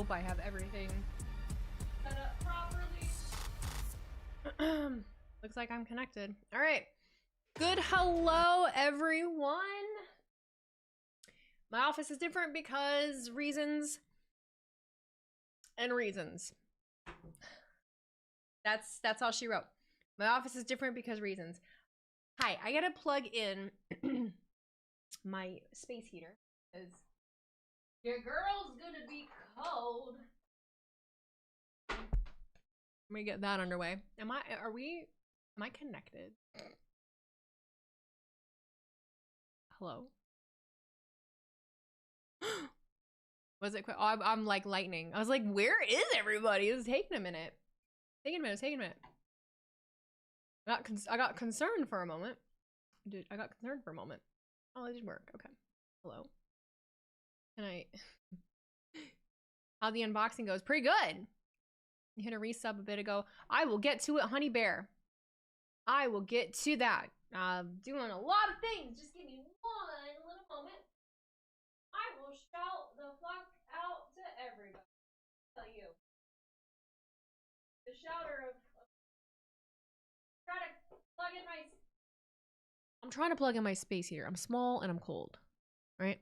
hope I have everything set up properly. Looks like I'm connected. All right. Good hello, everyone. My office is different because reasons and reasons. That's all she wrote. My office is different because reasons. Hi, I gotta plug in my space heater because your girl's gonna be cold. Let me get that underway. Am I connected? Hello? Was it quick? Oh, I'm like lightning. I was like, where is everybody? It's taking a minute. Taking a minute. I got concerned for a moment. Dude, I got concerned for a moment. Oh, it did work. Okay. Hello. Can I... How the unboxing goes? Pretty good. You hit a resub a bit ago. I will get to it, honey bear. I will get to that. Doing a lot of things. Just give me one little moment. I will shout the fuck out to everybody. I'll tell you. The shouter of try to plug in my... I'm trying to plug in my space heater. I'm small and I'm cold. Right?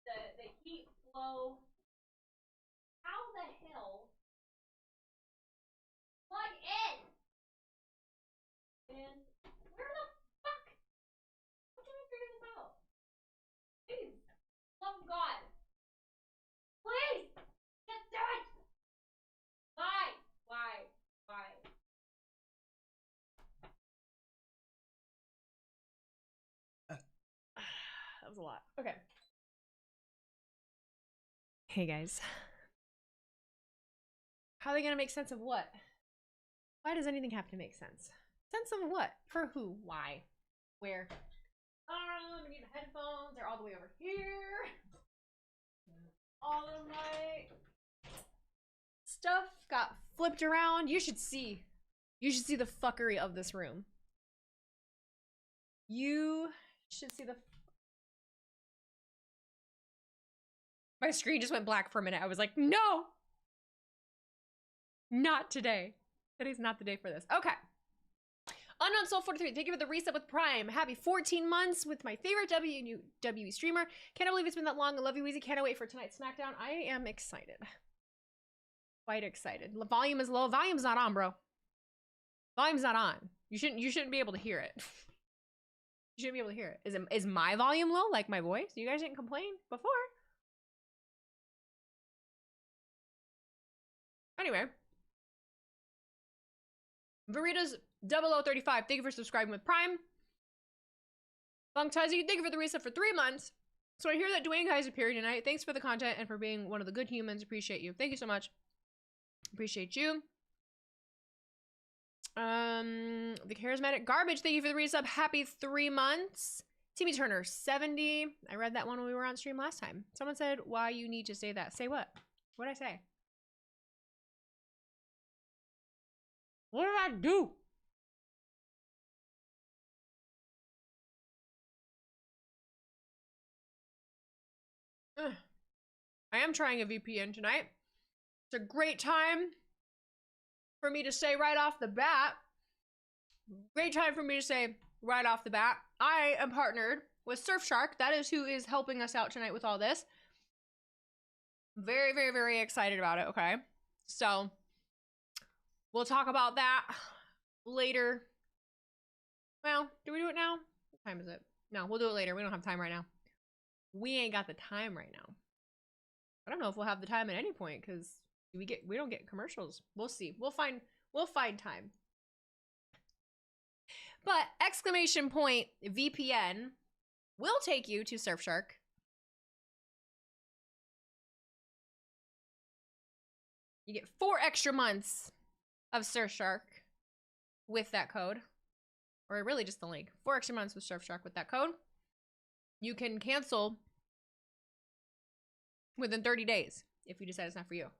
The heat flow. How the hell? Plug in! And where the fuck? I'm trying to figure this out. Please. Love of God. Please! Just do it! Why? That was a lot. Okay. Hey guys. How are they gonna make sense of what? Why does anything have to make sense? Sense of what? For who? Why? Where? I need the headphones. They're all the way over here. All of my stuff got flipped around. You should see the fuckery of this room. You should see the... My screen just went black for a minute. I was like, no! Not today. Today's not the day for this. Okay. Unknown Soul 43, thank you for the reset with Prime. Happy 14 months with my favorite WWE streamer. Can't believe it's been that long. I love you, Wheezy. Can't wait for tonight's Smackdown. I am excited. Quite excited. Volume is low. Volume's not on, bro. Volume's not on. You shouldn't be able to hear it. You shouldn't be able to hear it. Is my volume low, like my voice? You guys didn't complain before. Anyway. Veritas 0035, thank you for subscribing with Prime. Funktazi, thank you for the reset for 3 months. So I hear that Dwayne Guy's appearing tonight. Thanks for the content and for being one of the good humans. Appreciate you. Thank you so much. Appreciate you. The charismatic garbage, thank you for the resub. Happy 3 months. Timmy Turner 70. I read that one when we were on stream last time. Someone said why you need to say that. Say what? What did I say? What did I do? I am trying a VPN tonight. It's a great time for me to say right off the bat. Great time for me to say right off the bat. I am partnered with Surfshark. That is who is helping us out tonight with all this. Very, very, very excited about it, okay? So, we'll talk about that later. Well, do we do it now? What time is it? No, we'll do it later. We don't have time right now. We ain't got the time right now. I don't know if we'll have the time at any point because we don't get commercials. We'll see. We'll find time. But exclamation point VPN will take you to Surfshark. You get 4 extra months of Surfshark with that code. Or really just the link. 4 extra months with Surfshark with that code. You can cancel within 30 days if you decide it's not for you.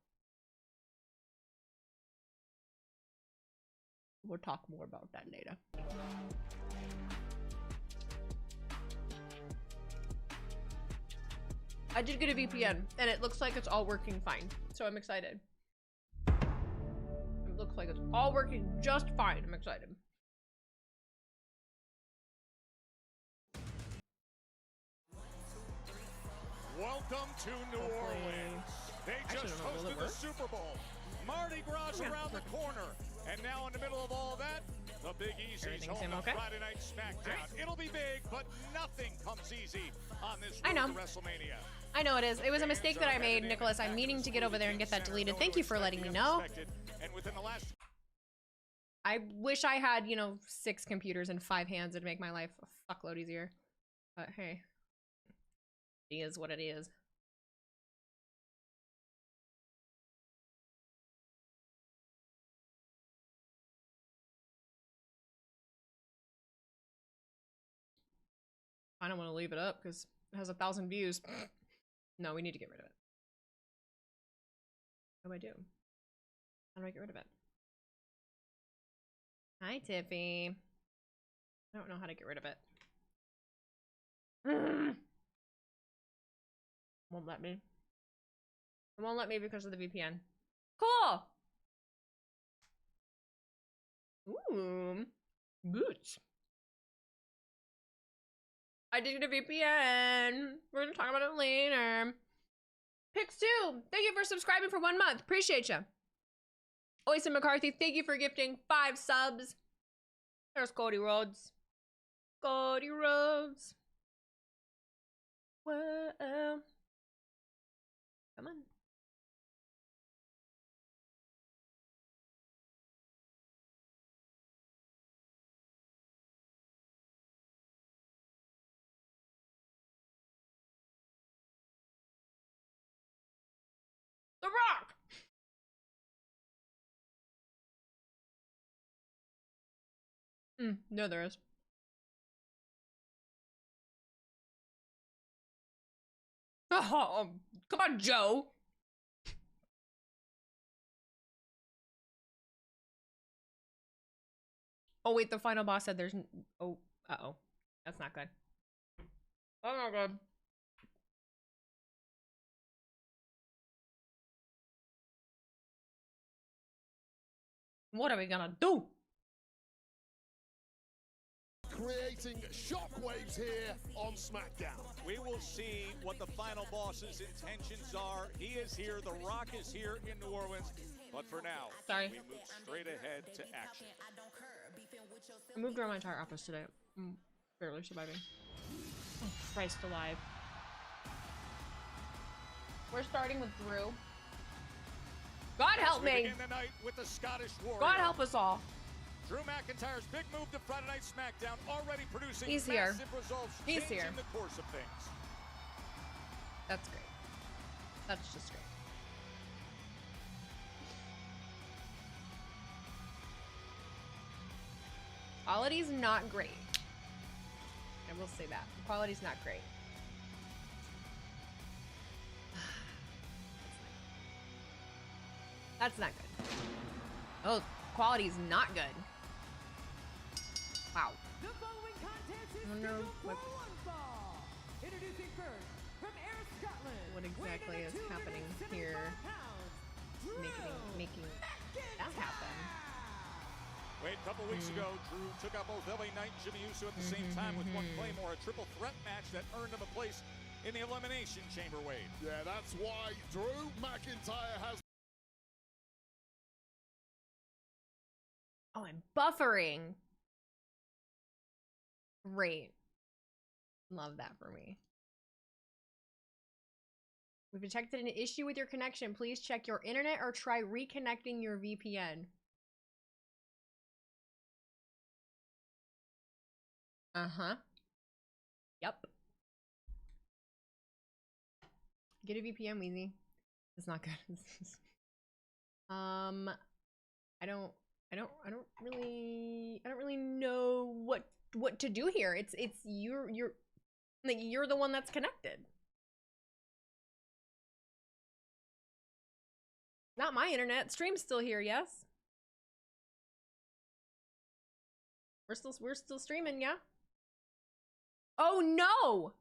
We'll talk more about that later. I did get a VPN, and it looks like it's all working fine. So I'm excited. It looks like it's all working just fine. I'm excited. Welcome to New Orleans. They just hosted the Super Bowl. Mardi Gras around the corner. And now in the middle of all that, the Big Easy's home on Friday Night Smackdown. It'll be big, but nothing comes easy on this road to WrestleMania. I know it is. It was a mistake that I made, Nicholas. I'm meaning to get over there and get that deleted. Thank you for letting me know. I wish I had, you know, 6 computers and 5 hands. It'd make my life a fuckload easier. But hey, it is what it is. I don't want to leave it up because it has 1,000 views. No, we need to get rid of it. What do I do? How do I get rid of it? Hi, Tiffy. I don't know how to get rid of it. Won't let me. It won't let me because of the VPN. Cool! Ooh. Boots. I did a VPN. We're gonna talk about it later. Pix2, thank you for subscribing for 1 month. Appreciate you. Oyster McCarthy, thank you for gifting 5 subs. There's Cody Rhodes. Cody Rhodes. Well, come on. The Rock. No, there is. Oh, come on, Joe. Oh, wait, the final boss said there's... Oh, uh-oh. That's not good. Oh, my God. What are we gonna do? Creating shockwaves here on Smackdown. We will see what the final boss's intentions are. He is here. The Rock is here in New Orleans. But for now, we move straight ahead to action. I moved around my entire office today. I'm barely surviving. Oh, Christ alive. We're starting with Drew. God help me! Begin the night with the Scottish Warrior. God help us all. Drew McIntyre's big move to Friday Night Smackdown already producing massive results. He's here. The course of things. That's great. That's just great. Quality's not great. I will say that. The quality's not great. That's not good. Oh, quality's not good. Wow. The following contest is scheduled for one fall. Introducing first from Air Scotland. What exactly is happening here? Making that happen. Wait, a couple weeks ago, Drew took out both LA Knight and Jimmy Uso at the same time with one Claymore, a triple threat match that earned him a place in the Elimination Chamber, Wade. Yeah, that's why Drew McIntyre has... Oh, I'm buffering. Great. Love that for me. We've detected an issue with your connection. Please check your internet or try reconnecting your VPN. Uh-huh. Yep. Get a VPN, Wheezy. It's not good. I don't really know what to do here. It's you're like you're the one that's connected. Not my internet. Stream's still here, yes. We're still streaming, yeah. Oh no!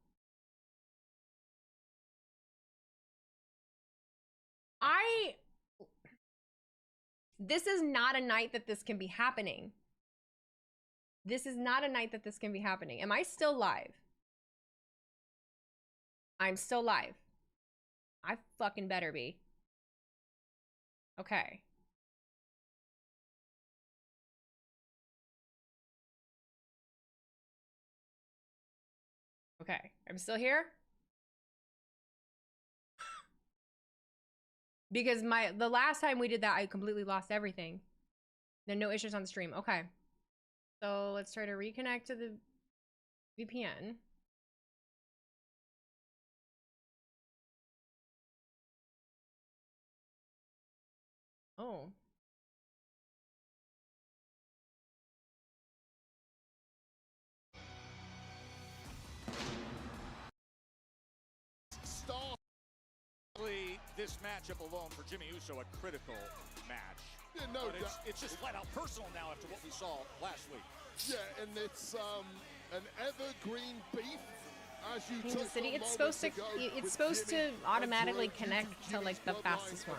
This is not a night that this can be happening. This is not a night that this can be happening. Am I still live? I'm still live. I fucking better be. Okay. Okay, I'm still here. Because the last time we did that, I completely lost everything. There are no issues on the stream. Okay. So let's try to reconnect to the VPN. Oh. This matchup alone for Jimmy Uso a critical match. Yeah, no, it's just flat out personal now after what we saw last week. Yeah, and it's an evergreen beef. As you Kansas City, it's supposed to automatically connect to like the fastest one.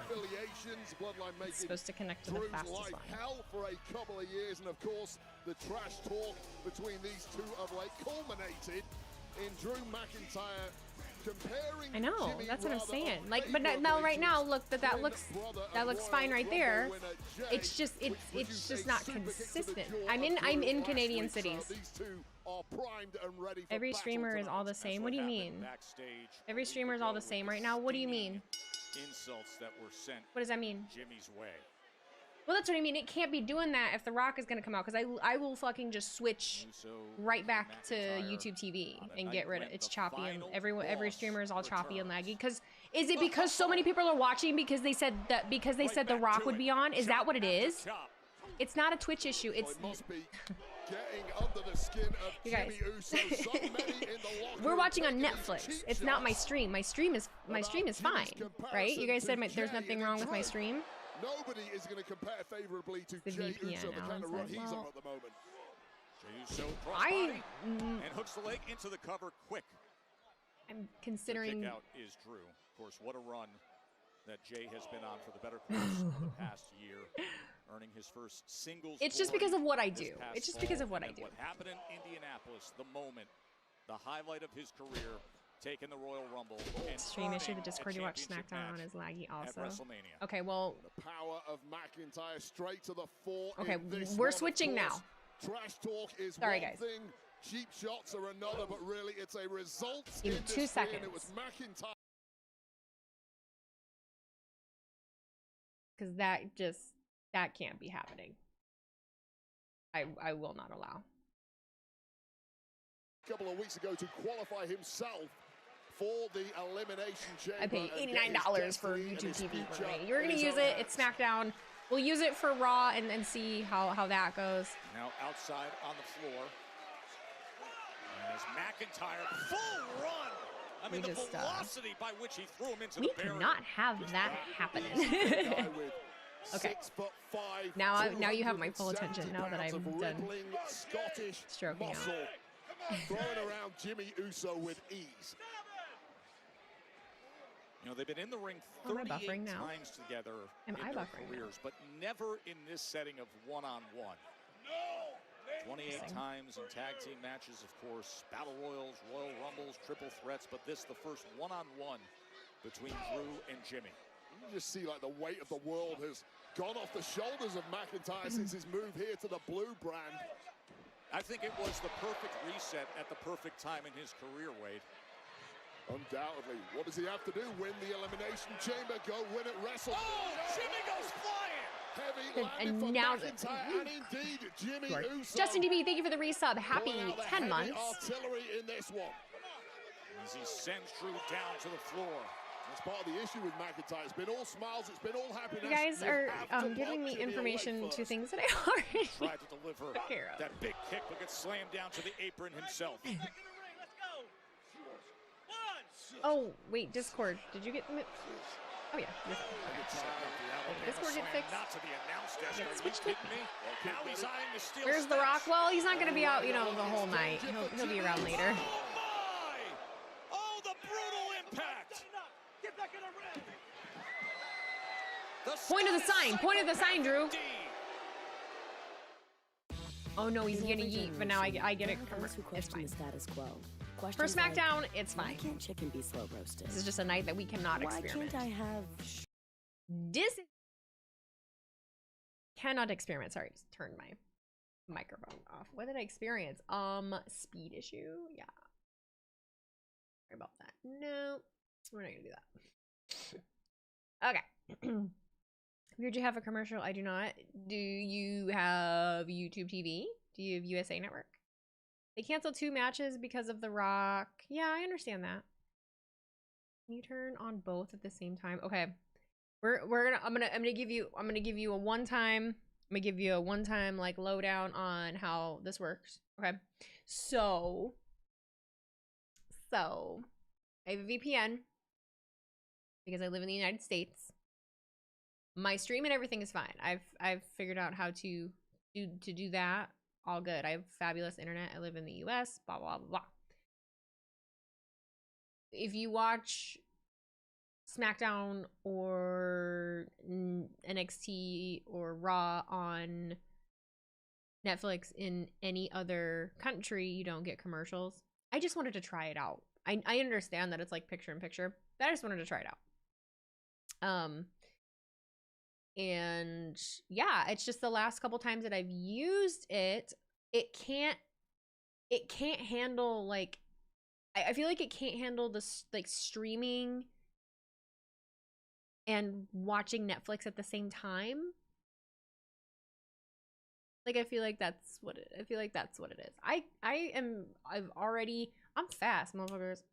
It's supposed to connect to the fastest one. Hell for a couple of years, and of course the trash talk between these two of late culminated in Drew McIntyre comparing. I know, Jimmy that's what I'm rather saying. Like, but now right now, look, that looks fine right there. It's just just not consistent. I'm in Canadian cities. These two are primed and ready for Every battle streamer is tonight. all the same. What do you mean? Every streamer is all the same right now. What do you mean? Insults that were sent What does that mean? Jimmy's way. Well, that's what I mean. It can't be doing that if The Rock is gonna come out, because I will fucking just switch right back to YouTube TV and get rid of it's choppy, and every streamer is all choppy and laggy. Because is it because so many people are watching because they said The Rock would be on? Is that what it is? It's not a Twitch issue. It's It must be getting under the skin of you guys. Jimmy Uso. So many in the locker We're room watching on taking Netflix. cheap It's not my shots stream. My stream is fine, right? You guys said there's nothing wrong with my stream. Nobody is going to compare favorably to The Jey VPN Uso, the kind of now, run it's he's like, on at the moment. Jey Uso crossbody and hooks the leg into the cover quick. I'm The considering. kick out is Drew. Of course, what a run that Jey has been on for the better course of the past year, earning his first singles. It's just because of what I this do. past It's just fall, because of what I and do. What happened in Indianapolis, the moment, the highlight of his career, taking the Royal Rumble. And Stream issue. The earning a Discord you watch championship Smackdown on match is laggy at also. WrestleMania. Okay, well, The power of McIntyre straight to the fore. okay, in this we're one, of switching now. course. Trash talk is Sorry, one guys. thing, cheap shots are another, but really it's a result. Give me in 2 this thing, and it seconds. was McIntyre. Because that can't be happening. I will not allow. A couple of weeks ago to qualify himself for the elimination chamber. I pay and get his $89 for destiny and YouTube his TV future for me. You're gonna in his use own it. hands. It's SmackDown. We'll use it for Raw and see how that goes. Now outside on the floor. As McIntyre, full run. I mean, We the just, velocity by which he threw him into We the barrier. cannot have that happening. Guy with Okay. 6'5", Now you have my full attention now that 270 I'm pounds done of rippling Scottish stroking out. muscle throwing around Jimmy Uso with ease. You know, they've been in the ring Am I 38 buffering now? times together Am in I their buffering now? careers, but never in this setting of one-on-one. 28 times in tag team matches, of course, battle royals, Royal Rumbles, triple threats, but this the first one-on-one between Drew and Jimmy. You can just see like the weight of the world has gone off the shoulders of McIntyre since his move here to the blue brand. I think it was the perfect reset at the perfect time in his career, Wade. Undoubtedly. What does he have to do? Win the Elimination Chamber, go win at WrestleMania. Oh, Jimmy goes flying! Heavy And landing for now McIntyre, and indeed Jimmy Uso. Justin DB, thank you for the resub. Happy pulling out the 10 heavy months. artillery in this one. As he sends Drew down to the floor. That's part of the issue with McIntyre. It's been all smiles, it's been all happiness. You guys are have to giving watch me Jimmy information away to first. things that I already Tried to deliver care of. that big kick, but gets slammed down to the apron himself. Oh, wait, Discord. Did you get them? Oh, yeah. You're fine. Discord get fixed. Not to the announce desk. Yeah, Are you switch kidding me? Now he's eyeing the steel Where's The steps. Rock? Well, he's not going to be out, you know, the whole night. He'll be around later. Oh my! Oh, the brutal impact! Point of the sign. Point of the sign, Drew. Oh no, he's gonna yeet, but now I get it. It's fine. Status quo. For SmackDown, it's fine. Why can't chicken be slow roasted? This is just a night that we cannot experiment. Why can't I have? This cannot experiment. Sorry, just turned my microphone off. What did I experience? Speed issue. Yeah. Sorry about that. No, we're not gonna do that. Okay. Did you have a commercial? I do not. Do you have YouTube TV? Do you have USA Network? They canceled 2 matches because of The Rock. Yeah, I understand that. Can you turn on both at the same time? Okay. I'm gonna give you a one-time like lowdown on how this works. Okay. So I have a VPN because I live in the United States. My stream and everything is fine. I've figured out how to do that. All good. I have fabulous internet. I live in the US. Blah blah blah blah. If you watch SmackDown or NXT or Raw on Netflix in any other country, you don't get commercials. I just wanted to try it out. I understand that it's like picture in picture, but I just wanted to try it out. And yeah, it's just the last couple times that I've used it, it can't handle, like, I feel like it can't handle this, like, streaming and watching Netflix at the same time. Like, I feel like that's what it is. I'm fast, motherfuckers.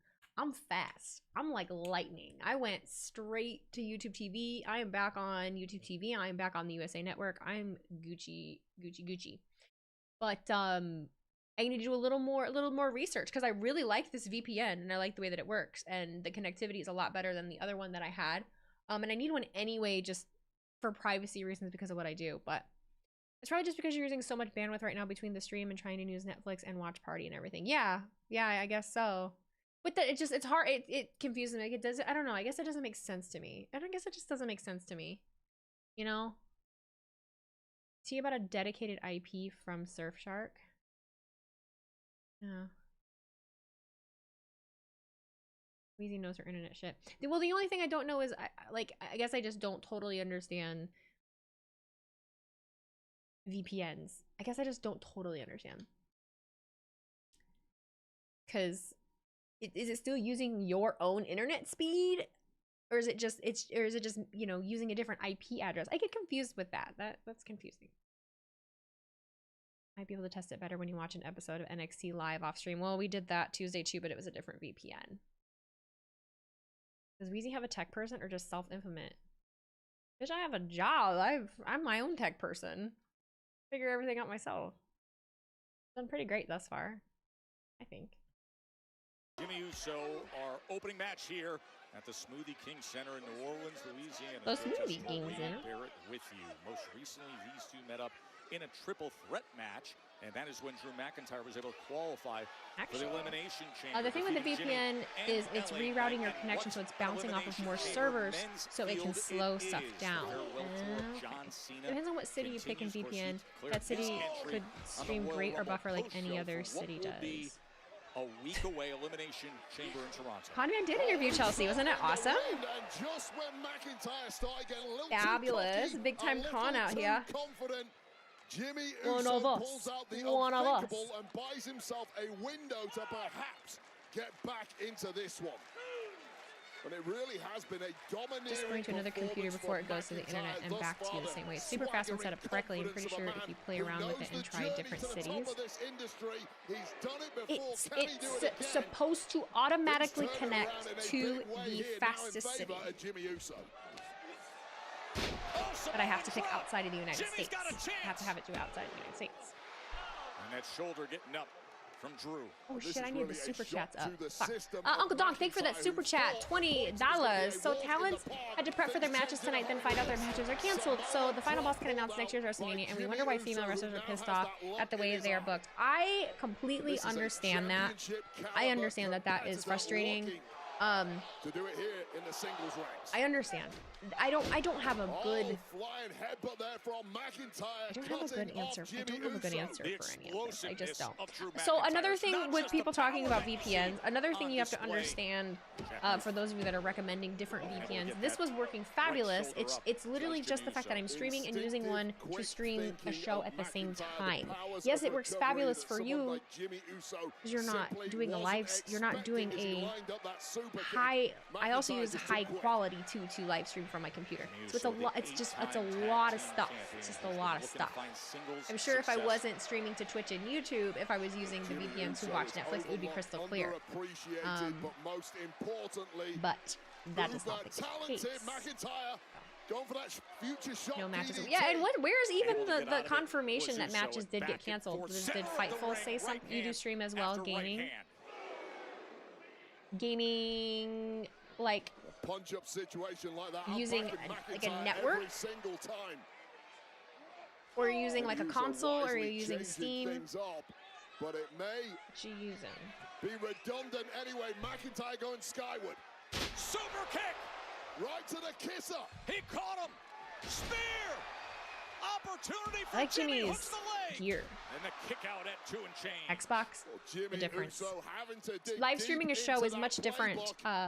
I'm fast. I'm like lightning. I went straight to YouTube TV. I am back on YouTube TV. I am back on the USA Network. I'm Gucci. But I need to do a little more research because I really like this VPN and I like the way that it works, and the connectivity is a lot better than the other one that I had. And I need one anyway, just for privacy reasons because of what I do. But it's probably just because you're using so much bandwidth right now between the stream and trying to use Netflix and watch party and everything. Yeah, I guess so. But it's hard. It confuses me. Like, it does. I don't know. I guess it doesn't make sense to me. I guess it just doesn't make sense to me. You know? See about a dedicated IP from Surfshark? Yeah. Wheezy knows her internet shit. Well, the only thing I don't know is, I guess I just don't totally understand VPNs. I guess I just don't totally understand. Because is it still using your own internet speed, or is it just you know, using a different IP address? I get confused with that. That's confusing. Might be able to test it better when you watch an episode of NXT live off stream. Well, we did that Tuesday too, but it was a different VPN. Does Wheezy have a tech person or just self-implement? Bitch, I have a job. I'm my own tech person. Figure everything out myself. Done pretty great thus far, I think. Jimmy Uso, our opening match here at the Smoothie King Center in New Orleans, Louisiana. The Smoothie King Center. Bear it with you. Most recently, these two met up in a triple threat match, and that is when Drew McIntyre was able to qualify for the elimination chamber. The thing with the VPN is it's rerouting your connection, so it's bouncing off of more servers, so it can slow stuff down. Depends on what city you pick in VPN. That city could stream great or buffer like any other city does. A week away, elimination chamber in Toronto. Conman did interview Chelsea, wasn't it awesome? Fabulous, big time con out here. Jimmy One Uso of us. pulls out the One of us. unthinkable and buys himself a window to perhaps get back into this one. And it really has been a dominating. Just going to another computer before it goes to the internet and back to you the same way. It's super fast when set up correctly. I'm pretty sure if you play around with it and try different cities, it's supposed to automatically connect to the fastest city. But I have to pick outside of the United States. I have to have it do outside of the United States. And that shoulder getting up from Drew. Oh shit, I need the super chats up. Fuck. Uncle Donk, thank you for that super chat. $20. So talents had to prep for their matches tonight, then find out their matches are canceled. So the final boss can announce next year's WrestleMania, and we wonder why female wrestlers are pissed off at the way they are booked. I completely understand that. I understand that that is frustrating. To do it here in the singles ranks. I understand. I don't have a good. Flying headbutt there from McIntyre. I don't have a good answer. I don't have a good answer for any of this. I just don't. So McIntyre. another It's thing not with just the people talking power about that you VPNs, see another thing on you have to display. understand for those of you that are recommending different VPNs, this was working fabulous. It's literally just the fact that I'm streaming and using one to stream a show at the same time. Yes, it works fabulous for you because you're not doing a live. You're not doing a high. I also use high quality too to live stream from my computer. So it's a lot. It's a lot of stuff. It's just a lot of stuff. I'm sure if I wasn't streaming to Twitch and YouTube, if I was using the VPN to watch Netflix, it would be crystal clear. But that is not the case. No matches. Yeah, and where's even the confirmation that matches did get canceled? Did Fightful say something? You do stream as well, gaming, like punch-up situation like that, using like a network, or using like a console, or are you using Steam? But it may be redundant anyway. McIntyre going skyward. Super kick. Right to the kisser. He caught him. Spear. Opportunity for I like Jimmy. Jimmy's Hooks the leg. gear. And the kick out at 2 and change. Xbox, the difference. Live streaming a show is much different.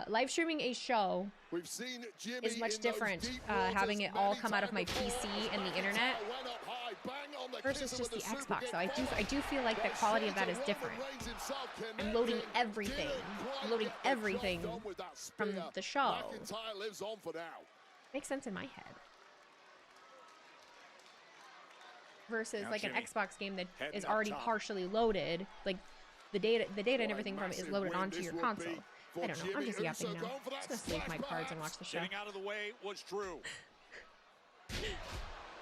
Live streaming a show is much different. Having it all come out of my PC and the internet versus just the Xbox. So I do feel like the quality of that is different. I'm loading everything. I'm loading everything from the show. Makes sense in my head. Versus like an Xbox game that is already partially loaded, like the data and everything from it is loaded onto your console. I don't know. I'm just yapping now. I'm just gonna save my cards and watch the show. Getting out of the way was Drew,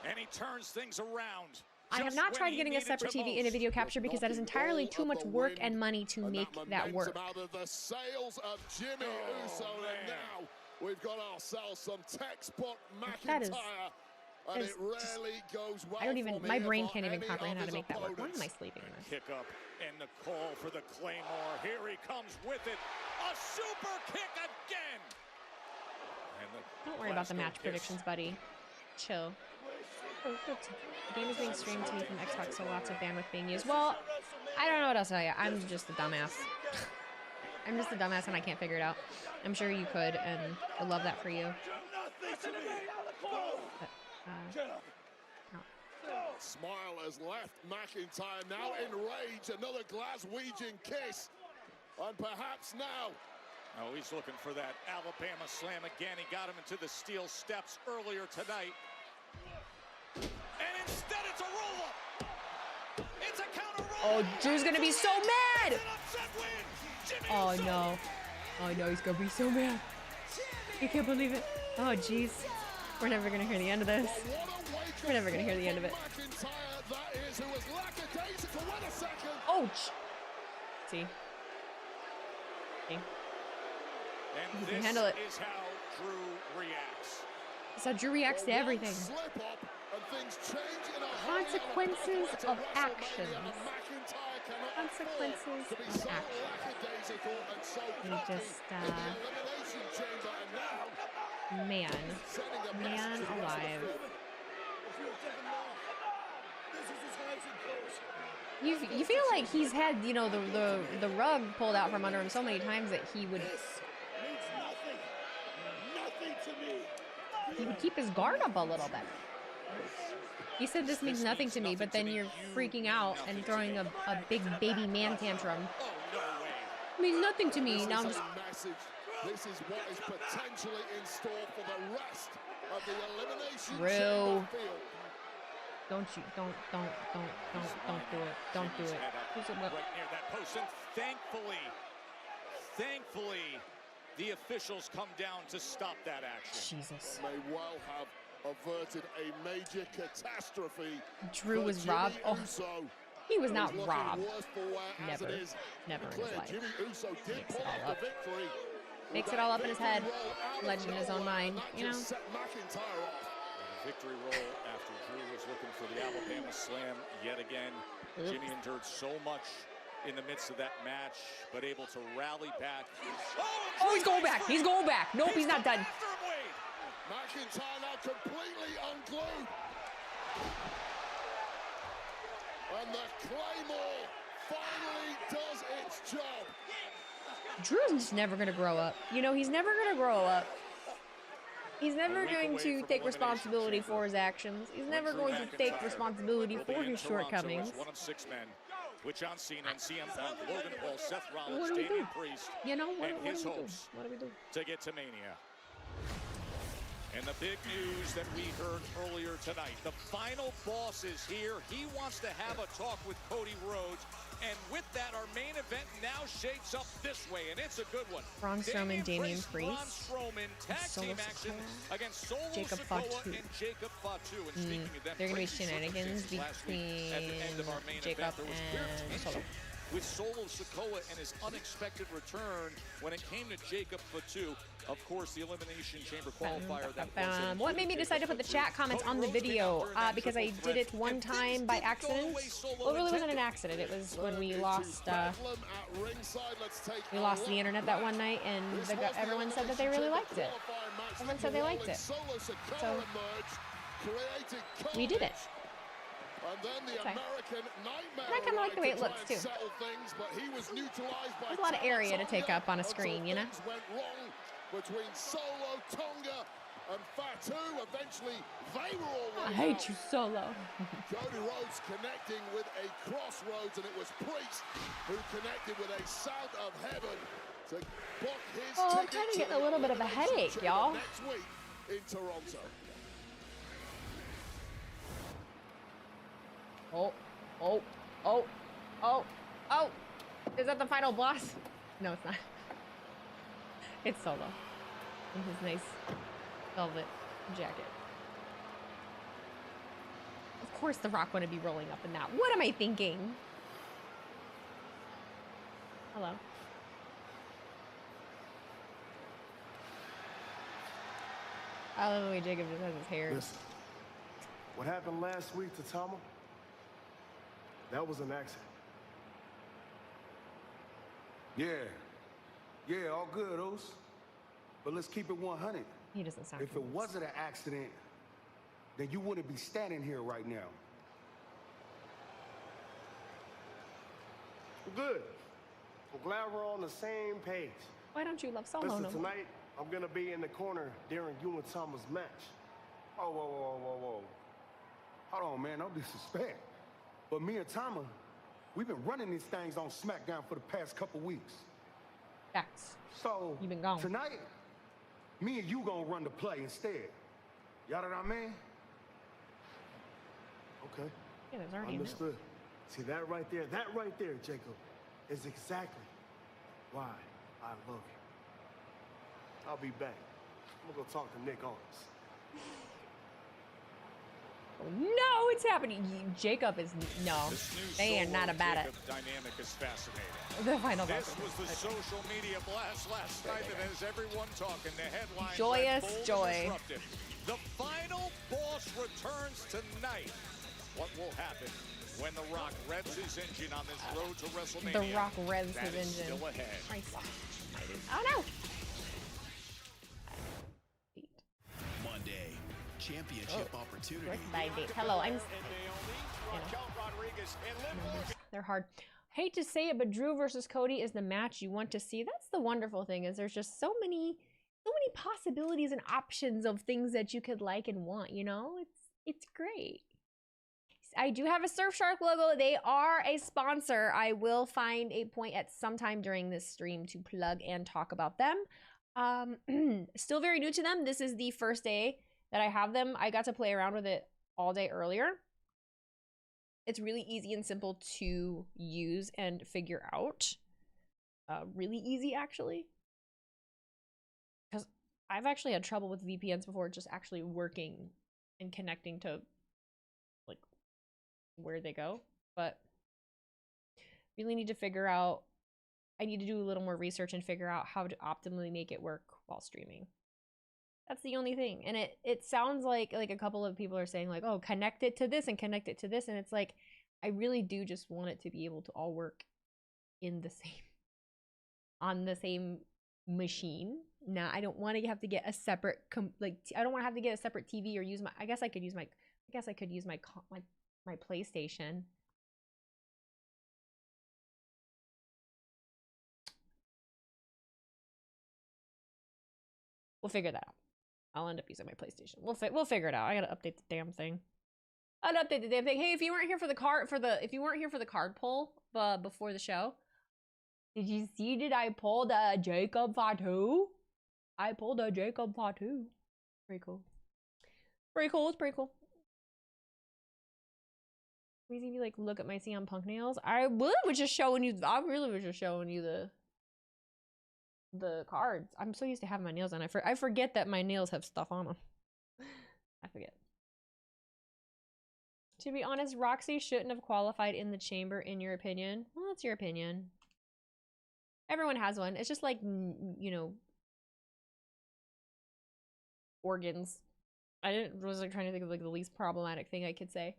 and he turns things around. I have not tried getting a separate TV and a video capture because that is entirely too much work and money to make that work. We've got ourselves some textbook that is and it rarely goes well. I don't even, my brain can't even comprehend how to make that work. Why am I sleeping in this? Kick up and the call for the Claymore. Here he comes with it. A super kick again. Don't worry about the match predictions, buddy. Chill. The game is being streamed to me from Xbox, so lots of bandwidth being used. Well, I don't know what else to tell you. I'm just a dumbass. I'm just a dumbass and I can't figure it out. I'm sure you could, and I love that for you. No. Smile has left McIntyre, now in rage. Another Glaswegian kiss. And perhaps now. Oh, he's looking for that Alabama slam again. He got him into the steel steps earlier tonight. And instead it's a roll-up. It's a counter roll-up. Oh, Drew's gonna be so mad. Oh no. Oh no, he's gonna be so mad. I can't believe it. Oh jeez. We're never gonna hear the end of this. We're never gonna hear the end of it. Oh, see. And you this can handle it. Is how Drew reacts. That's how Drew reacts to everything. Consequences of actions. Consequences of actions. He just, man alive. You feel like he's had, you know, the rug pulled out from under him so many times that he would keep his guard up a little bit. He said this means nothing to me, but then you're freaking out and throwing a big baby man tantrum. It means nothing to me. Now I'm just... This is what is potentially in store for the rest of the elimination Drew. Don't do it. Don't do it. Right near that post, and thankfully, the officials come down to stop that action. Jesus. May well have averted a major catastrophe. Drew was robbed. Oh, he was not robbed. Never in his life. Makes it all up. Makes it all up in his head. Legend in his own mind, you know? Victory roll after Drew was looking for the Alabama slam yet again. Jimmy endured so much in the midst of that match, but able to rally back. Oh, he's going back. He's going back. Nope, he's not done. McIntyre now completely unglued. And the Claymore finally does its job. Drew's just never going to grow up. You know, he's never going to grow up. He's never going to take responsibility for his actions. He's never going to take responsibility for his shortcomings. One of 6 men with John Cena and CM Punk, Logan Paul, Seth Rollins, Damian Priest, you know, and his hopes what do we do? to get to Mania. And the big news that we heard earlier tonight, the final boss is here. He wants to have a talk with Cody Rhodes. And with that, our main event now shapes up this way, and it's a good one. Braun Strowman, Damian Priest, Braun Strowman, tag team action against Solo Jacob Sikoa Fatu. and Jacob Fatu. And speaking of them, They're going to be crazy shenanigans circumstances between at the end of our main Jacob event, there was clear and tension Solo. with Solo Sikoa and his unexpected return when it came to Jacob Fatu. Of course, the Elimination Chamber qualifier that was what made me decide to put the chat comments on the video? Because I did it one time by accident. Well, it really wasn't an accident. It was when we lost the internet that one night, and everyone said that they really liked it. Everyone said they liked it. So we did it. Okay. And I kind of like the way it looks too. There's a lot of area to take up on a screen, you know? Between Solo, Tonga, and Fatu, eventually they were all I hate you, Solo. Cody Rhodes connecting with a crossroads, and it was Priest who connected with a sound of heaven to book his I'm kind of getting a little bit of a headache, y'all. Next week in Toronto. Oh. Is that the final boss? No, it's not. It's Solo in his nice velvet jacket. Of course The Rock wouldn't be rolling up in that. What am I thinking? Hello. I love the way Jacob just has his hair. Listen, what happened last week to Tama, that was an accident. Yeah, all good, Os. But let's keep it 100. He doesn't sound If it convinced. wasn't an accident, then you wouldn't be standing here right now. Good. I'm glad we're on the same page. Why don't you love Solo Listen, no more? tonight, I'm gonna be in the corner during you and Tama's match. Whoa. Hold on, man, no disrespect. But me and Tama, we've been running these things on Smackdown for the past couple weeks. Facts. So, You've been gone. Tonight, me and you gonna run the play instead. Y'all know what I mean? Okay. Yeah, there's already a note. Understood. See, that right there, Jacob, is exactly why I love you. I'll be back. I'm gonna go talk to Nick Owens. No, it's happening. Jacob is no. They are not about it. Dynamic is fascinating. The final boss. This was the social media blast last night that has everyone talking. The headlines Joyous bold and joy. disruptive. The final boss returns tonight. What will happen when The Rock revs his engine on this road to WrestleMania? The Rock revs That his is engine. still ahead. Oh no! Monday, championship opportunity. Birthday date. Hello, I'm. They're hard. Hate to say it, but Drew versus Cody is the match you want to see. That's the wonderful thing, is there's just so many possibilities and options of things that you could like and want. You know, it's great. I do have a Surfshark logo. They are a sponsor. I will find a point at some time during this stream to plug and talk about them. Still very new to them. This is the first day that I have them. I got to play around with it all day earlier. It's really easy and simple to use and figure out. Really easy, actually. Because I've actually had trouble with VPNs before just actually working and connecting to like where they go. But really need to figure out, I need to do a little more research and figure out how to optimally make it work while streaming. That's the only thing. And it sounds like a couple of people are saying like, oh, connect it to this and connect it to this. And it's like, I really do just want it to be able to all work in the same, on the same machine. Now I don't want to have to get a separate I don't want to have to get a separate TV or use my, I guess I could use my PlayStation. We'll figure that out. I'll end up using my PlayStation. We'll figure it out. I gotta update the damn thing. I'd update the damn thing. Hey, if you weren't here for the card pull before the show, did you see? Did I pull the Jacob Fatu? I pulled a Jacob Fatu. Pretty cool. Pretty cool. It's pretty cool. Wheezy, you like look at my CM Punk nails. I really was just showing you the cards. I'm so used to having my nails on. I forget that my nails have stuff on them. I forget. To be honest, Roxy shouldn't have qualified in the chamber, in your opinion. Well, that's your opinion. Everyone has one. It's just like, you know, organs. I was like trying to think of like the least problematic thing I could say.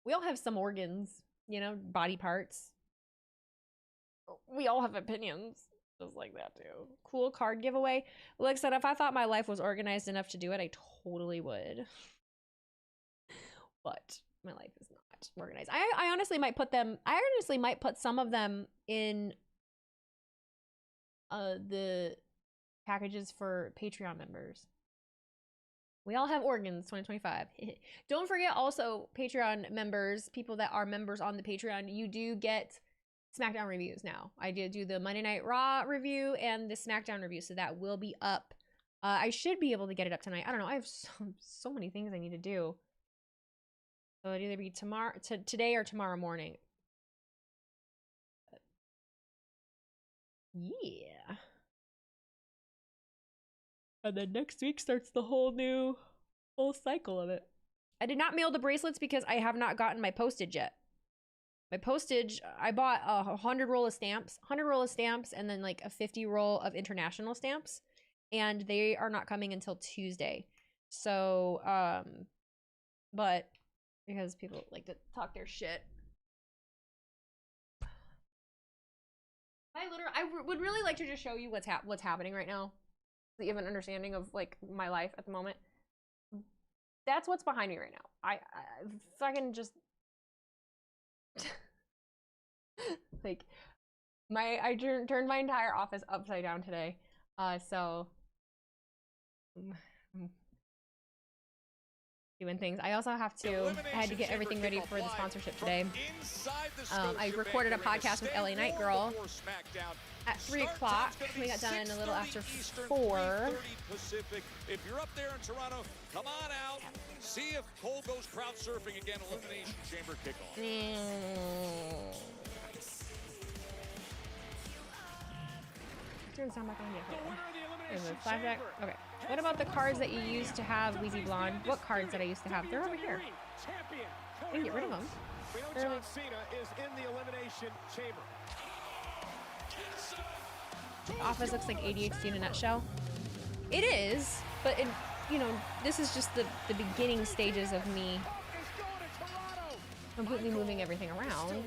We all have some organs, you know, body parts. We all have opinions. Just like that too. Cool card giveaway. Like I said, if I thought my life was organized enough to do it, I totally would. But my life is not organized. I honestly might put some of them in the packages for Patreon members. We all have organs, 2025. Don't forget also, Patreon members, people that are members on the Patreon, you do get Smackdown reviews now. I did do the Monday Night Raw review and the Smackdown review, so that will be up. I should be able to get it up tonight. I don't know. I have so many things I need to do. So it'll either be today or tomorrow morning. But yeah. And then next week starts the whole cycle of it. I did not mail the bracelets because I have not gotten my postage yet. My postage, I bought 100 roll of stamps, and then like a 50 roll of international stamps, and they are not coming until Tuesday. So, but because people like to talk their shit, I would really like to just show you what's happening right now, so you have an understanding of like my life at the moment. That's what's behind me right now. I fucking just like I turned my entire office upside down today. So doing things. I also have to, I had to get everything ready for the sponsorship today. I recorded a podcast with LA Night Girl at 3 o'clock. We got done a little after 4. If you're up there in Toronto, come on out. See if Cole goes crowd surfing again. Elimination Chamber kickoff. Turn the sound back on. Yeah. Flashback. Okay. What about the cards that you used to have, Wheezy Blonde? What cards that I used to have? They're over here. I can get rid of them. We know John Cena is in the elimination chamber. The office looks like ADHD in a nutshell. It is, but you know, this is just the beginning stages of me completely moving everything around.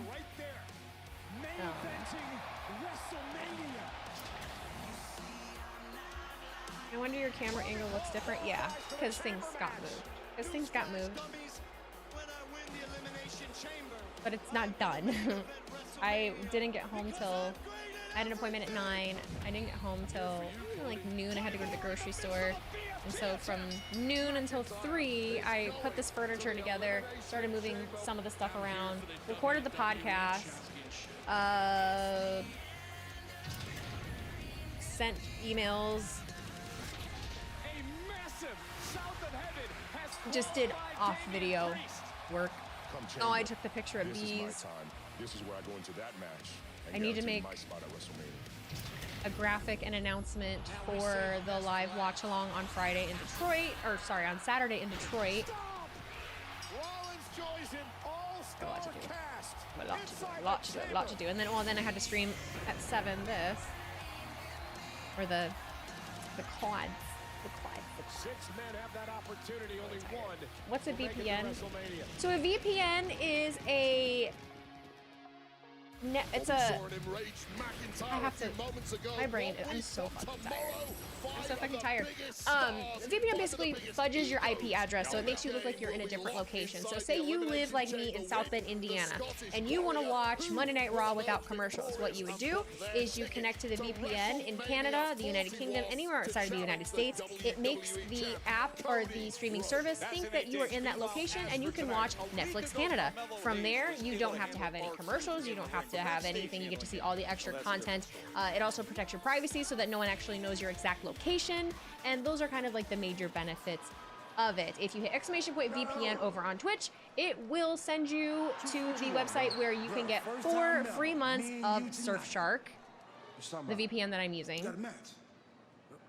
I wonder your camera angle looks different. Yeah, because things got moved. But it's not done. I didn't get home till, I had an appointment at 9. I didn't get home till like noon. I had to go to the grocery store. And so from noon until 3, I put this furniture together, started moving some of the stuff around, recorded the podcast, sent emails, just did off video work. Oh, I took the picture of these. This is where I go into that match. I need to make a graphic and announcement for the live watch along on Friday in Detroit, or sorry, on Saturday in Detroit. A lot to do. And then, well, then I had to stream at 7 this, or the quads. 6 men have that opportunity, only one. What's a VPN? So a VPN is a It's We a. saw an enraged McIntyre I have a few to. moments ago. My brain. What I'm we've so got fucking tomorrow, tired. I'm so five fucking of the tired. biggest stars, VPN five basically of the biggest fudges your IP egos. address, so it makes you look like you're in a different location. So say you live like me in South Bend, Indiana, and you want to watch Monday Night Raw without commercials. What you would do is you connect to the VPN in Canada, the United Kingdom, anywhere outside of the United States. It makes the app or the streaming service think that you are in that location, and you can watch Netflix Canada. From there, you don't have to have any commercials. You don't have to have anything. You get to see all the extra content. It also protects your privacy so that no one actually knows your exact location. And those are kind of like the major benefits of it. If you hit !VPN over on Twitch, it will send you to the website where you can get 4 free months of Surfshark, the VPN that I'm using. Got a match.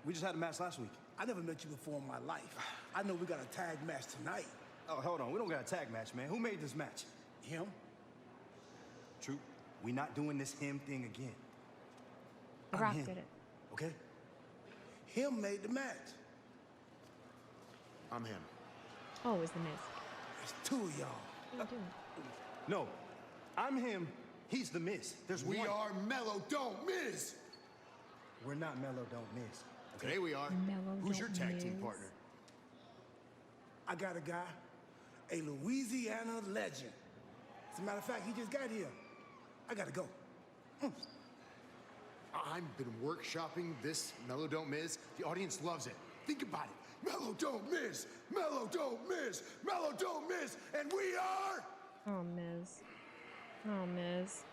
We just had a match last week. I never met you before in my life. I know we got a tag match tonight. Oh, hold on. We don't got a tag match, man. Who made this match? Him? True. We not doing this him thing again. Rock him. did it. Okay? Him made the match. I'm him. Oh, it was the Miz. There's two of y'all. No, I'm him. He's the Miz. There's We one. are Mellow Don't Miz. We're not Mellow Don't Miss. Today we are. Mellow Who's your Don't tag team Miz. partner? I got a guy, a Louisiana legend. As a matter of fact, he just got here. I gotta go. I've been workshopping this Mellow Don't Miz. The audience loves it. Think about it. Mellow Don't Miz. Mellow Don't Miz. Mellow Don't Miz. And we are... Oh, Miz. Oh, Miz.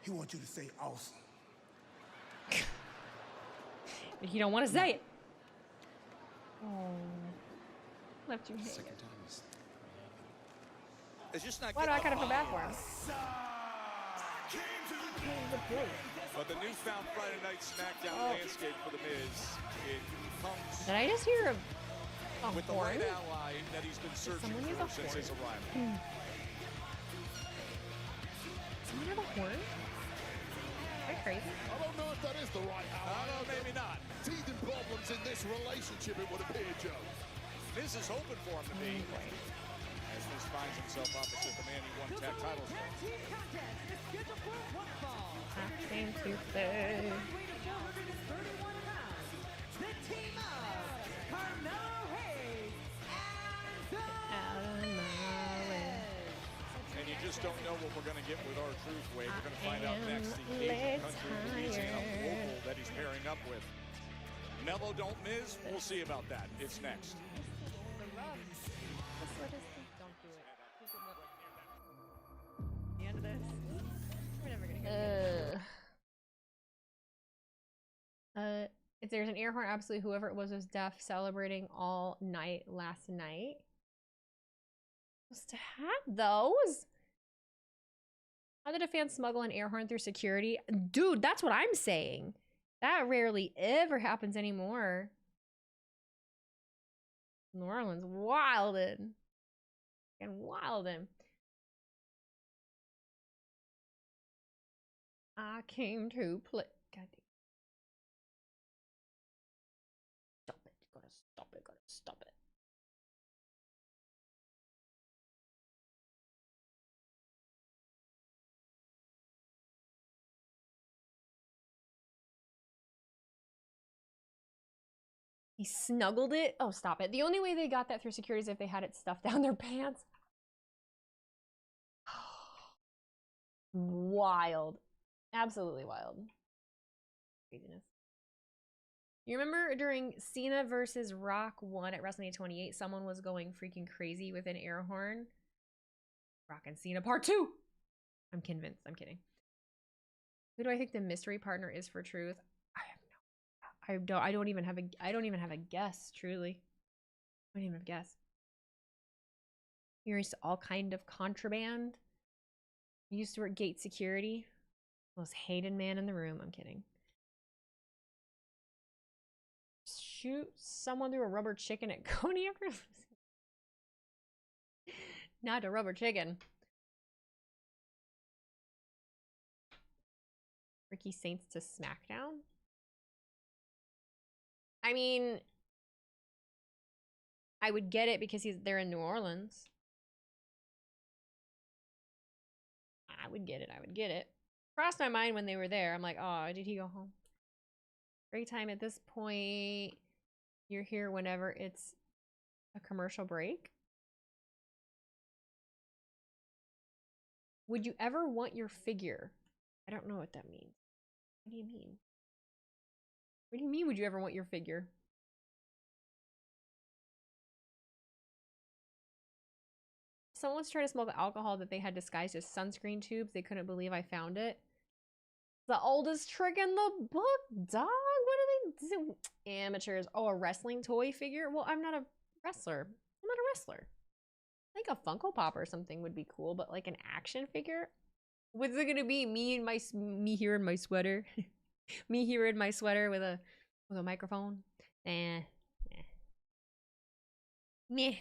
He wants you to say awesome. But you don't want to say it. Oh. Left you hanging. Second time is... It's just not Why do I kind of feel bad for him? But the newfound Friday Night Smackdown landscape for The Miz, it comes Did I just hear a with the horn? right ally that he's been searching someone use for a since his horn? arrival. Someone have a horn? Am I crazy? I don't know if that is the right ally. I don't know, maybe not. Teething problems in this relationship, it would appear, Joe. Miz is hoping for him to be. As Miz finds himself opposite the man he won tag titles Tag from. team contest is scheduled for one fall. I came to play. Weight of 431 pounds. The team of Carmelo Hayes and The Out of my way. And you just don't know what we're going to get with our truth weight. We're going to find out I next. am The Asian country of Louisiana tired. local that he's pairing up with. Mellow Don't Miz, we'll see about that. It's next. Don't do it. The end of this. We're never gonna get if there's an air horn, absolutely whoever it was deaf, celebrating all night last night. Supposed to have those. How did a fan smuggle an air horn through security? Dude, that's what I'm saying. That rarely ever happens anymore. New Orleans wildin'. And wildin'. I came to play. God damn. Stop it. Gotta stop it. Gotta stop it. He snuggled it. Oh, stop it. The only way they got that through security is if they had it stuffed down their pants. Wild. Absolutely wild. Craziness. You remember during Cena versus Rock 1 at WrestleMania 28, someone was going freaking crazy with an air horn? Rock and Cena Part 2! I'm convinced. I'm kidding. Who do I think the mystery partner is for Truth? I don't even have a guess, truly. I don't even have a guess. Here's all kind of contraband. He used to work gate security. Most hated man in the room. I'm kidding. Shoot someone through a rubber chicken at Cody after not a rubber chicken. Ricky Saints to SmackDown? I mean, I would get it because they're in New Orleans. would get it. I would get it. Crossed my mind when they were there. I'm like, oh, did he go home? Great time at this point. You're here whenever it's a commercial break. Would you ever want your figure? I don't know what that means. What do you mean? What do you mean, would you ever want your figure? Someone was trying to smoke alcohol that they had disguised as sunscreen tubes. They couldn't believe I found it. The oldest trick in the book, dog. What do they do? Amateurs. Oh, a wrestling toy figure? Well, I'm not a wrestler. I'm not a wrestler. I think a Funko Pop or something would be cool, but like an action figure? What's it gonna be? Me here in my sweater? Me here in my sweater with a microphone? Nah. Meh.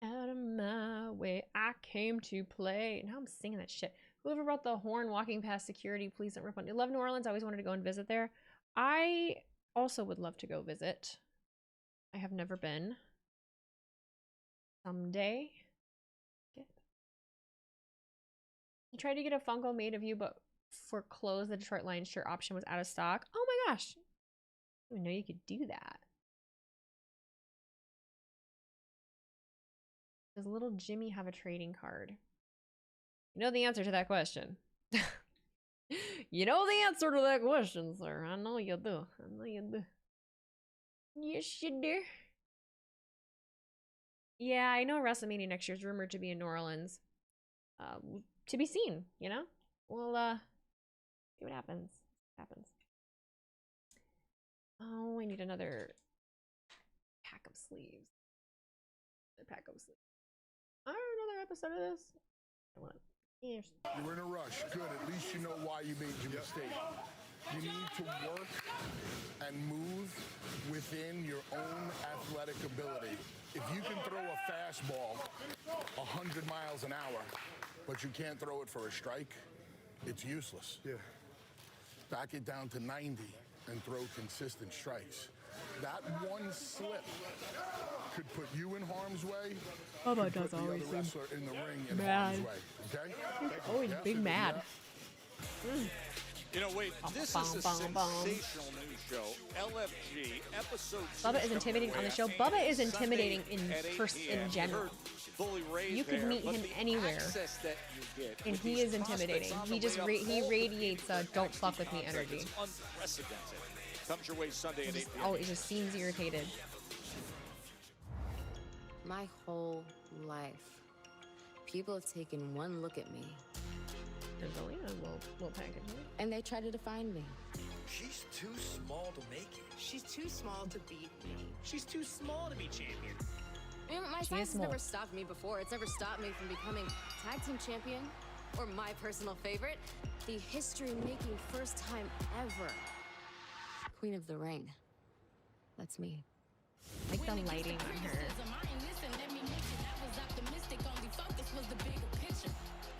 Out of my way, I came to play. Now I'm singing that shit. Whoever brought the horn walking past security, please don't rip on. I love New Orleans. I always wanted to go and visit there. I also would love to go visit. I have never been. Someday. I tried to get a Funko made of you, but for clothes, the Detroit Lions shirt option was out of stock. Oh my gosh. I didn't know you could do that. Does little Jimmy have a trading card? You know the answer to that question. You know the answer to that question, sir. I know you do. I know you do. Yes, you do. Yeah, I know WrestleMania next year is rumored to be in New Orleans. To be seen, you know? We'll, see what happens. Oh, I need another pack of sleeves. Another episode of this. I want You're in a rush. Good. At least you know why you made your mistake. You need to work and move within your own athletic ability. If you can throw a fastball 100 miles an hour, but you can't throw it for a strike, it's useless. Yeah. Back it down to 90 and throw consistent strikes. That one slip could put you in harm's way. Bubba does always seem wrestler in the ring in harm's way. Okay? He's always big mad. You know, wait, this is a sensational new show. LFG episode. Bubba is intimidating on the show. Bubba is intimidating in general. You could meet him anywhere, and he is intimidating. He just he radiates a "don't fuck with me" energy. Comes your way Sunday at 8 p.m. Oh, it just seems irritated. My whole life, people have taken one look at me. There's only a little package here. And they try to define me. She's too small to make it. She's too small to beat me. She's too small to be champion. I mean, my size has never stopped me before. It's never stopped me from becoming tag team champion, or my personal favorite, the history-making first time ever Queen of the Ring. That's me. Like the lighting on her.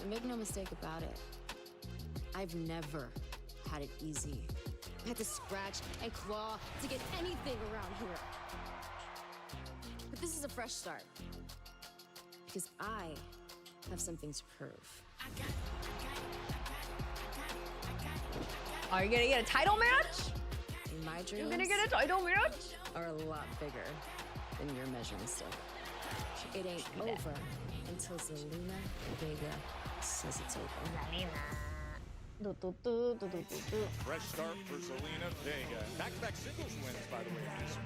And make no mistake about it, I've never had it easy. I had to scratch and claw to get anything around here. But this is a fresh start. Because I have something to prove. Are you gonna get a title match? In my dreams, you're gonna get a title match? Are a lot bigger than your measuring stick. It ain't over until Zelina Vega says it's over. Fresh start for Zelina Vega. Back-to-back singles wins, by the way.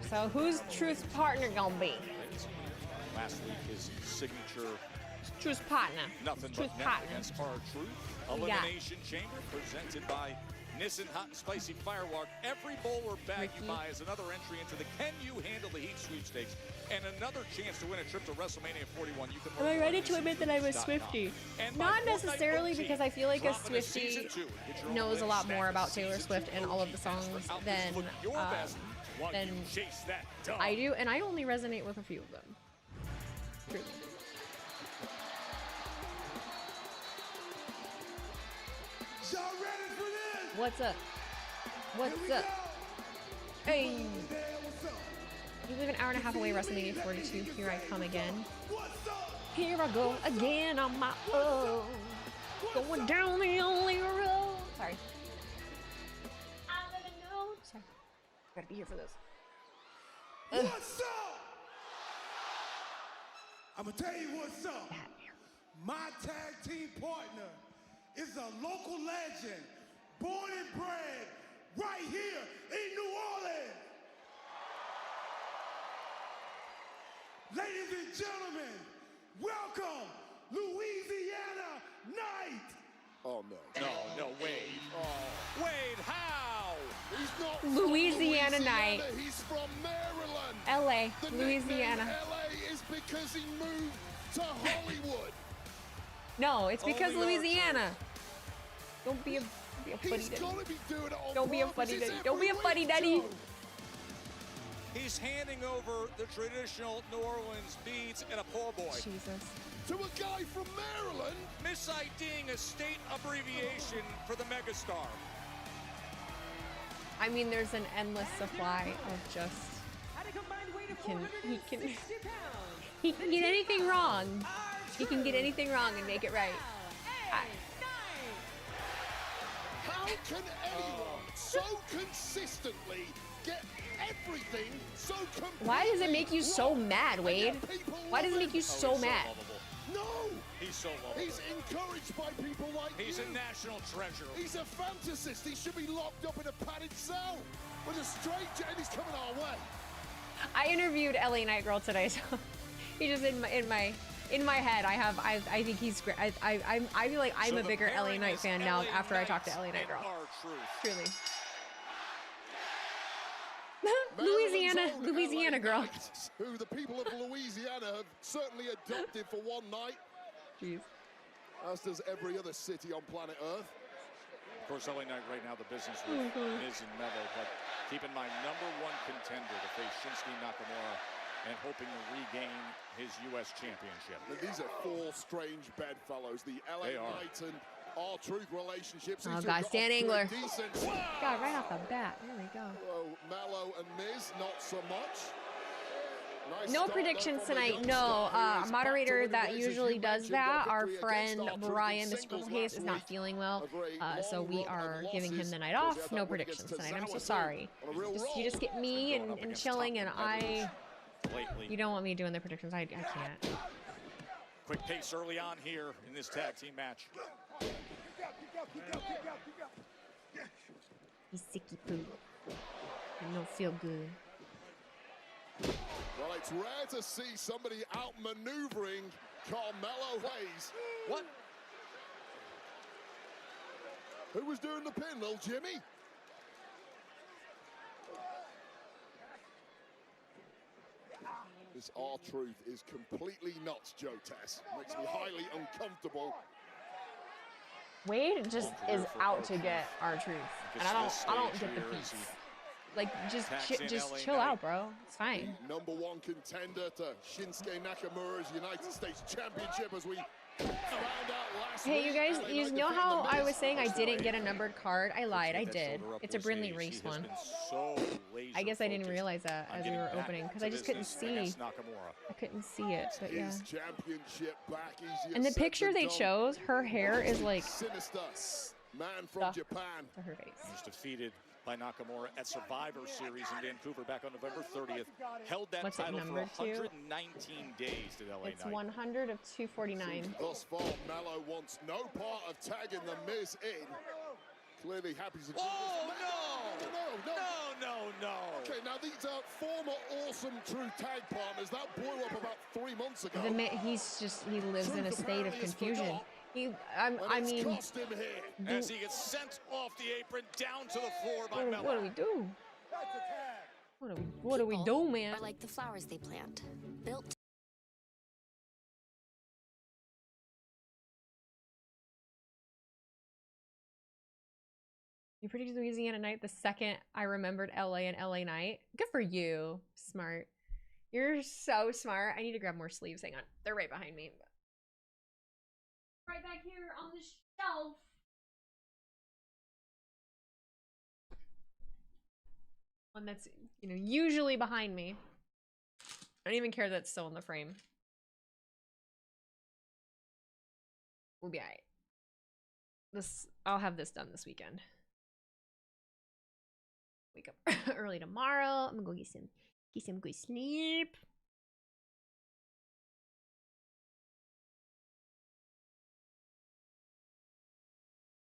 So who's Truth's partner gonna be? Last week, his signature. Truth's partner. Nothing but net against R-Truth. Elimination Chamber presented by Nissan Hot and Spicy Firewalk. Every bowl or bag you buy is another entry into the Can You Handle the Heat sweepstakes and another chance to win a trip to WrestleMania 41. You can Am I ready to admit that I'm a Swiftie? Not necessarily, because I feel like a Swiftie knows a lot more about Taylor Swift and all of the songs than I do, and I only resonate with a few of them. Truly. What's up? What's up? Hey! You live an hour and a half away, WrestleMania 42. Here I come again. Here I go again on my own. Going down the only road. Sorry. I never know. Sorry. Gotta be here for this. What's up? I'm gonna tell you what's up. My tag team partner is a local legend, born and bred right here in New Orleans. Ladies and gentlemen, welcome Louisiana Night. Oh no. No, Wade. Oh, Wade, how? He's not Louisiana night. He's from Maryland. LA, The Louisiana. nickname LA is because he moved to Hollywood. No, it's because Only Louisiana. Don't be a fuddy He's duddy. gotta be doing it on Don't be a purpose. fuddy It's duddy. Don't be a every fuddy week, duddy. Joe. He's handing over the traditional New Orleans beads and a poor boy. Jesus. To a guy from Maryland. Misiding a state abbreviation for the megastar. I mean, there's an endless supply of just. He can get anything wrong. He can get anything wrong and make it right. How can anyone so consistently get everything so completely Why does it make you so wrong? mad, And Wade? yet people Why does it love make you him? so mad? No! He's so lovable. He's encouraged by people like He's you. a national treasure. He's a fantasist. He should be locked up in a padded cell with a stranger, and he's coming our way. I interviewed LA Night Girl today, so he just in my head. I think he's great. I feel like I'm a bigger LA Night fan now after I talked to LA Night Girl. Truly. Louisiana girl. Knights, who the people of Louisiana have certainly adopted for one night. Jeez. As does every other city on planet Earth. Of course, LA Knight right now the business with Miz and Mello, but keep in mind, #1 contender to face Shinsuke Nakamura and hoping to regain his U.S. championship. But these are four strange bedfellows. The LA Knight and R-Truth relationship. Oh, seems to God, have got Stan off to a Angler. decent God, right off the bat. There we go. Well, Mello and Miz, not so much. Nice No start, predictions though, from the tonight. No, youngster who is a back to moderator winning that ways, as usually you does mentioned, that, got our victory friend against R-Truth in Brian, Mr. singles Hayes, last is not week. feeling well. A very So long we run are of giving him losses. the night Of course, off. he had No that win predictions against tonight. I'm so Tozawa, sorry. on a real You just get me and chilling, and you don't want me doing the predictions. I can't. Quick pace early on here in this tag team match. He's sicky poo. I don't feel good. Well, it's rare to see somebody outmaneuvering Carmelo Hayes. What? Who was doing the pin, little Jimmy? This R-Truth is completely nuts, Joe Tess. Makes me highly uncomfortable. Wade just is out to get R-Truth, and I don't get the beats. Like, just chill out, bro. It's fine. #1 contender to Shinsuke Nakamura's United States Championship, as we found out last week. Hey, you guys, LA you Knight know defeating how The I Miz. was saying I didn't get a numbered card? I lied, I did. It's a Brindley Reese one. I guess I didn't realize that as we were opening, because I just couldn't see. I couldn't see it, but yeah. His championship back, easier And the said picture than they done. chose, her hair is like Sinister man from stuck Japan. to her face. He was defeated by Nakamura at Survivor Series in Vancouver back on November 30th. Held that What's it title for numbered to? 119 days to LA It's Knight. 100 of 249. Thus far, Mello wants no part of tagging the Miz in. Clearly happy to do Oh, this. no! Okay, now these are former Awesome Truth tag partners. That blew up about 3 months ago. He lives in a state of confusion. I mean, cost him here. As he gets sent off the apron down to the floor by Mello. what do we do? What do we do, man? Are like the flowers they plant, built. You predicted Louisiana Night the second I remembered LA and LA Night. Good for you. Smart. You're so smart. I need to grab more sleeves. Hang on. They're right behind me. Right back here on the shelf. One that's, usually behind me. I don't even care that it's still in the frame. We'll be all right. I'll have this done this weekend. Wake up early tomorrow. I'm gonna go get some good sleep.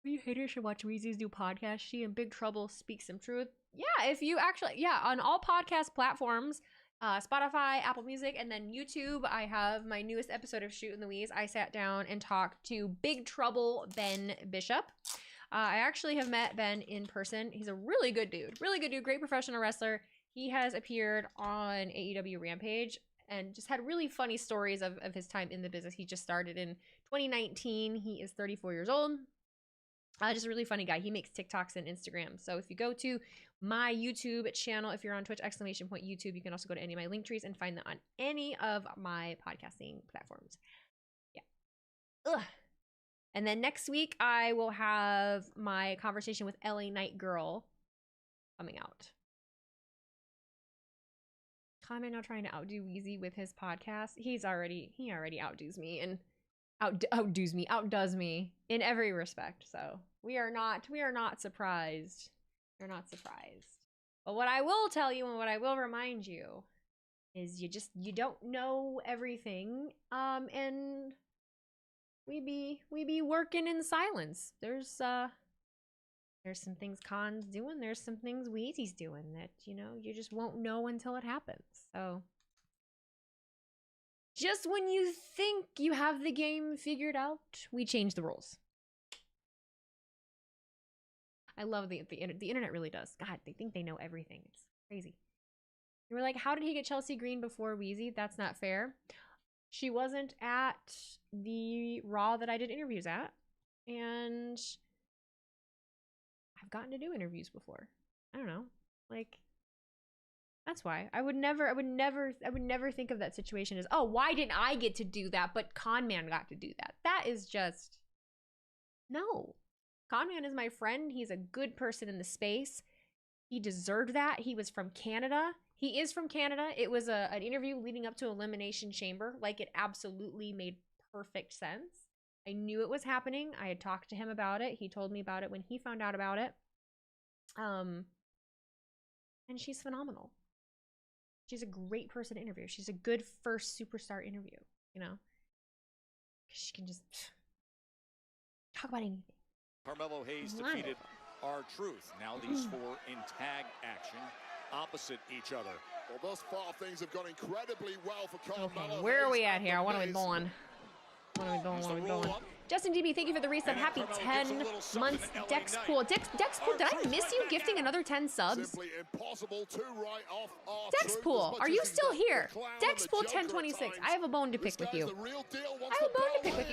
You haters should watch Wheezy's new podcast. She in big trouble speaks some truth. Yeah, if you actually, on all podcast platforms, Spotify, Apple Music, and then YouTube, I have my newest episode of Shootin' the Wheeze. I sat down and talked to Big Trouble Ben Bishop. I actually have met Ben in person. He's a really good dude, great professional wrestler. He has appeared on AEW Rampage and just had really funny stories of his time in the business. He just started in 2019. He is 34 years old. Just a really funny guy. He makes TikToks and Instagram. So if you go to my YouTube channel, if you're on Twitch, !YouTube, you can also go to any of my link trees and find them on any of my podcasting platforms. Yeah. Ugh. And then next week, I will have my conversation with LA Night Girl coming out. Comment now trying to outdo Wheezy with his podcast. He already outdoes me and outdoes me in every respect. So we are not surprised. We're not surprised. But what I will tell you and what I will remind you is you don't know everything. And we be working in silence. There's some things Khan's doing, there's some things Wheezy's doing that, you just won't know until it happens. So just when you think you have the game figured out, we change the rules. I love the internet really does. God, they think they know everything. It's crazy. You were like, how did he get Chelsea Green before Wheezy? That's not fair. She wasn't at the Raw that I did interviews at. And I've gotten to do interviews before. I don't know. Like, that's why. I would never think of that situation as, oh, why didn't I get to do that, but Conman got to do that? That is just, no. Conman is my friend. He's a good person in the space. He deserved that. He was from Canada. He is from Canada. It was an interview leading up to Elimination Chamber. Like, it absolutely made perfect sense. I knew it was happening. I had talked to him about it. He told me about it when he found out about it. And she's phenomenal. She's a great person to interview. She's a good first superstar interview, She can just talk about anything. Carmelo Hayes defeated R-Truth. Now these four in tag action opposite each other. Well, thus far things have gone incredibly well for Carmelo. Okay, where are we at here? What are we doing? Justin DB, thank you for the resub. Happy 10 months. Dexpool. Dexpool, did I miss you gifting another 10 subs? Dexpool, are you still here? Dexpool 1026. I have a bone to pick with you.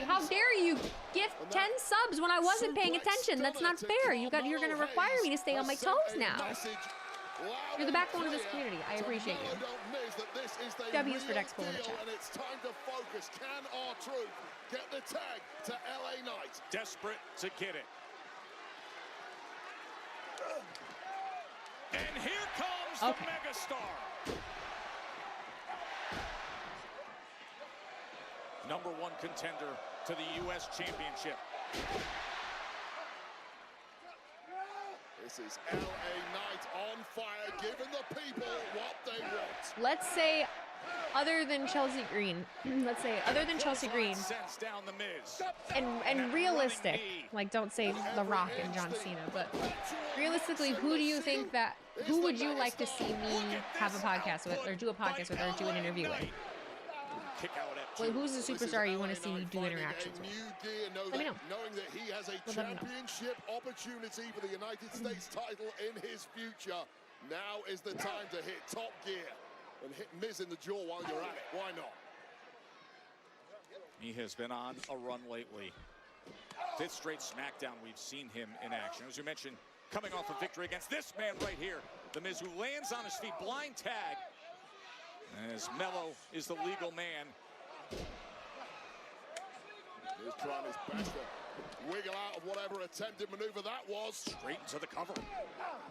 How dare you gift 10 subs when I wasn't paying attention? That's not fair. You're going to require me to stay on my toes now. You're the backbone of this community. I appreciate you. W's for Dexpool in the chat. And it's time to focus. Can R-Truth get the tag to LA Knight? Desperate to get it. And here comes the megastar. #1 contender to the U.S. Championship. This is LA Knight on fire, giving the people what they want. Let's say, other than Chelsea Green, and realistic, like don't say The Rock and John Cena, but realistically, who would you like to see me have a podcast with, or do a podcast with, or do an interview with? Well, who's the superstar you want to see me do interactions with? Let me know. Knowing that he has a championship opportunity for the United States title in his future, now is the time to hit Top Gear and hit Miz in the jaw while you're at it. Why not? He has been on a run lately. 5th straight Smackdown, we've seen him in action. As you mentioned, coming off a victory against this man right here, The Miz, who lands on his feet, blind tag, as Mello is the legal man. He's trying his best to wiggle out of whatever attempted maneuver that was. Straight into the cover.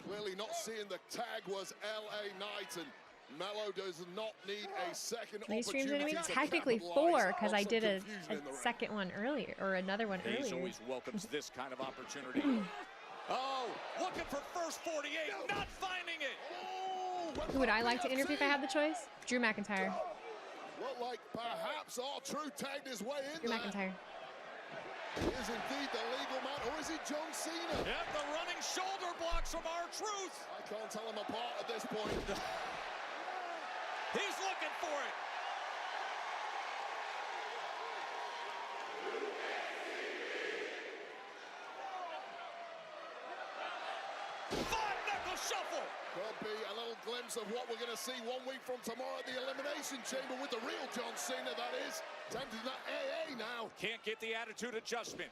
Clearly not seeing the tag was LA Knight, and Mello does not need a second 3 streams in a opportunity week? to Technically capitalize 4, because on I some did a confusion in the ring. second one earlier, or another one Hayes earlier. always welcomes this kind of opportunity. Oh, looking for first 48, not finding it. Who would I like to interview if I had the choice? Drew McIntyre. Look like perhaps R-Truth tagged his way in Drew there. McIntyre. Is indeed the legal man, or is it John Cena? Yep, the running shoulder blocks from R-Truth. I can't tell them apart at this point. He's looking for it. Five-knuckle shuffle. Could be a little glimpse of what we're going to see 1 week from tomorrow at the Elimination Chamber with the real John Cena, that is. Tempting that AA now. Can't get the attitude adjustment.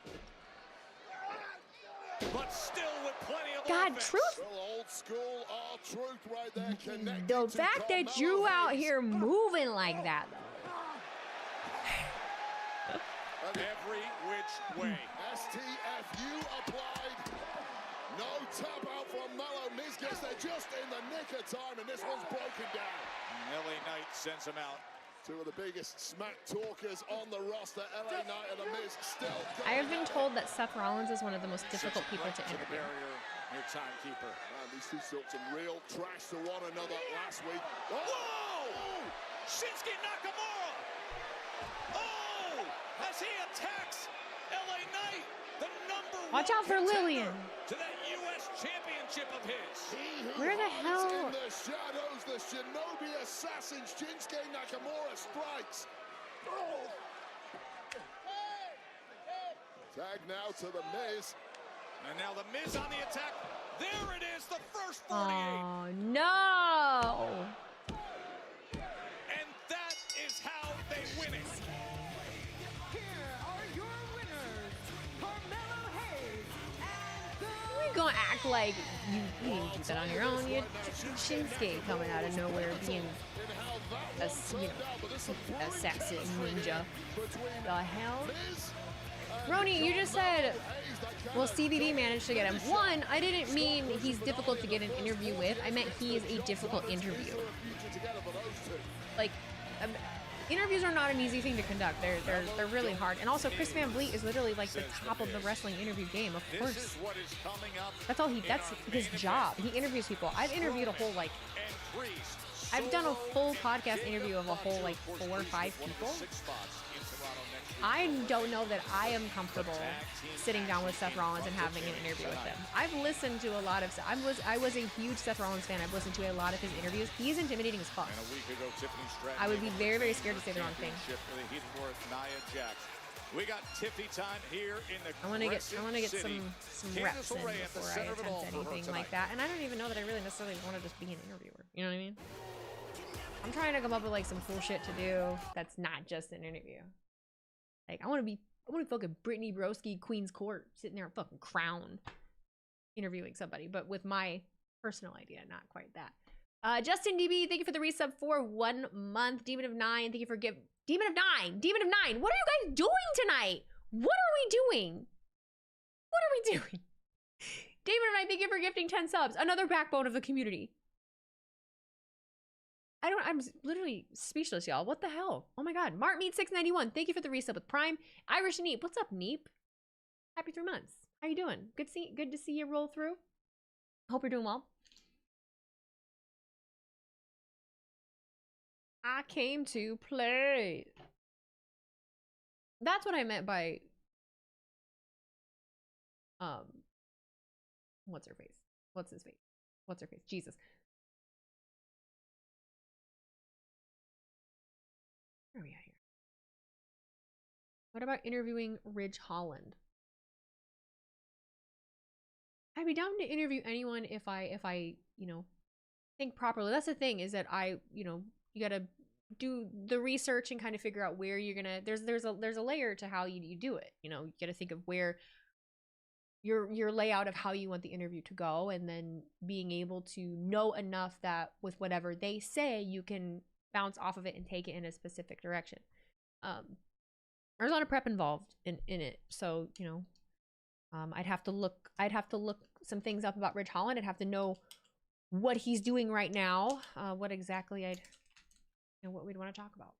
But still with plenty of God, offense. Truth. Well, old school R-Truth right there connected The to fact that Carmelo Drew out Hayes. here moving like that, though. Every which way. STFU applied. No tap out from Mello. Miz gets there just in the nick of time, and this one's broken down. LA Knight sends him out. Two of the biggest smack talkers on the roster, LA Knight and The Miz, still I have been told that Seth Rollins is one of the most difficult people to the interview. barrier, your timekeeper. Man, these two took some real trash to one another last week. Whoa! Shinsuke Nakamura! Oh! As he attacks LA Knight, the number Watch one out for contender Lillian. to that U.S. championship of his. Where the hell? In the shadows, the Shinobi assassin Shinsuke Nakamura strikes. Tag now to The Miz. And now the Miz on the attack. There it is, the first 48. Oh, no. And that is how they win it. Here are your winners, Carmelo Hayes and the You're going to act like you didn't do that on your own. You had Shinsuke coming out of nowhere being a, assassin ninja. The hell? Roni, you just said, well, CBD managed to get him. One, I didn't mean he's difficult to get an interview with. I meant he is a difficult interview. Like, interviews are not an easy thing to conduct. They're really hard. And also, Chris Van Vliet is literally like the top of the wrestling interview game. Of course, This is what is coming up. that's his job. He interviews people. I've interviewed a whole like. And Priest. I've done a full podcast interview of a whole like 4 or 5 people. I don't know that I am comfortable sitting down with Seth Rollins and having an interview with him. I've listened to a lot of. I was a huge Seth Rollins fan. I've listened to a lot of his interviews. He's intimidating as fuck. And a week ago, Tiffany Stratton I would be very, very scared to say the wrong thing. for the Heathworth Nia Jax. We got Tiffy time here in the I want to get Crescent some City. reps in Candice LeRae at the before I center of it all attempt for her anything like tonight. that. And I don't even know that I really necessarily want to just be an interviewer. You know what I mean? I'm trying to come up with like some cool shit to do that's not just an interview. Like I want to be fucking Brittany Broski, Queen's Court, sitting there at fucking Crown, interviewing somebody, but with my personal idea, not quite that. Justin DB, thank you for the resub for 1 month. Demon of 9, thank you for Demon of 9. What are you guys doing tonight? What are we doing? Demon of 9, thank you for gifting 10 subs. Another backbone of the community. I'm literally speechless, y'all. What the hell? Oh my god. Martmeat691, thank you for the resub with Prime. Irish Neep, what's up, Neep? Happy 3 months. How you doing? Good to see you roll through. Hope you're doing well. I came to play. That's what I meant by what's her face? What's his face? What's her face? Jesus. Where are we at here? What about interviewing Ridge Holland? I'd be down to interview anyone if I, think properly. That's the thing, is that you gotta do the research and kind of figure out where you're gonna there's a layer to how you do it. You gotta think of where your layout of how you want the interview to go, and then being able to know enough that with whatever they say you can bounce off of it and take it in a specific direction. There's a lot of prep involved in it, so I'd have to look some things up about Ridge Holland. I'd have to know what he's doing right now. What exactly what we'd want to talk about.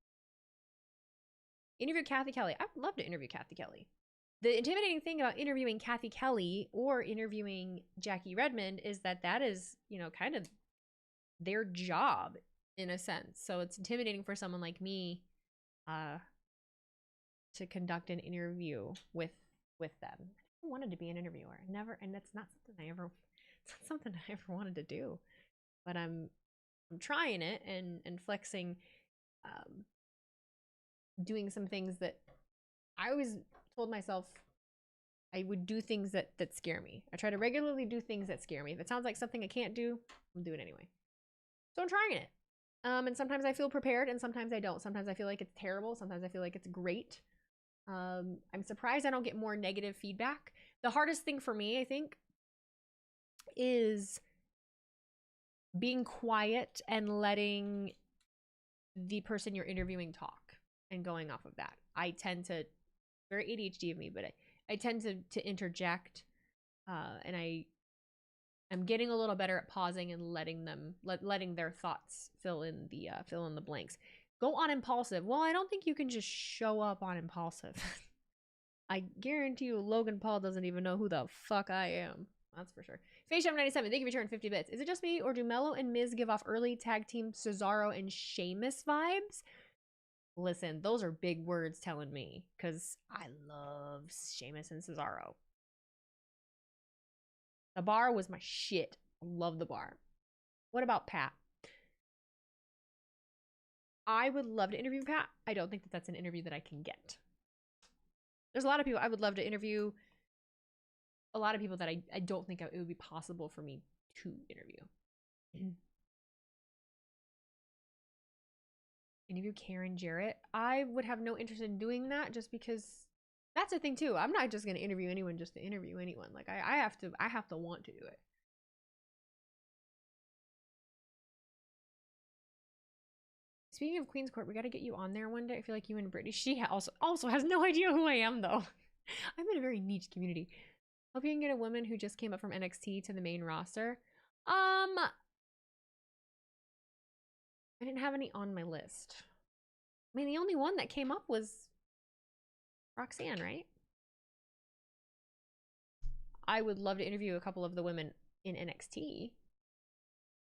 Interview Kathy Kelly. I would love to interview Kathy Kelly. The intimidating thing about interviewing Kathy Kelly or interviewing Jackie Redmond is that is, kind of their job in a sense. So it's intimidating for someone like me to conduct an interview with them. I wanted to be an interviewer. Never, and it's not something I ever wanted to do. But I'm trying it and flexing, doing some things that I always told myself I would do things that scare me. I try to regularly do things that scare me. If it sounds like something I can't do, I'm doing it anyway. So I'm trying it. And sometimes I feel prepared and sometimes I don't. Sometimes I feel like it's terrible. Sometimes I feel like it's great. I'm surprised I don't get more negative feedback. The hardest thing for me, I think, is being quiet and letting the person you're interviewing talk and going off of that. I tend to, very ADHD of me, but I tend to interject, and I'm getting a little better at pausing and letting their thoughts fill in the blanks. Go on impulsive. Well, I don't think you can just show up on impulsive. I guarantee you Logan Paul doesn't even know who the fuck I am. That's for sure. FaceTime97, thank you for returning 50 bits. Is it just me, or do Mello and Miz give off early tag team Cesaro and Sheamus vibes? Listen, those are big words telling me, because I love Sheamus and Cesaro. The Bar was my shit. I love The Bar. What about Pat? I would love to interview Pat. I don't think that's an interview that I can get. There's a lot of people I would love to interview. A lot of people that I don't think it would be possible for me to interview. Interview Karen Jarrett. I would have no interest in doing that, just because that's the thing too. I'm not just going to interview anyone just to interview anyone. Like I have to want to do it. Speaking of Queen's Court, we got to get you on there one day. I feel like you and Brittany. She also has no idea who I am though. I'm in a very niche community. Hope you can get a woman who just came up from NXT to the main roster. I didn't have any on my list. I mean, the only one that came up was Roxanne, right? I would love to interview a couple of the women in NXT.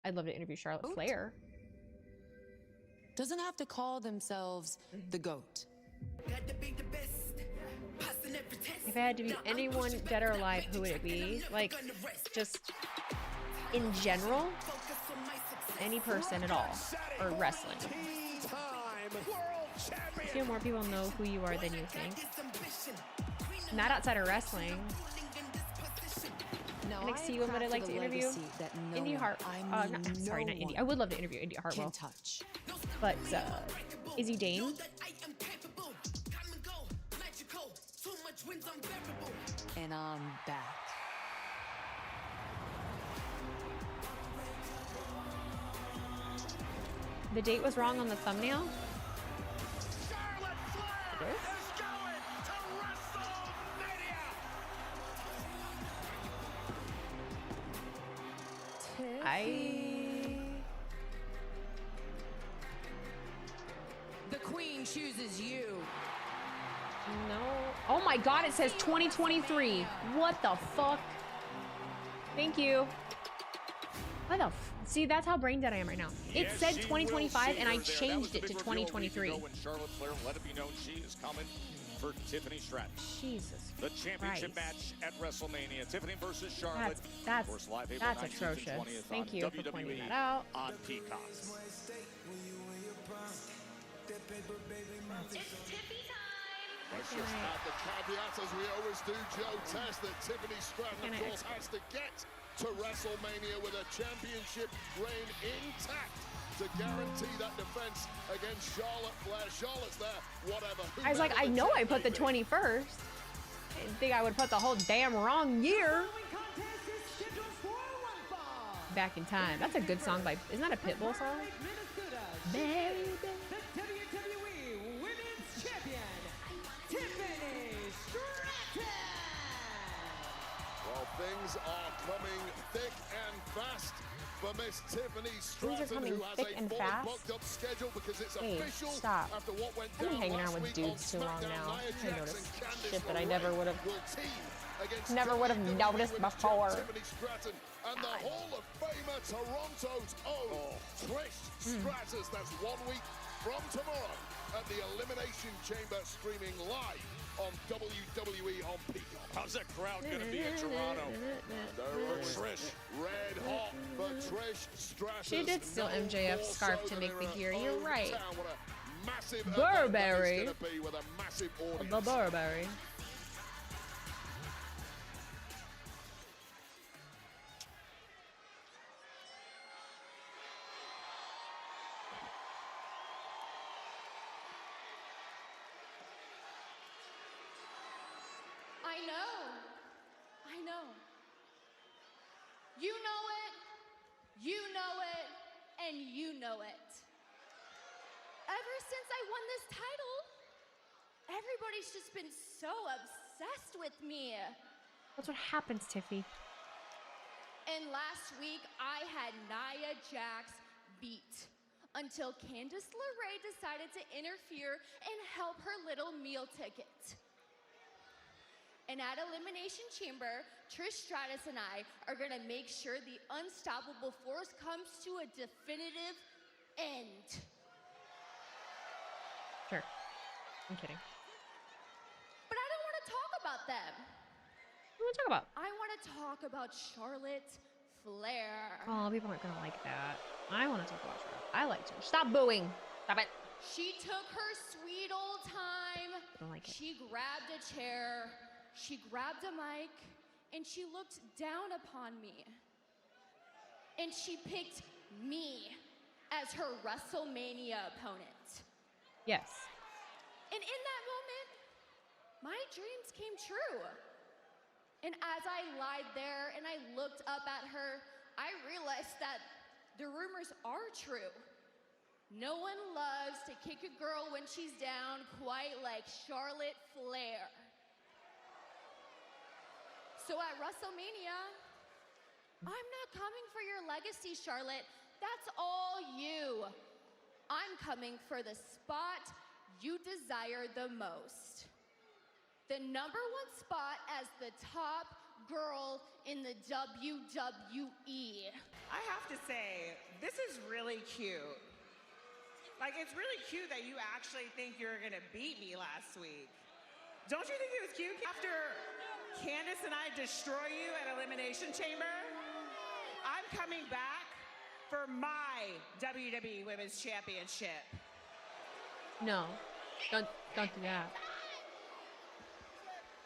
I'd love to interview Charlotte Flair. Doesn't have to call themselves the GOAT. If I had to be anyone dead or alive, who would it be? Like, just in general, any person at all, or wrestling. I feel more people know who you are than you think. Not outside of wrestling. NXT woman I'd like to interview. Indy Hart. Not Indy. I would love to interview Indy Hartwell. But Izzy Dane. And I'm back. The date was wrong on the thumbnail. It is? The Queen chooses you. No. Oh my God, it says 2023. What the fuck? Thank you. What the see, that's how brain dead I am right now. It said 2025 and I changed it to 2023. When Charlotte Flair let it be known she is coming for Tiffany Stratus. Jesus. The championship match at WrestleMania. Tiffany versus Charlotte. That's of course, live April that's 19th and atrocious. 20th Thank on you WWE for pointing that out. On Peacock. That's just add the caveat, as we always do, Joe Test, that Tiffany Stratton, of course, has to get to WrestleMania with a championship reign intact to guarantee that defense against Charlotte Flair. Charlotte's there, whatever. I was like, I know I put the 21st. I didn't think I would put the whole damn wrong year. Back in Time. That's a good song by, isn't that a Pitbull song? Baby. Well, things are coming thick and fast for Miss Tiffany Things are Stratton, coming who has thick a and fully fast. booked up schedule because it's Hey, official stop. after what went I've been down hanging last around with week dudes too on long SmackDown. now. Nia I Jax noticed and Candice shit that I never LeRae would have will team against noticed Women's before. Champ Tiffany Stratton and the Hall of Famer Toronto's own Trish Stratus. That's 1 week from tomorrow at the Elimination Chamber, streaming live on WWE on Peacock. How's that crowd going to be in Toronto? For Trish. Red hot for Trish Stratus. She did steal No MJF's more scarf so to than make in the her gear. You're right. hometown. What a massive event Burberry. that is gonna be with a massive audience. The Burberry. I know. I know. You know it. You know it. And you know it. Ever since I won this title, everybody's just been so obsessed with me. That's what happens, Tiffy. And last week, I had Nia Jax beat until Candice LeRae decided to interfere and help her little meal ticket. And at Elimination Chamber, Trish Stratus and I are gonna make sure the unstoppable force comes to a definitive end. Sure. I'm kidding. But I don't wanna talk about them. What do you want to talk about? I wanna talk about Charlotte Flair. Oh, people aren't gonna like that. I want to talk about her. I like her. Stop booing. Stop it. She took her sweet old time. I don't like it. She grabbed a chair, she grabbed a mic, and she looked down upon me. And she picked me as her WrestleMania opponent. Yes. And in that moment, my dreams came true. And as I lied there and I looked up at her, I realized that the rumors are true. No one loves to kick a girl when she's down quite like Charlotte Flair. So at WrestleMania, I'm not coming for your legacy, Charlotte. That's all you. I'm coming for the spot you desire the most. The #1 spot as the top girl in the WWE. I have to say, this is really cute. Like, it's really cute that you actually think you're gonna beat me last week. Don't you think it was cute? After Candice and I destroy you at Elimination Chamber, I'm coming back for my WWE Women's Championship. No. Don't do that.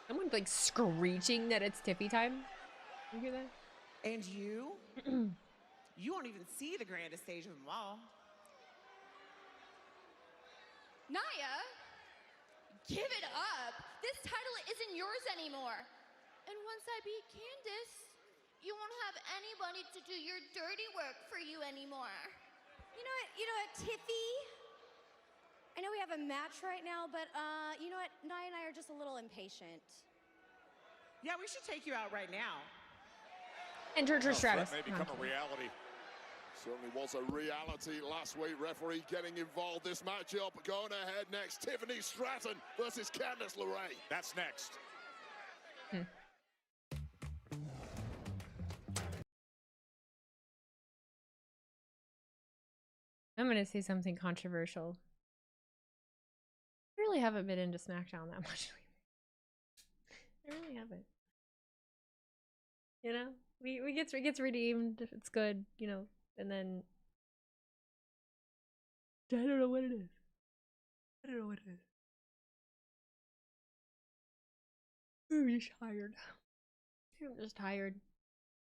Someone's like screeching that it's Tiffy time. You hear that? And you? You won't even see the grandest stage of them all. Nia, give it up. This title isn't yours anymore. And once I beat Candice, you won't have anybody to do your dirty work for you anymore. You know what, Tiffy? I know we have a match right now, but you know what? Nia and I are just a little impatient. Yeah, we should take you out right now. Enter Trish Stratus. May become a reality. Certainly was a reality last week. Referee getting involved. This matchup going ahead next. Tiffany Stratton versus Candice LeRae. That's next. I'm gonna say something controversial. I really haven't been into Smackdown that much lately. I really haven't. You know, we gets redeemed. It's good, you know, and then I don't know what it is. I don't know what it is. I'm just tired. I'm just tired.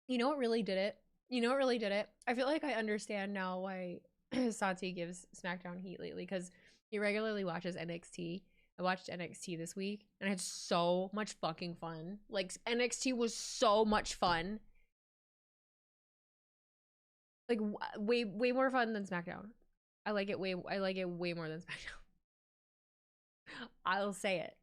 You know what really did it? You know what really did it? I feel like I understand now why Sati gives SmackDown heat lately, because he regularly watches NXT. I watched NXT this week and I had so much fucking fun. Like, NXT was so much fun. Like, way more fun than SmackDown. I like it way more than SmackDown. I'll say it.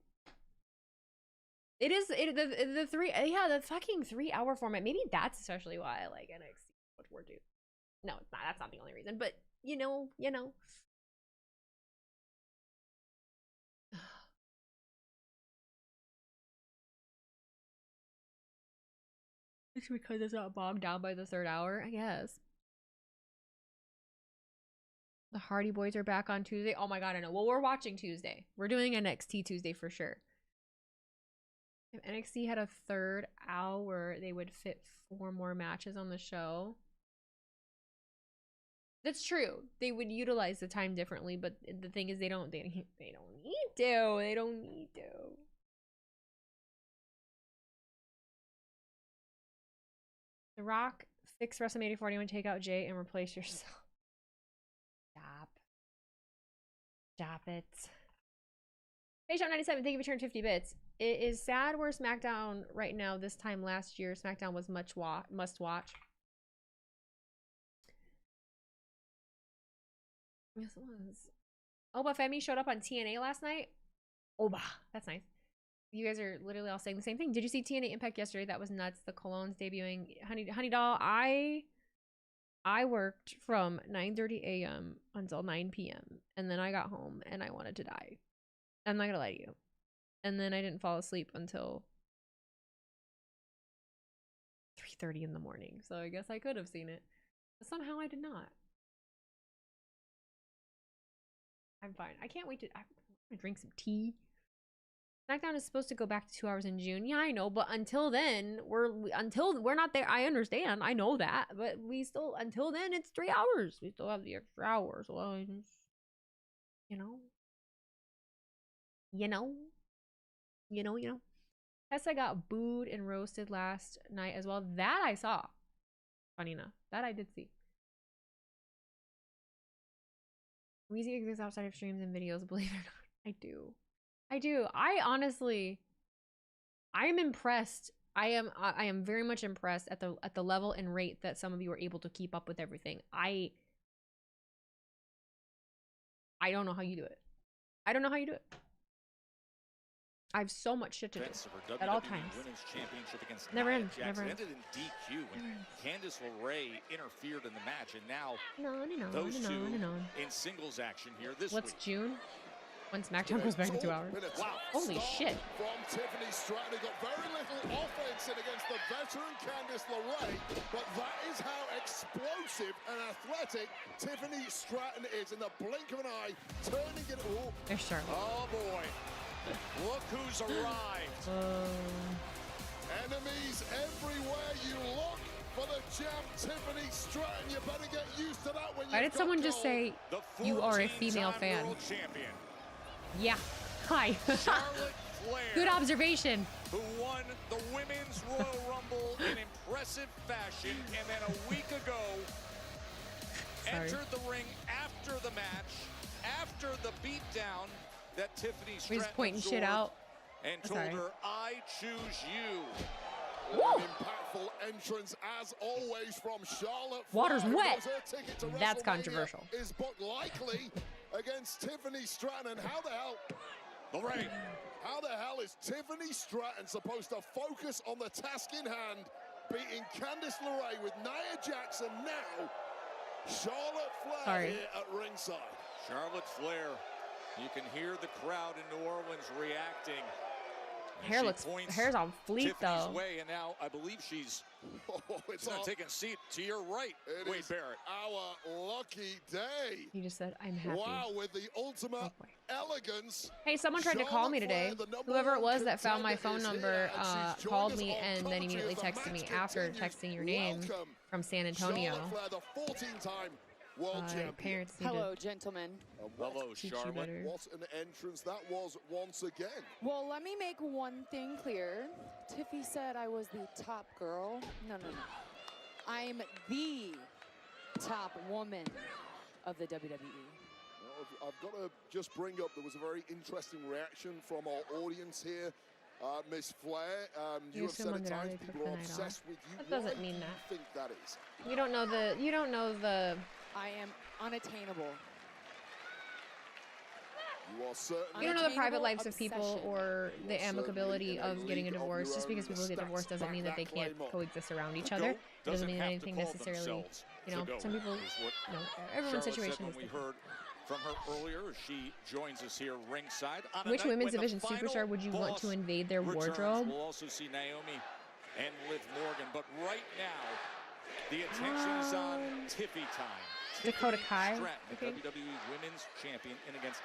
It is the fucking 3 hour format. Maybe that's especially why I like NXT much more too. No, it's not. That's not the only reason. But you know. It's because it's not bogged down by the third hour, I guess. The Hardy Boys are back on Tuesday. Oh my god, I know. Well, we're watching Tuesday. We're doing NXT Tuesday for sure. If NXT had a third hour, they would fit 4 more matches on the show. That's true. They would utilize the time differently, but the thing is, they don't need to. They don't need to. The Rock, fix WrestleMania 41, take out Jay, and replace yourself. Stop it. Payshop97, thank you for turning 50 bits. It is sad where SmackDown right now, this time last year, SmackDown was must watch. Yes, it was. Oba Femi showed up on TNA last night. Oba, that's nice. You guys are literally all saying the same thing. Did you see TNA Impact yesterday? That was nuts. The Colognes debuting. Honey Doll, I worked from 9:30 a.m. until 9 p.m. and then I got home and I wanted to die. I'm not gonna lie to you. And then I didn't fall asleep until 3:30 in the morning. So I guess I could have seen it. But somehow I did not. I'm fine. I can't wait to drink some tea. SmackDown is supposed to go back to 2 hours in June. Yeah, I know, but until then, until we're not there. I understand. I know that, but we still, until then, it's 3 hours. We still have the extra hours. Well, you know. Tessa got booed and roasted last night as well. That I saw. Funny enough, that I did see. Wheezy exists outside of streams and videos, believe it or not. I do. I honestly, I'm impressed. I am very much impressed at the level and rate that some of you are able to keep up with everything. I don't know how you do it. I don't know how you do it. I have so much shit to do at all times. Women's Championship against Never Nia ends. Jax. Never It ends. ended in DQ when Candice LeRae interfered in the match, and now No. those two in singles action here this What's week. June? When SmackDown goes back to 2 hours. Wow. Holy shit. From Tiffany Stratton, got very little offense in against the veteran Candice LeRae, but that is how explosive and athletic Tiffany Stratton is. In the blink of an eye, turning it all. There's Charlotte. Oh boy. Look who's arrived. Enemies everywhere you look for the champ Tiffany Stratton. You better get used to that when you. Why did someone just say you are a female fan? Yeah. Hi. Charlotte Flair, good observation. Who won the Women's Royal Rumble in impressive fashion, and then a week ago entered the ring after the match, after the beatdown that Tiffany Stratton He's pointing shit out. and told her, "I choose you." An impactful entrance as always from Charlotte. Water's Flair, wet. her ticket to That's WrestleMania controversial. Is booked likely against Tiffany Stratton. And how the hell? Lorraine. How the hell is Tiffany Stratton supposed to focus on the task in hand, beating Candice LeRae with Nia Jax, and now Charlotte Flair here at ringside. Charlotte Flair. You can hear the crowd in New Orleans reacting. Hair's on fleek though. Way, and now I believe she's gonna take a seat to your right. Wade Barrett. Our lucky day. You just said I'm happy. Wow, with the ultimate elegance. Hey, someone tried to call me today. Whoever it was that found my phone number called me and then immediately texted me after texting your name from San Antonio. Parents need Hello, to gentlemen. Hello, Charlotte. What an entrance that was once again. Well, let me make one thing clear. Tiffy said I was the top girl. No. I'm the top woman of the WWE. Well, I've got to just bring up, there was a very interesting reaction from our audience here. Miss Flair, you have said at times people are obsessed with you. That doesn't mean that. that. Do you think that is? You don't know the I am unattainable. You don't know the private lives of people or the amicability of getting a divorce. Just because people get divorced doesn't mean that they can't coexist around each other. It doesn't mean anything necessarily, you know, some people, you know, everyone's situation is different. From her earlier, she joins us here ringside. Which women's division superstar would you want to invade their wardrobe? We'll also see Naomi and Liv Morgan, but right now, the attention's on Tiffy time. Dakota Kai, Stratton, WWE Women's Champion, and against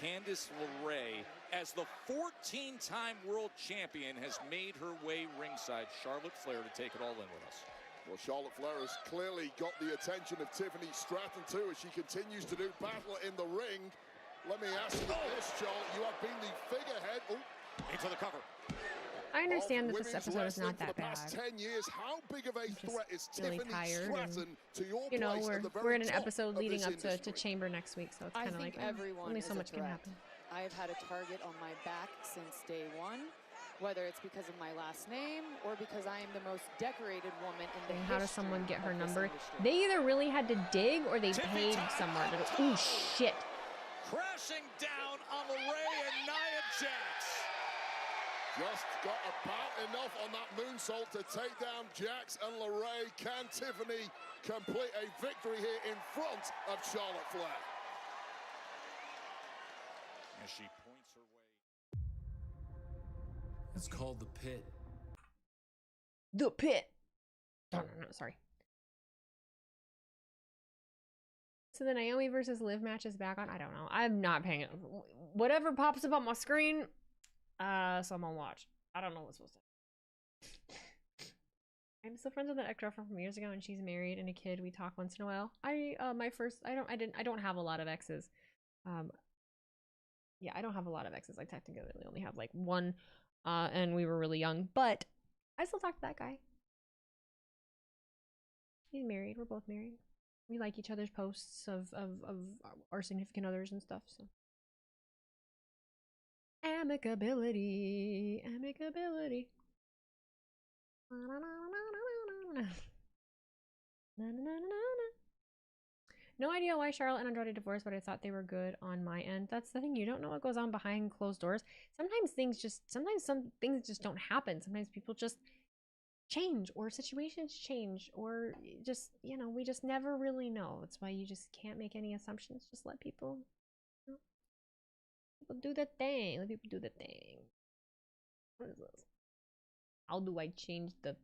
Candice LeRae, as the 14-time world champion, has made her way ringside. Charlotte Flair to take it all in with us. Well, Charlotte Flair has clearly got the attention of Tiffany Stratton too, as she continues to do battle in the ring. Let me ask you this, Charlotte. You have been the figurehead. Into the cover. I understand that this episode is not that bad. 10 years, how big of a threat is really Tiffany tired, Stratton to your you know, place at the we're very in an top episode of leading this up to industry? Chamber next week, so it's kind of like everyone only is so a much can threat. happen. I've had a target on my back since day one, whether it's because of my last name or because I am the most decorated woman in the How does someone get her number? They either really had to dig or they paid somewhere to do. Ooh, shit. Crashing down on LeRae and Nia Jax. Just got about enough on that moonsault to take down Jax and LeRae. Can Tiffany complete a victory here in front of Charlotte Flair? As she points her way. It's called the Pit. The Pit. No, sorry. So the Naomi versus Liv match is back on. I don't know. I'm not paying it. Whatever pops up on my screen, so I'm gonna watch. I don't know what's supposed to. I'm still friends with an ex-girlfriend from years ago, and she's married and a kid. We talk once in a while. I don't have a lot of exes. Yeah, I don't have a lot of exes. I technically only have like one, and we were really young, but I still talk to that guy. He's married. We're both married. We like each other's posts of our significant others and stuff, so. Amicability. No idea why Charlotte and Andrade divorced, but I thought they were good on my end. That's the thing. You don't know what goes on behind closed doors. Sometimes some things just don't happen. Sometimes people just change, or situations change, or just, you know, we just never really know. That's why you just can't make any assumptions. Just let people, you know, people do their thing. Let people do their thing. What is this? How do I change the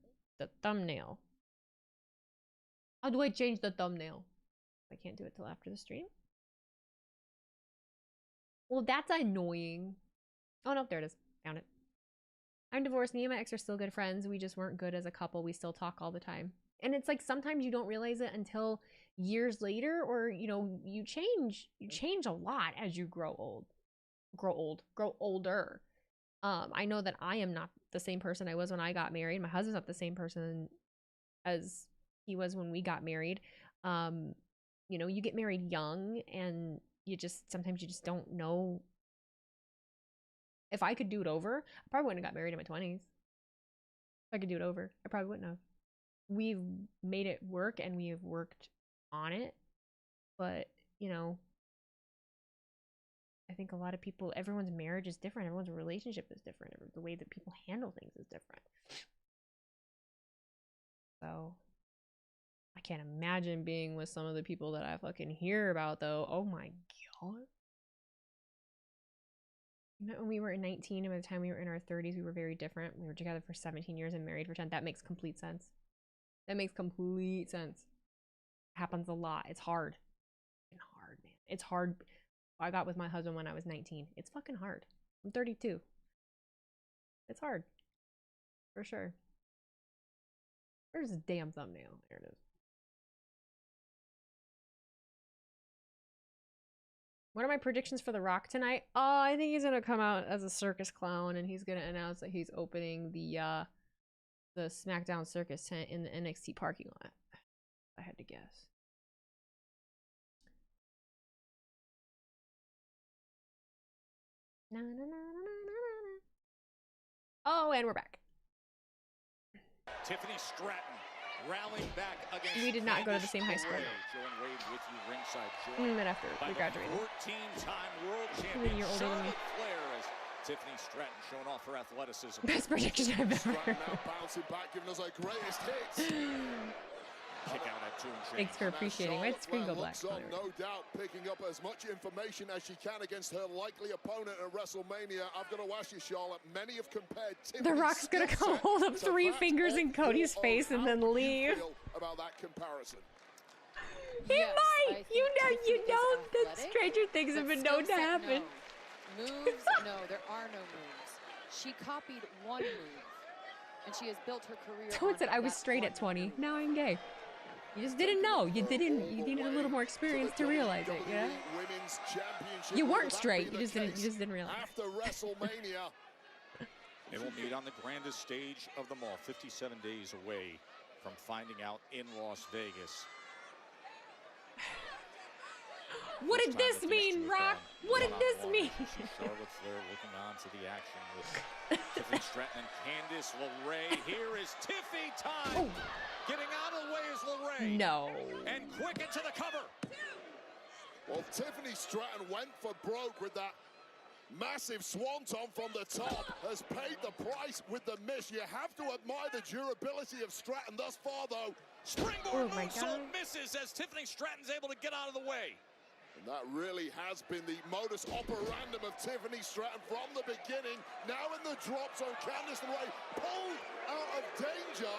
thumbnail? How do I change the thumbnail? I can't do it till after the stream. Well, that's annoying. Oh no, there it is. Found it. I'm divorced. Me and my ex are still good friends. We just weren't good as a couple. We still talk all the time. And it's like sometimes you don't realize it until years later, or you know, you change a lot as you grow older. I know that I am not the same person I was when I got married. My husband's not the same person as he was when we got married. You know, you get married young, and sometimes you just don't know. If I could do it over, I probably wouldn't have got married in my 20s. If I could do it over, I probably wouldn't have. We've made it work, and we have worked on it. But, you know, I think a lot of people, everyone's marriage is different. Everyone's relationship is different. The way that people handle things is different. So, I can't imagine being with some of the people that I fucking hear about, though. Oh my god. When we were 19, and by the time we were in our 30s, we were very different. We were together for 17 years and married for 10. That makes complete sense. That makes complete sense. It happens a lot. It's hard. It's hard, man. It's hard. I got with my husband when I was 19. It's fucking hard. I'm 32. It's hard. For sure. Where's this damn thumbnail? There it is. What are my predictions for The Rock tonight? Oh, I think he's gonna come out as a circus clown, and he's gonna announce that he's opening the Smackdown circus tent in the NXT parking lot. I had to guess. Na, na, na, na, na, na. Oh, and we're back. Tiffany Stratton rallying back against We did not go to the same high school. Joe and Wade with you ringside. We met after we graduated. 14-time world You're champion older than me. Charlotte Flair as Tiffany Stratton showing off her athleticism. Best prediction I've ever heard. Now bouncing back, giving us our greatest hits. Kick out at 2 and change. Thanks for appreciating. Why did the screen go black? No doubt picking up as much information as she can against her likely opponent at WrestleMania. I've got to ask you, Charlotte, many have compared The Rock's gonna come hold up 3 fingers in Cody's face and then leave. About that comparison. He might! You know that Stranger Things have been known to happen. No. Moves? No, there are no moves. She copied one move, and she has built her career. Someone said I was straight at 20. Now I'm gay. You just didn't know. You needed a little more experience to realize it, yeah? You weren't straight. You just didn't realize. After WrestleMania. They will meet on the grandest stage of them all, 57 days away from finding out in Las Vegas. What did this mean, Rock? What did this mean? Charlotte Flair looking on to the action with Tiffany Stratton and Candice LeRae. Here is Tiffy time. Oh. Getting out of the way is LeRae. No. And quick into the cover. Well, Tiffany Stratton went for broke with that massive swanton from the top. Has paid the price with the miss. You have to admire the durability of Stratton thus far, though. Springboard moonsault misses as Tiffany Stratton's able to get out of the way. And that really has been the modus operandum of Tiffany Stratton from the beginning. Now in the drop zone, Candice LeRae pulled out of danger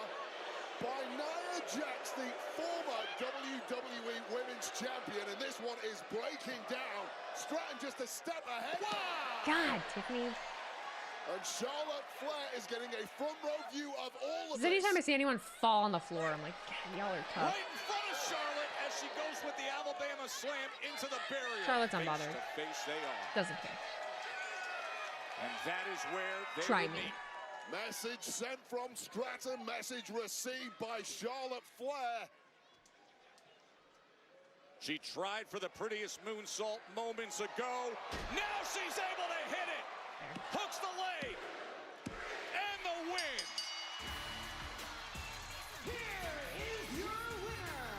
by Nia Jax, the former WWE Women's Champion. And this one is breaking down. Stratton just a step ahead. Wow! God, Tiffany. And Charlotte Flair is getting a front row view of all of Because this. anytime I see anyone fall on the floor, I'm like, God, y'all are tough. Right in front of Charlotte as she goes with the Alabama slam into the barrier. Charlotte's unbothered. Face to face they are. Doesn't care. And that is where they Try will me. meet. Message sent from Stratton, message received by Charlotte Flair. She tried for the prettiest moonsault moments ago. Now she's able to hit it. Hooks the leg. And the win. Here is your winner,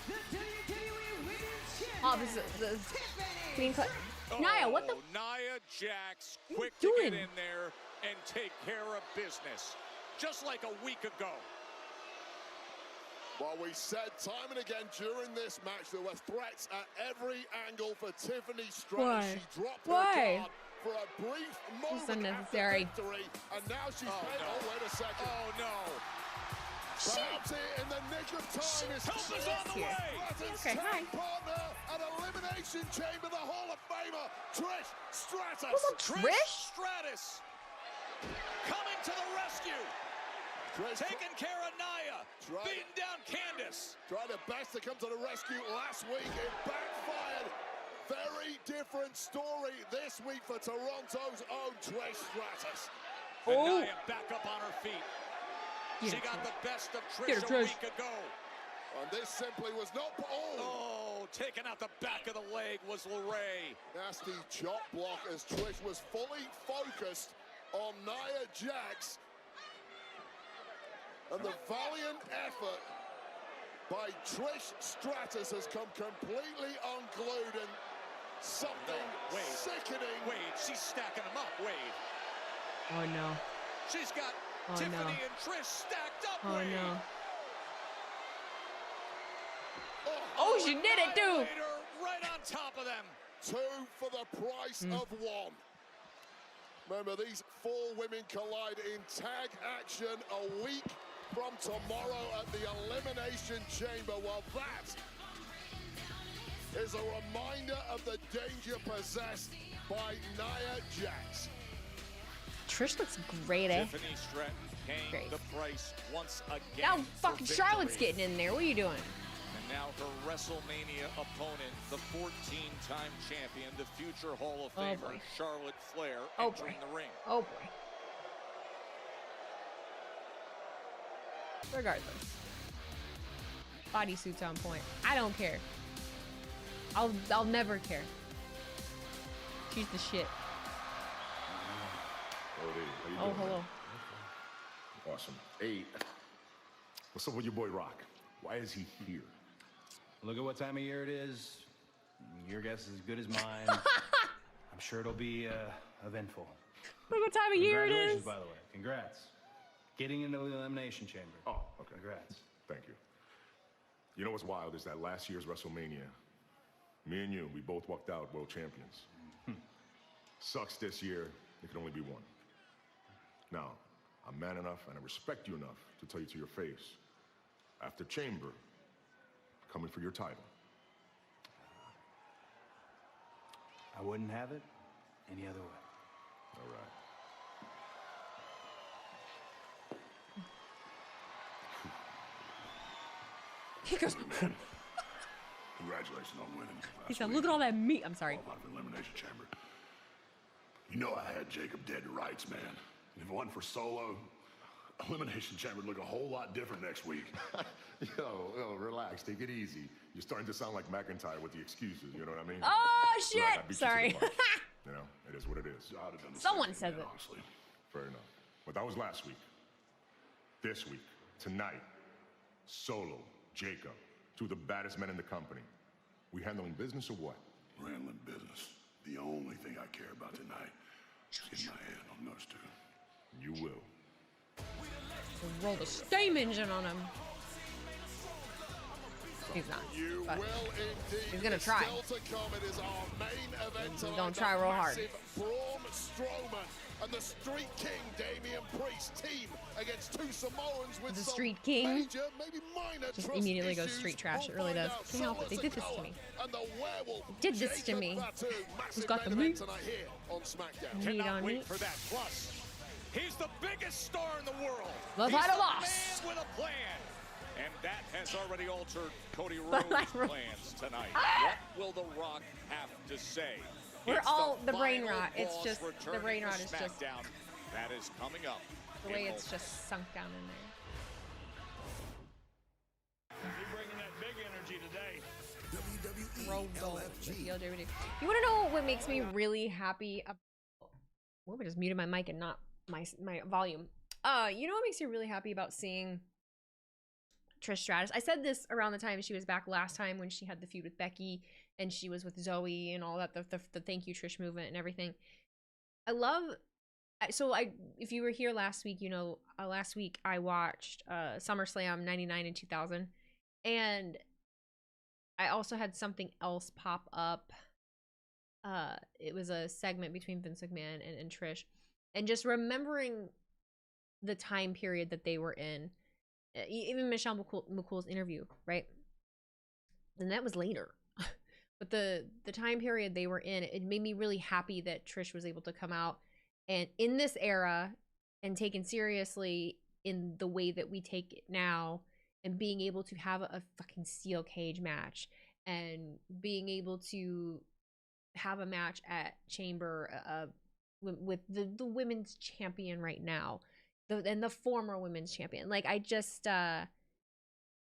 the WWE Women's Champion, Oh, this is the clean cut. Oh, Nia, what the? Nia Jax, quick you to doing? get in there and take care of business. Just like a week ago. Well, we said time and again during this match there were threats at every angle for Tiffany Stratton. Why? She dropped Why? her guard for a brief moment unnecessary. after victory, and now she's wait a second. Oh, no. Perhaps here in the nick of time is Help is on the way. Okay, hi. partner at Elimination Chamber, the Hall of Famer, Trish Stratus. What's up, Trish? Stratus coming to the rescue. Taking care of Nia. Beating down Candice. Tried her best to come to the rescue last week. It backfired. Very different story this week for Toronto's own Trish Stratus. And Nia back up on her feet. She got the best of Trish a week ago. And this simply was not... Oh, taking out the back of the leg was LeRae. Nasty chop block as Trish was fully focused on Nia Jax. And the valiant effort by Trish Stratus has come completely unglued and something sickening. Wade, she's stacking them up, Wade. Oh no. She's got Oh, Tiffany no. and Trish stacked up, Oh Wade. no. Oh, she did it, dude. Right on top of them. 2 for the price of 1. Remember, these 4 women collide in tag action a week from tomorrow at the Elimination Chamber. Well, that is a reminder of the danger possessed by Nia Jax. Trish looks great, eh? Tiffany Stratton paying Great. the price once again. Now for fucking Charlotte's victory. getting in there. What are you doing? And now her WrestleMania opponent, the 14-time champion, the future Hall of Oh, Famer, boy. Charlotte Flair, Oh, entering boy. the ring. Oh boy. Regardless. Bodysuit's on point. I don't care. I'll never care. She's the shit. Cody, how you Oh, doing, hello. man? Awesome. 8. What's up with your boy Rock? Why is he here? Look at what time of year it is. Your guess is as good as mine. I'm sure it'll be eventful. Look what time of year it is. Congratulations, by the way. Congrats. Getting into the Elimination Chamber. Oh, okay. Congrats. Thank you. You know what's wild is that last year's WrestleMania, me and you, we both walked out world champions. Sucks this year, it can only be one. Now, I'm man enough and I respect you enough to tell you to your face, after Chamber, coming for your title. I wouldn't have it any other way. All right. He goes, Congratulations on winning. he said, look at all that meat. I'm sorry. Out of Elimination Chamber. You know I had Jacob dead to rights, man. If it wasn't for Solo, Elimination Chamber would look a whole lot different next week. Yo, relax, take it easy. You're starting to sound like McIntyre with the excuses, you know what I mean? Oh, Look, shit. I beat you to Sorry. the punch. You know, it is what it is. Someone says it. Honestly. Fair enough. But that was last week. This week, tonight, Solo, Jacob, two of the baddest men in the company. We handling business or what? We're handling business. The only thing I care about tonight is getting my hand on those two. You will. Roll the steam engine on him. He's not. But he's gonna try. He's gonna try real hard. Braun Strowman and the Street King Damian Priest team against two Samoans with The Street King major, maybe minor just trust immediately goes issues. street trash. It We'll really find does. out Can't help it. They Solo did this to Sikoa me. and the werewolf Did this to me. Fatu. Who's Massive got the main meat? event tonight here on SmackDown. Meat Cannot on wait meat. for that. Plus, he's the biggest star in the world. The He's final the boss. man with a plan. And that has already altered Cody Rhodes' plans tonight. What will The Rock have to say? We're It's all the brain final rot. It's boss just the returning brain to rot is just SmackDown. That is coming up. the way in it's just sunk down in there. You're bringing that big energy today. You want to know what makes me really happy? Well, I just muted my mic and not my volume. You know what makes me really happy about seeing Trish Stratus? I said this around the time she was back last time when she had the feud with Becky and she was with Zoe and all that, the thank you Trish movement and everything. I love. So if you were here last week, you know, last week I watched SummerSlam 99 and 2000, and I also had something else pop up. It was a segment between Vince McMahon and Trish, and just remembering the time period that they were in, even Michelle McCool's interview, right? And that was later, but the time period they were in, it made me really happy that Trish was able to come out and in this era and taken seriously in the way that we take it now, and being able to have a fucking steel cage match and being able to have a match at Chamber with the women's champion right now, and the former women's champion. Like, I just I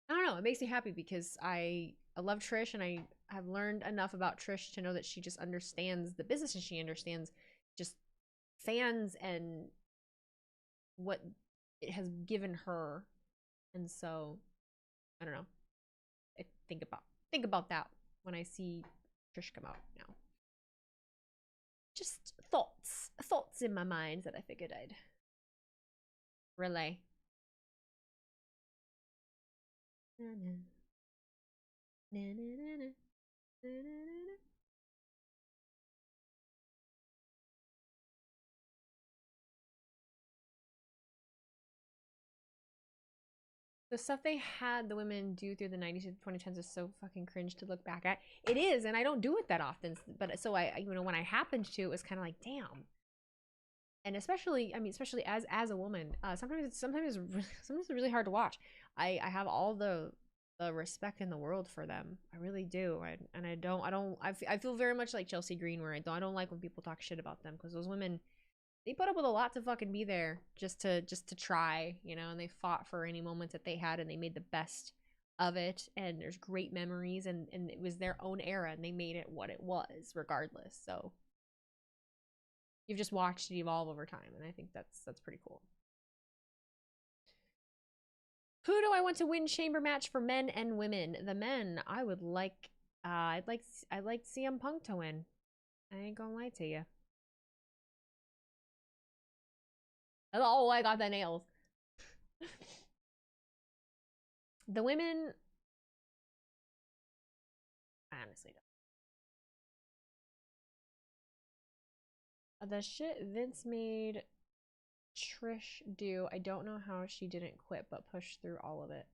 don't know, it makes me happy because I love Trish, and I have learned enough about Trish to know that she just understands the business, and she understands just fans and what it has given her. And so I don't know, I think about that when I see Trish come out now. Just thoughts in my mind that I figured I'd relay. The stuff they had the women do through the 90s and 2010s is so fucking cringe to look back at. It is, and I don't do it that often. But so I, you know, when I happened to, it was kind of like, damn. And especially, I mean, especially as a woman, sometimes it's really hard to watch. I have all the respect in the world for them. I really do. I feel very much like Chelsea Green, where I don't like when people talk shit about them, because those women, they put up with a lot to fucking be there just to try, you know, and they fought for any moments that they had, and they made the best of it. And there's great memories, and it was their own era, and they made it what it was regardless. So you've just watched it evolve over time, and I think that's pretty cool. Who do I want to win chamber match for men and women? The men, I would like, I'd like CM Punk to win. I ain't gonna lie to you. Oh, I got the nails. The women, I honestly don't. The shit Vince made Trish do, I don't know how she didn't quit but pushed through all of it.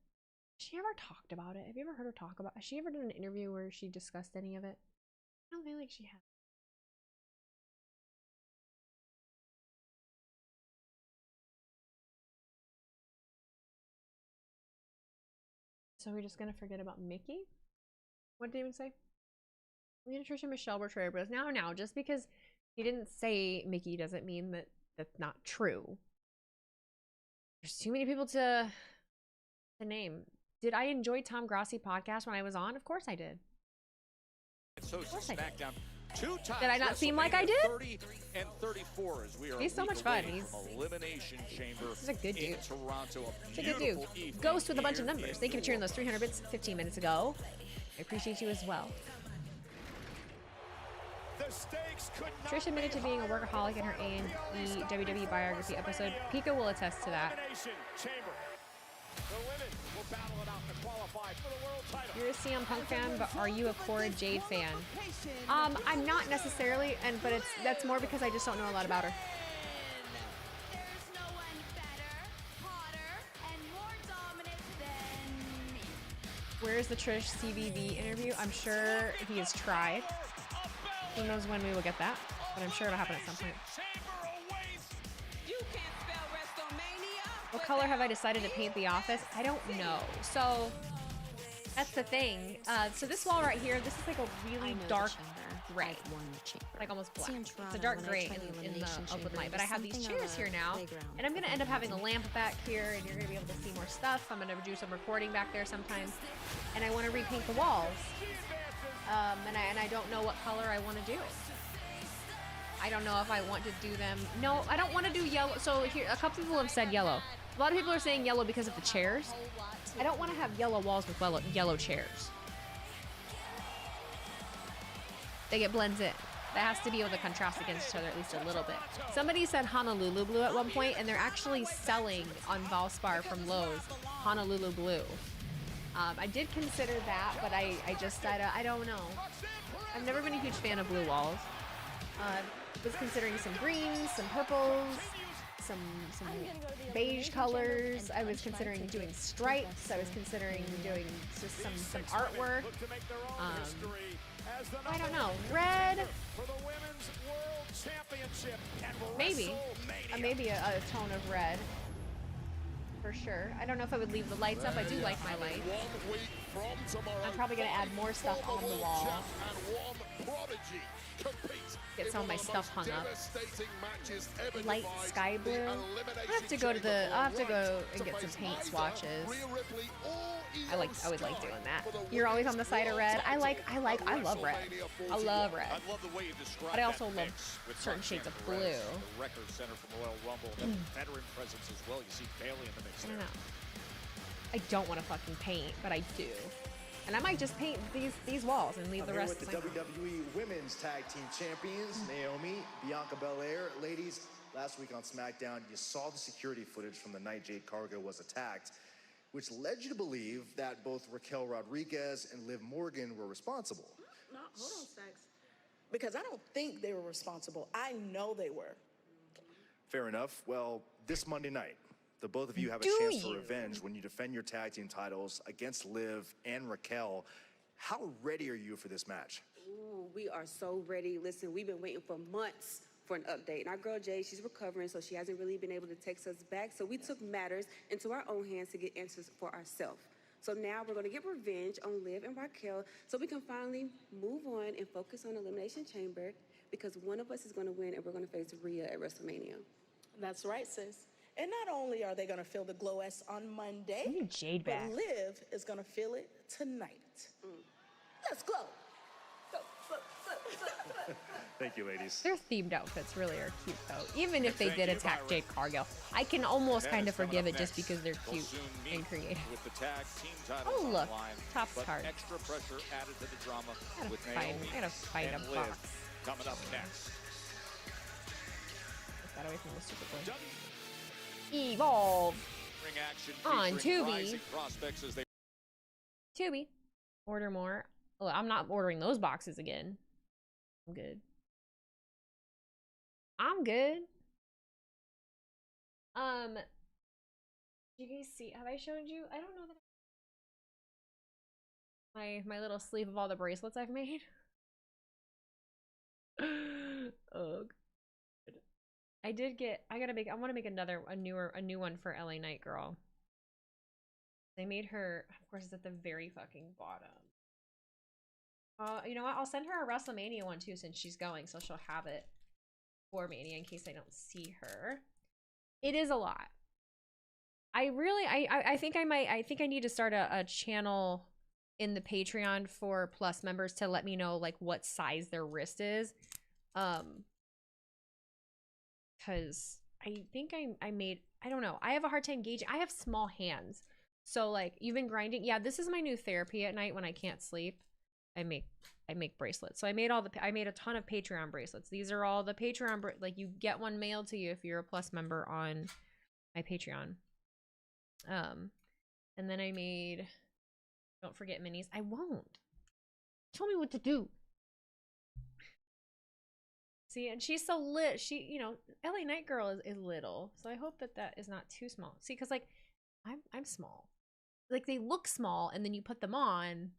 Has she ever talked about it? Have you ever heard her talk about it? Has she ever done an interview where she discussed any of it? I don't feel like she has. So we're just gonna forget about Mickey? What did David say? Me and Trish and Michelle were Trader Bros. Now, just because he didn't say Mickey doesn't mean that that's not true. There's too many people to name. Did I enjoy Tom Grossi podcast when I was on? Of course I did. Of course I did. Two times. Did I not seem like I did? 30 and 34 as we are. He's so much fun. He's Elimination Chamber. He's a good dude. In Toronto. He's a good dude. Ghost with a bunch of numbers. Thank you for cheering those 300 bits 15 minutes ago. I appreciate you as well. Trish admitted to being a workaholic in her A&E WWE biography episode. Pika will attest to that. You're a CM Punk fan, but are you a Cora Jade fan? I'm not necessarily, but that's more because I just don't know a lot about her. Where's the Trish CBV interview? I'm sure he has tried. Who knows when we will get that, but I'm sure it'll happen at some point. What color have I decided to paint the office? I don't know. So that's the thing. So this wall right here, this is like a really dark gray, like almost black. It's a dark gray in the open light. But I have these chairs here now, and I'm gonna end up having a lamp back here, and you're gonna be able to see more stuff. I'm gonna do some recording back there sometimes, and I want to repaint the walls. And I don't know what color I want to do. I don't know if I want to do them. No, I don't want to do yellow. So here, a couple people have said yellow. A lot of people are saying yellow because of the chairs. I don't want to have yellow walls with yellow chairs. It blends in. That has to be able to contrast against each other at least a little bit. Somebody said Honolulu blue at one point, and they're actually selling on Valspar from Lowe's Honolulu blue. I did consider that, but I don't know. I've never been a huge fan of blue walls. Was considering some greens, some purples, some beige colors. I was considering doing stripes. I was considering doing just some artwork. I don't know. Red. Maybe. Maybe a tone of red. For sure. I don't know if I would leave the lights up. I do like my lights. I'm probably going to add more stuff on the wall. Get some of my stuff hung up. Light sky blue. I'll have to go and get some paint swatches. I would like doing that. You're always on the side of red. I love red. I love red. But I also love certain shades of blue. Record center from Royal Rumble, veteran presence as well. You see Bailey in the mix. I don't know. I don't want to fucking paint, but I do. And I might just paint these walls and leave the rest with the WWE Women's Tag Team Champions, Naomi, Bianca Belair. Ladies, last week on SmackDown, you saw the security footage from the night Jade Cargill was attacked, which led you to believe that both Raquel Rodriguez and Liv Morgan were responsible. No, hold on, Stacks. Because I don't think they were responsible. I know they were. Fair enough. Well, this Monday night, the both of you have a chance for revenge when you defend your tag team titles against Liv and Raquel. How ready are you for this match? Ooh, we are so ready. Listen, we've been waiting for months for an update. And our girl Jay, she's recovering, so she hasn't really been able to text us back. So we took matters into our own hands to get answers for ourselves. So now we're going to get revenge on Liv and Raquel so we can finally move on and focus on Elimination Chamber, because one of us is going to win and we're going to face Rhea at WrestleMania. That's right, sis. And not only are they going to feel the glow-s on Monday, Jade but back. Liv is going to feel it tonight. Let's glow. Thank you, ladies. Their themed outfits really are cute, though. Even if they did attack Jade Cargill, I can almost kind of forgive it just because they're cute and creative. With the tag team titles Oh, look. on the line, Top's but card. extra pressure added to the drama with I Naomi gotta find and a Liv box. coming up next. Get that away from the Super Bowl. Evolve Ring action on featuring Tubi. rising prospects as they Tubi. Order more. Well, I'm not ordering those boxes again. I'm good. I'm good. You guys see? Have I showed you? I don't know that. My little sleeve of all the bracelets I've made. Oh, good. I did get. I want to make a new one for LA Knight Girl. They made her. Of course, it's at the very fucking bottom. You know what? I'll send her a WrestleMania one too, since she's going, so she'll have it for Mania in case I don't see her. It is a lot. I think I need to start a channel in the Patreon for Plus members to let me know like what size their wrist is. Because I think I made, I don't know. I have a hard time gauging. I have small hands. So like you've been grinding. Yeah, this is my new therapy at night when I can't sleep. I make bracelets. So I made a ton of Patreon bracelets. These are all the Patreon like you get one mailed to you if you're a Plus member on my Patreon. And then I made, don't forget minis. I won't. Tell me what to do. See, and she's so lit. She, you know, LA Knight Girl is little. So I hope that is not too small. See, because like I'm small. Like they look small and then you put them on.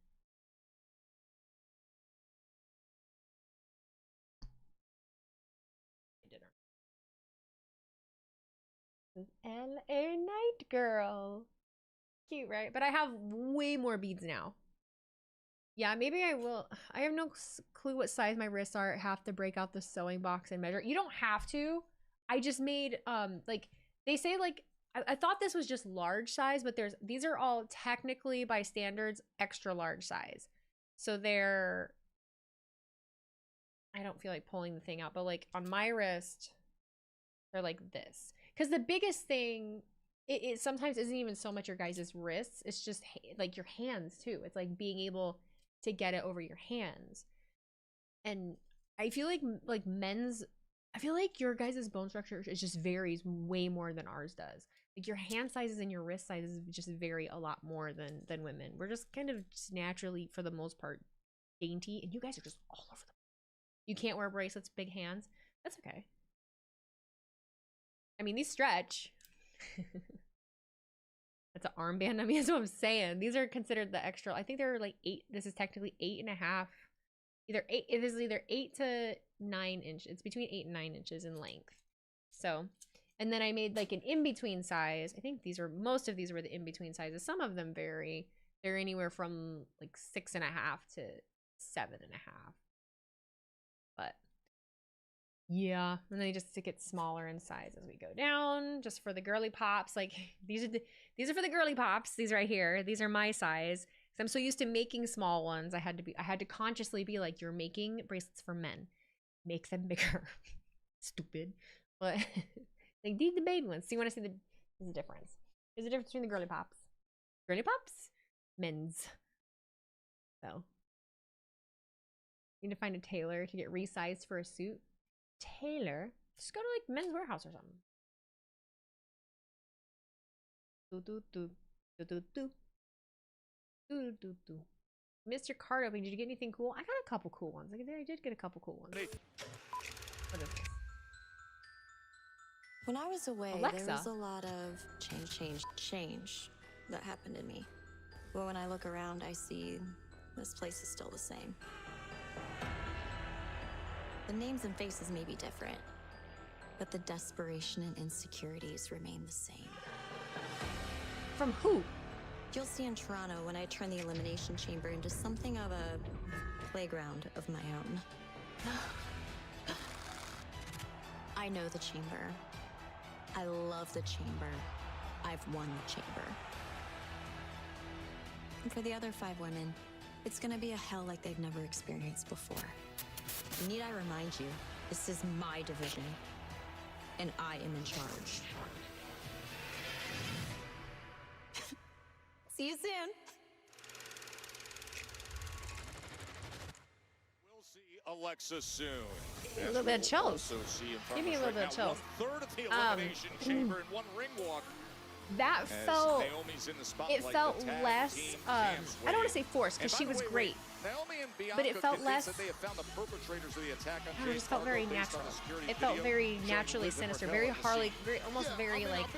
LA Knight Girl. Cute, right? But I have way more beads now. Yeah, maybe I will. I have no clue what size my wrists are. I have to break out the sewing box and measure. You don't have to. I just made, like, they say, like, I thought this was just large size, but these are all technically by standards extra large size. So they're, I don't feel like pulling the thing out, but like on my wrist, they're like this. Because the biggest thing, it sometimes isn't even so much your guys' wrists. It's just like your hands too. It's like being able to get it over your hands. And I feel like men's, I feel like your guys' bone structure just varies way more than ours does. Like your hand sizes and your wrist sizes just vary a lot more than women. We're just kind of just naturally, for the most part, dainty. And you guys are just all over them. You can't wear bracelets, big hands. That's okay. I mean, these stretch. That's an armband. I mean, that's what I'm saying. These are considered the extra. I think they're like 8. This is technically 8.5. It is either 8 to 9 inches. It's between 8 and 9 inches in length. So, and then I made like an in-between size. I think most of these were the in-between sizes. Some of them vary. They're anywhere from like 6.5 to 7.5. But yeah, and then you just get smaller in size as we go down, just for the girly pops. Like these are for the girly pops. These right here. These are my size. So I'm so used to making small ones. I had to consciously be like, you're making bracelets for men. Make them bigger. Stupid. But like these the baby ones. So you want to see there's a difference. There's a difference between the girly pops. Girly pops, men's. So need to find a tailor to get resized for a suit. Tailor, just go to like Men's Warehouse or something. Mr. Card opening. Did you get anything cool? I got a couple cool ones. I did get a couple cool ones. What is this? When I was away, Alexa. there was a lot of change that happened in me. But when I look around, I see this place is still the same. The names and faces may be different, but the desperation and insecurities remain the same. From who? You'll see in Toronto when I turn the Elimination Chamber into something of a playground of my own. I know the Chamber. I love the Chamber. I've won the Chamber. And for the other 5 women, it's gonna be a hell like they've never experienced before. Need I remind you, this is my division, and I am in charge. See you soon. We'll see Alexa soon. A little bit of chills. Give me a little bit of chills. 1/3 of the elimination chamber in one ring walk. That As felt, Naomi's in the spotlight, it felt the tag less, team I champs don't want to waiting. say forced, because And she by the was way, great. Naomi and Bianca But it felt convinced less, that they have found the perpetrators of the attack on it Jade just felt Cargill very based on natural. the security It felt video very showing naturally Liv and sinister, Raquel very on the Harley, scene. very, almost very like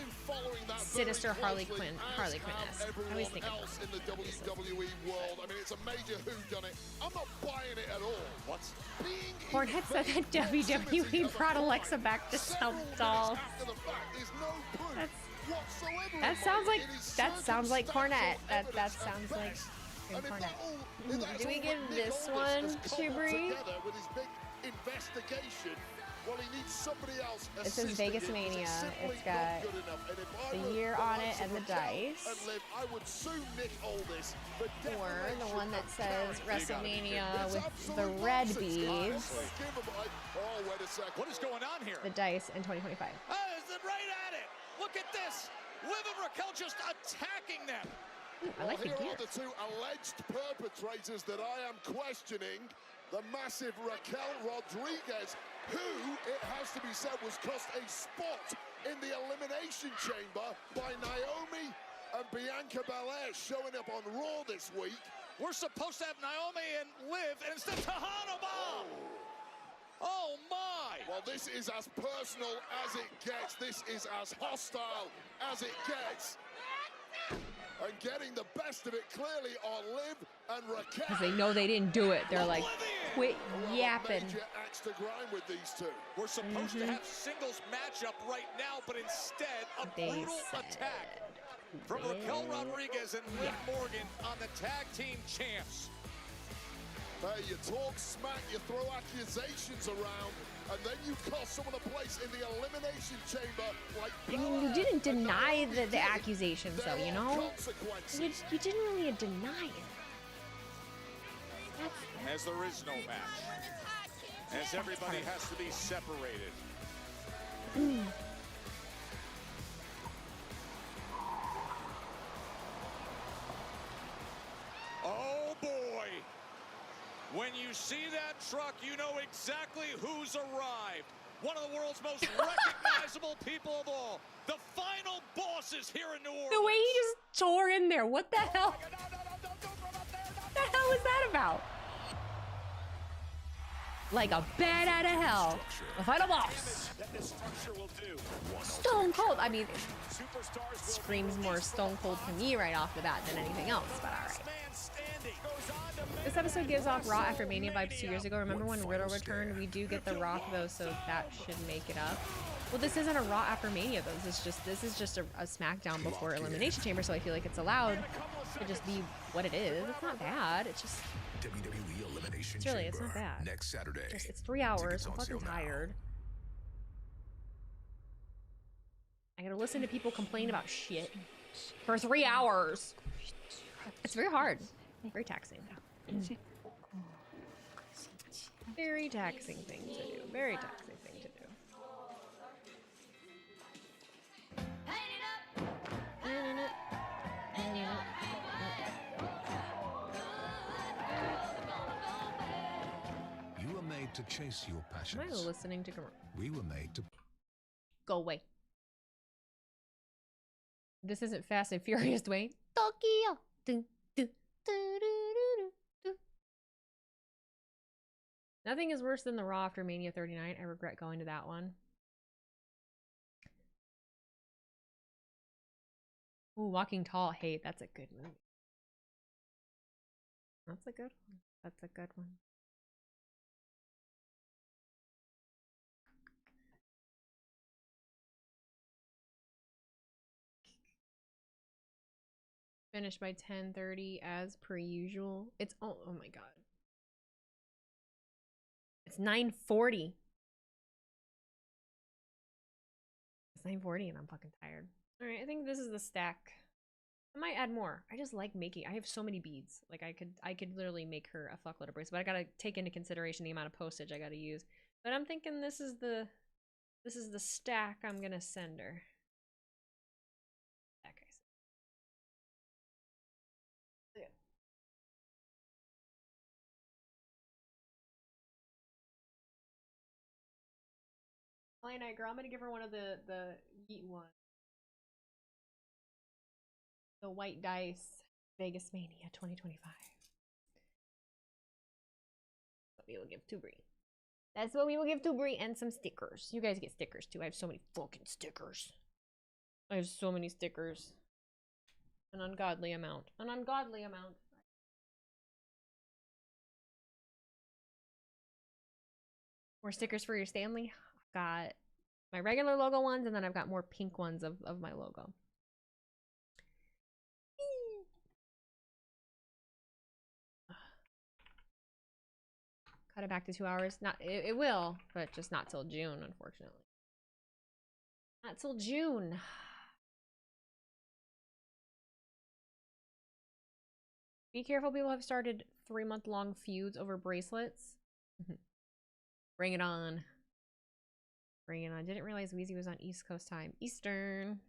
sinister Harley Quinn-esque. I always think of else in the WWE world. I mean, it's a major whodunit. I'm not buying it at all. What? Cornette said that WWE brought Alexa back to sell dolls. That sounds like Cornette. That sounds like Cornette. Do we give this one to Brie? Well, he needs somebody else. It says Vegas Mania. It's got the year on it and the dice. I would soon nick all this. Or the one that says WrestleMania with the red beads. Oh, wait a sec. What is going on here? The dice in 2025. Oh, is it right at it? Look at this. Liv and Raquel just attacking them. I like the here gear. are the two alleged perpetrators that I am questioning. The massive Raquel Rodriguez, who, it has to be said, was cost a spot in the Elimination Chamber by Naomi and Bianca Belair showing up on Raw this week. We're supposed to have Naomi and Liv, and it's the Tejano Bomb. Oh my! Well, this is as personal as it gets. This is as hostile as it gets. And getting the best of it clearly are Liv and Raquel. Because they know they didn't do it. They're like, quit yapping. Major axe to grind with these two. We're supposed to have singles matchup right now, but instead a brutal attack from Raquel Rodriguez and Liv Morgan on the tag team champs. Hey, you talk smack, you throw accusations around, and then you cost someone a place in the Elimination Chamber like I mean, you didn't deny the accusations, though, you know? You didn't really deny it. As there is no match. As everybody has to be separated. Oh boy! When you see that truck, you know exactly who's arrived. One of the world's most recognizable people of all. The final bosses here in New Orleans. The way he just tore in there. What the hell? What the hell is that about? Like a bat out of hell. The final boss. Stone Cold. I mean, it screams more Stone Cold to me right off the bat than anything else, but all right. This episode gives off Raw after Mania vibes 2 years ago. Remember when Riddle returned? We do get the Rock though, so that should make it up. Well, this isn't a Raw after Mania though. This is just a SmackDown before Elimination Chamber, so I feel like it's allowed to just be what it is. It's not bad. It's just WWE Elimination it's really, Chamber it's not bad. next Saturday. It's 3 hours. I'm fucking tired. I gotta listen to people complain about shit for 3 hours. It's very hard. Very taxing. Very taxing thing to do. Very taxing thing to do. You were made to chase your passions. Am I listening to We were made to go away? This isn't Fast and Furious, Dwayne. Tokyo. Dun, dun, dun, dun, dun, dun. Nothing is worse than the Raw after Mania 39. I regret going to that one. Ooh, Walking Tall. Hey, that's a good movie. That's a good one. That's a good one. Finished by 10:30 as per usual. It's oh my god. It's 9:40. It's 9:40 and I'm fucking tired. All right, I think this is the stack. I might add more. I just like making. I have so many beads. Like I could literally make her a fuckload of bracelets. But I gotta take into consideration the amount of postage I gotta use. But I'm thinking this is the stack I'm gonna send her. Okay. Yeah. Night girl. I'm gonna give her one of the Yeet ones. The White Dice Vegas Mania 2025. What we will give to Brie. That's what we will give to Brie, and some stickers. You guys get stickers too. I have so many fucking stickers. I have so many stickers. An ungodly amount. An ungodly amount. More stickers for your Stanley. I've got my regular logo ones, and then I've got more pink ones of my logo. Cut it back to 2 hours. Not it will, but just not till June, unfortunately. Not till June. Be careful, people have started 3-month-long feuds over bracelets. Bring it on. Bring it on. Didn't realize Wheezy was on East Coast time. Eastern.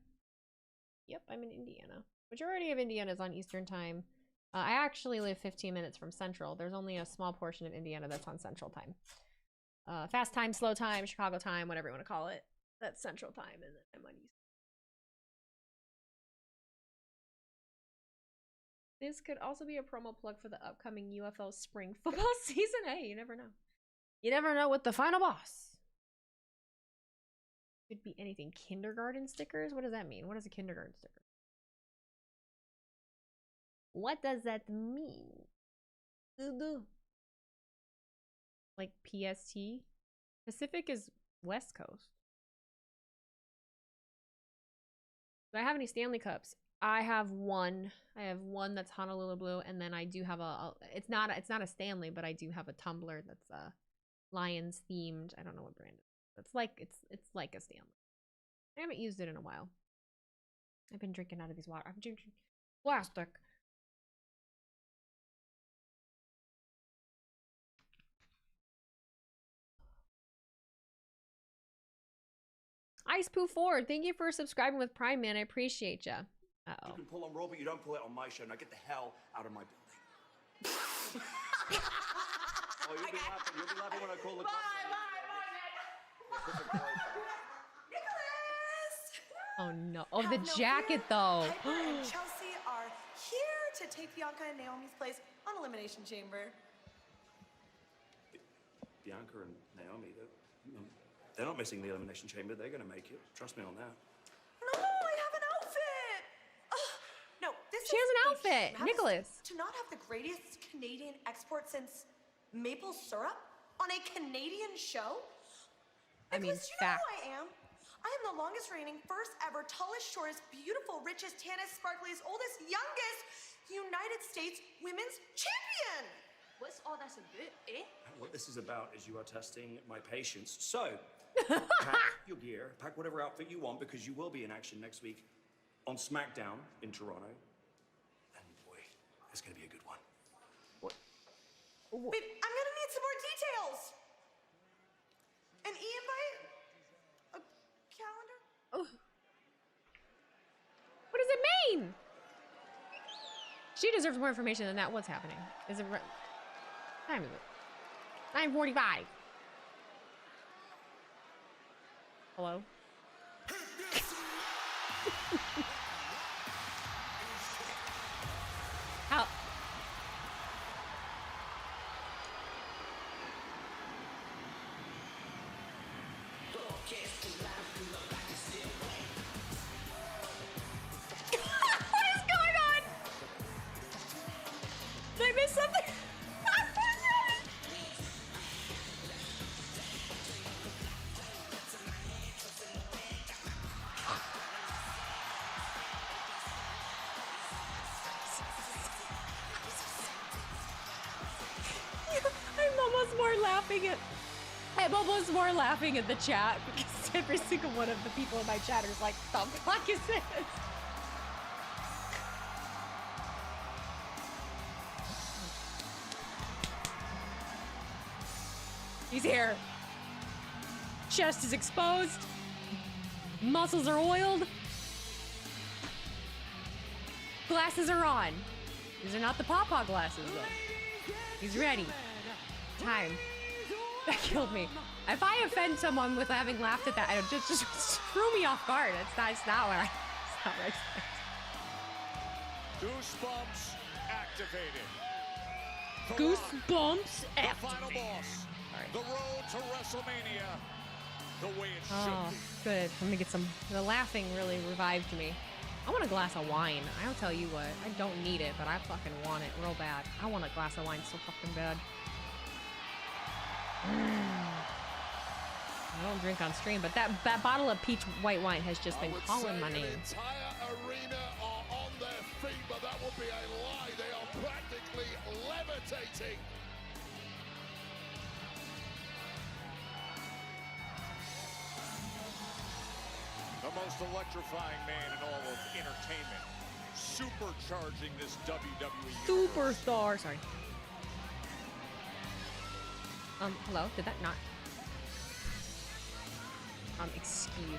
Yep, I'm in Indiana. Majority of Indiana is on Eastern time. I actually live 15 minutes from Central. There's only a small portion of Indiana that's on Central time. Fast time, slow time, Chicago time, whatever you want to call it. That's Central time, and then I'm on East. This could also be a promo plug for the upcoming UFL spring football season. Hey, you never know. You never know with the final boss. Could be anything. Kindergarten stickers? What does that mean? What is a kindergarten sticker? What does that mean? Like PST? Pacific is West Coast. Do I have any Stanley Cups? I have one. I have one that's Honolulu blue, and then I do have it's not a Stanley, but I do have a tumbler that's Lions themed. I don't know what brand it is. It's like a Stanley. I haven't used it in a while. I've been drinking out of these water. I'm drinking plastic. Ice Poo Ford, thank you for subscribing with Prime, man. I appreciate ya. You can pull on Raw, but you don't pull it on my show. Now get the hell out of my building. Oh, you'll be laughing. You'll be laughing when I call the cops. Nicholas! Oh no. Oh, the jacket though. Piper and Chelsea are here to take Bianca and Naomi's place on Elimination Chamber. Bianca and Naomi, they're not missing the Elimination Chamber. They're going to make it. Trust me on that. No, I have an outfit. No, She has an outfit, Nicholas. To not have the greatest Canadian export since maple syrup on a Canadian show? I mean, Nicholas, you know who I am? I am the longest reigning, first ever, tallest, shortest, beautiful, richest, tannest, sparkliest, oldest, youngest United States women's champion. What's all that's about, eh? What this is about is you are testing my patience. So, pack your gear, pack whatever outfit you want, because you will be in action next week on Smackdown in Toronto. And boy, it's going to be a good one. What? Wait, I'm gonna need some more details. An e-invite? A calendar? Oh. What does it mean? She deserves more information than that. What's happening? Is it what time is it? 9:45. Hello? How? What is going on? Did I miss something? I'm almost more laughing at the chat because every single one of the people in my chat is like, the fuck is this? He's here. Chest is exposed. Muscles are oiled. Glasses are on. These are not the Pawpaw glasses, though. He's ready. Time. That killed me. If I offend someone with having laughed at that, it just threw me off guard. It's not what I said. Goosebumps activated. Goosebumps The activated. final boss. The road to WrestleMania. The way it should Oh, be. good. Let me get some. The laughing really revived me. I want a glass of wine. I'll tell you what. I don't need it, but I fucking want it real bad. I want a glass of wine so fucking bad. I don't drink on stream, but that bottle of peach white wine has just been calling my name. The entire arena are on their feet, but that would be a lie. They are practically levitating. The most electrifying man in all of entertainment. Supercharging this WWE universe. Superstar. Sorry. Hello? Did that not? Excuse me?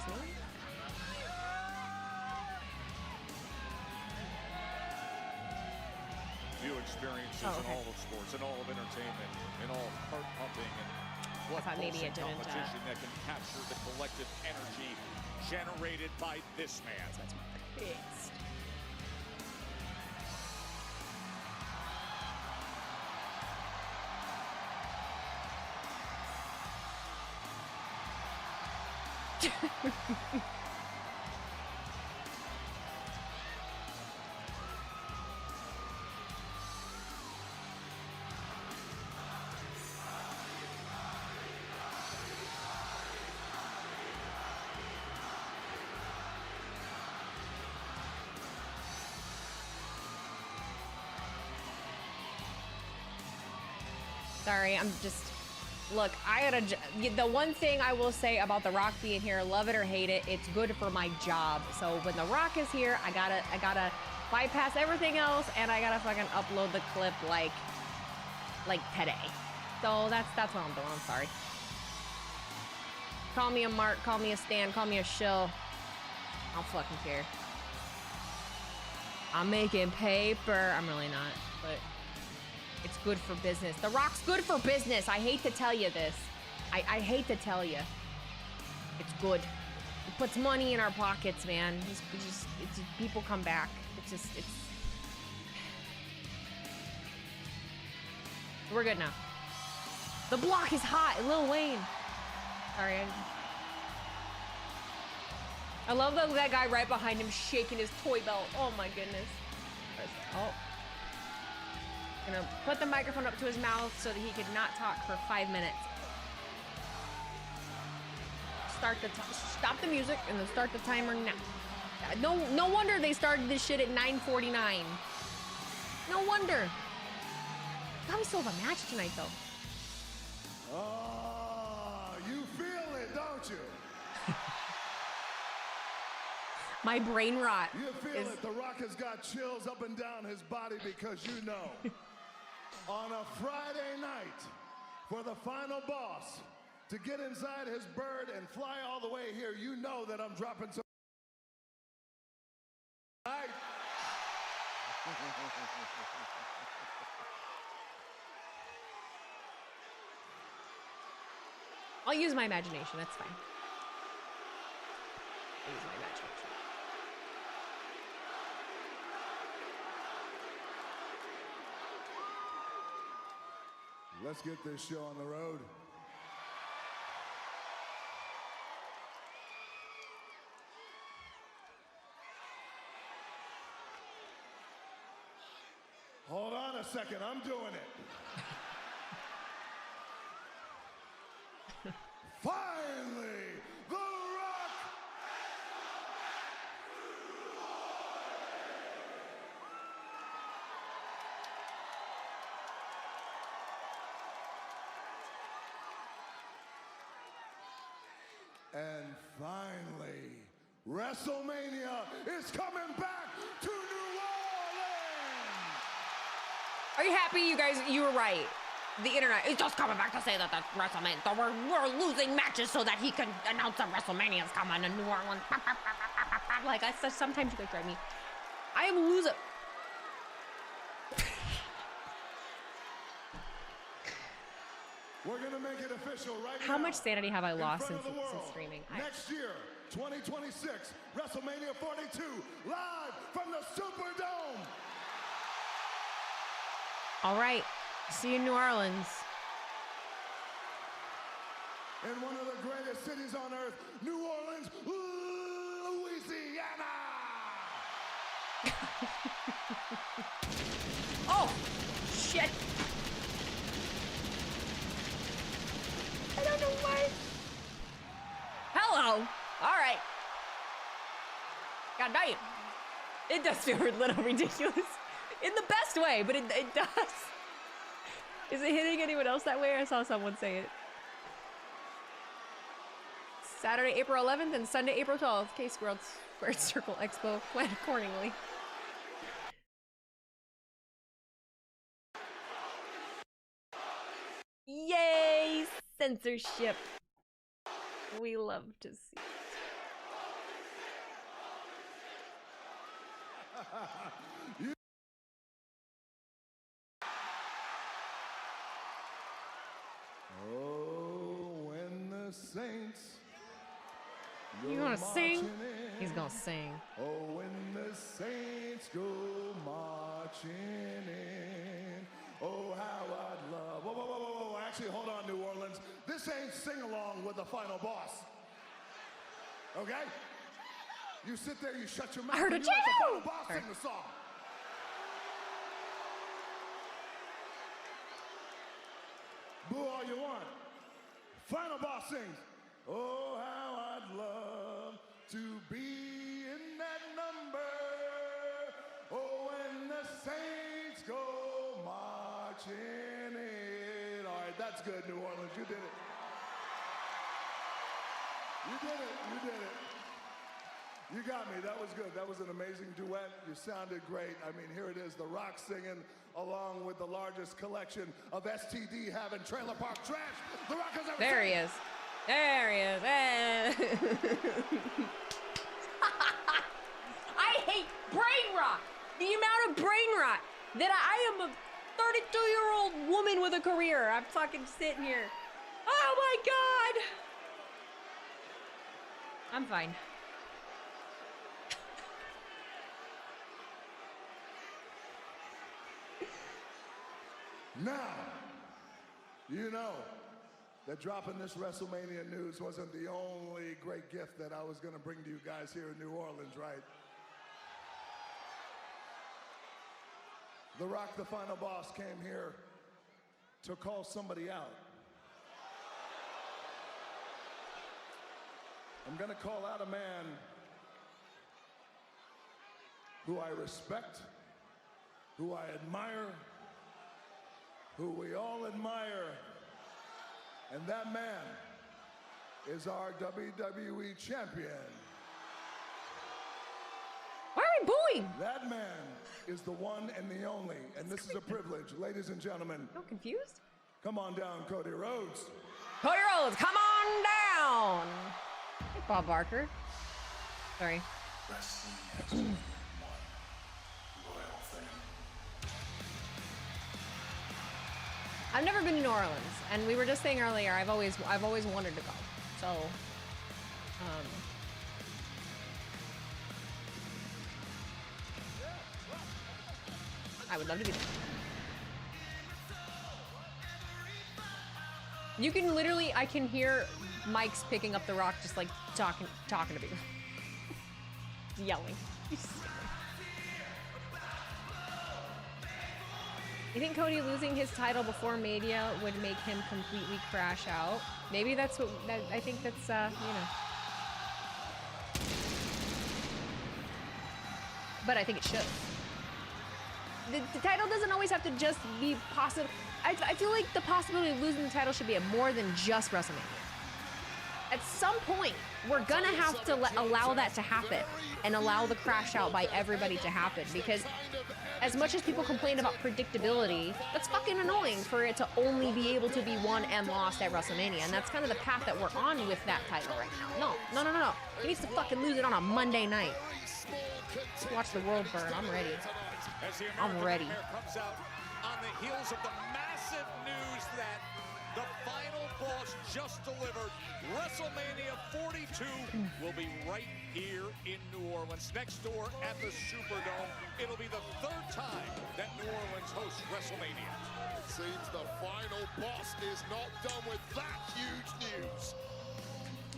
Few experiences in all of sports, in all of entertainment, in all of heart pumping and blood thought maybe it didn't, competition that can capture the collective energy generated by this man. That's pissed. Sorry, I'm just... Look, the one thing I will say about The Rock being here, love it or hate it, it's good for my job. So when The Rock is here, I gotta bypass everything else, and I gotta fucking upload the clip like today. So that's what I'm doing. I'm sorry. Call me a Mark, call me a Stan, call me a shill. I don't fucking care. I'm making paper. I'm really not, but it's good for business. The Rock's good for business. I hate to tell you this. I hate to tell you. It's good. It puts money in our pockets, man. It's people come back. It's we're good now. The block is hot. Lil Wayne. Sorry. I love that guy right behind him shaking his toy belt. Oh my goodness. Oh. Gonna put the microphone up to his mouth so that he could not talk for 5 minutes. Stop the music and then start the timer now. No wonder they started this shit at 9:49. No wonder. God, we still have a match tonight though. Oh, you feel it, don't you? My brain rot. You feel it. The Rock has got chills up and down his body because you know. On a Friday night, for the final boss to get inside his bird and fly all the way here, you know that I'm dropping some. Right? I'll use my imagination. That's fine. I'll use my imagination. Let's get this show on the road. Hold on a second, I'm doing it. Finally, The Rock. And finally, WrestleMania is coming back to New Orleans. Are you happy, you guys? You were right. The internet is just coming back to say that that's WrestleMania. That we're losing matches so that he can announce that WrestleMania is coming in New Orleans. Like, sometimes you guys drive me. I am losing. We're gonna make it official right now. How much sanity have I lost since streaming? Next year, 2026, WrestleMania 42, live from the Superdome. All right, see you in New Orleans. In one of the greatest cities on earth, New Orleans, Louisiana. Oh, shit. I don't know why. Hello. All right. God damn. It does feel a little ridiculous. In the best way, but it does. Is it hitting anyone else that way? I saw someone say it. Saturday, April 11th and Sunday, April 12th. Case World Square Circle Expo. Plan accordingly. Yay! Censorship. We love to see it. Oh, when the saints. You gonna sing? He's gonna sing. Oh, when the saints go marching in. Oh, how I'd love. Whoa, whoa, whoa, whoa, whoa. Actually, hold on, New Orleans. This ain't sing along with the final boss. Okay? You sit there, you shut your mouth. I heard a and you let the choo! final boss sing the song. Boo all you want. Final boss sings. Oh, how I'd love to be in that number. Oh, when the saints go marching in. All right, that's good, New Orleans. You did it. You did it. You did it. You got me. That was good. That was an amazing duet. You sounded great. I mean, here it is, The Rock singing along with the largest collection of STD having trailer park trash The Rock has ever There he seen. is. There he is. I hate brain rot. The amount of brain rot that I am a 32-year-old woman with a career. I'm fucking sitting here. Oh my God. I'm fine. Now, you know that dropping this WrestleMania news wasn't the only great gift that I was going to bring to you guys here in New Orleans, right? The Rock, the final boss, came here to call somebody out. I'm going to call out a man who I respect, who I admire, who we all admire, and that man is our WWE champion. Why are we booing? That man is the one and the only, and this is a privilege, ladies and gentlemen. I'm confused. Come on down, Cody Rhodes. Cody Rhodes, come on down. Hey, Bob Barker. Sorry. Wrestling has only one royal thing. I've never been to New Orleans, and we were just saying earlier, I've always wanted to go. So, I would love to be there. You can literally, I can hear Mike's picking up The Rock, just like talking to people, yelling. You think Cody losing his title before Mania would make him completely crash out? Maybe that's what, I think that's, you know. But I think it should. The title doesn't always have to just be possible. I feel like the possibility of losing the title should be more than just WrestleMania. at some point, we're gonna have to allow that to happen and allow the crash out by everybody to happen, because as much as people complain about predictability, that's fucking annoying for it to only be able to be won and lost at WrestleMania, and that's kind of the path that we're on with that title right now. No. He needs to fucking lose it on a Monday night. Let's watch the world burn. I'm ready. I'm ready. Comes out on the heels of the massive news that the final boss just delivered. WrestleMania 42 will be right here in New Orleans, next door at the Superdome. It'll be the third time that New Orleans hosts WrestleMania. It seems the final boss is not done with that huge news.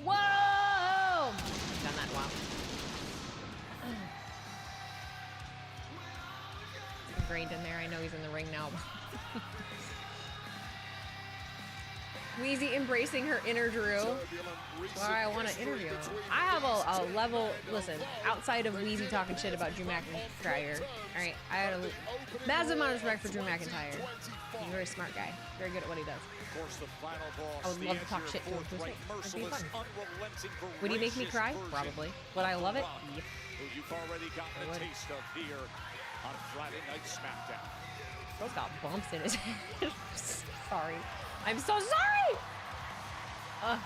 Whoa! Done that well. Ingrained in there. I know he's in the ring now. Wheezy embracing her inner Drew. Well, I want to interview him. I have a level, listen, outside of Wheezy talking shit about Drew McIntyre. All right, I had a massive amount of respect for Drew McIntyre. He's a very smart guy. Very good at what he does. Of course, the final boss, I would love to talk shit to him. It'd be fun. Would he make me cry? Probably. Would I love it? Yep. Who you've already gotten a taste of here on Friday Night Smackdown. Bro's got bumps in his head. Sorry. I'm so sorry! Ugh.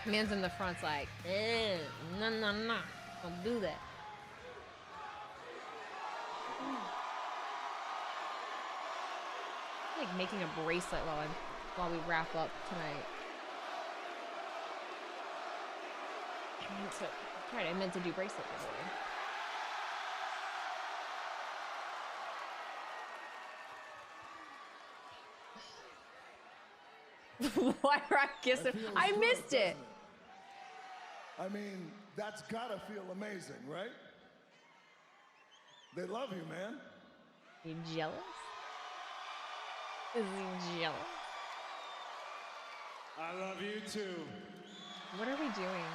Man's in the front's like, no, don't do that. I'm like making a bracelet while we wrap up tonight. I meant to do bracelet giveaway. Why rock kiss him? I missed it. I mean, that's gotta feel amazing, right? They love you, man. You jealous? Is he jealous? I love you too. What are we doing?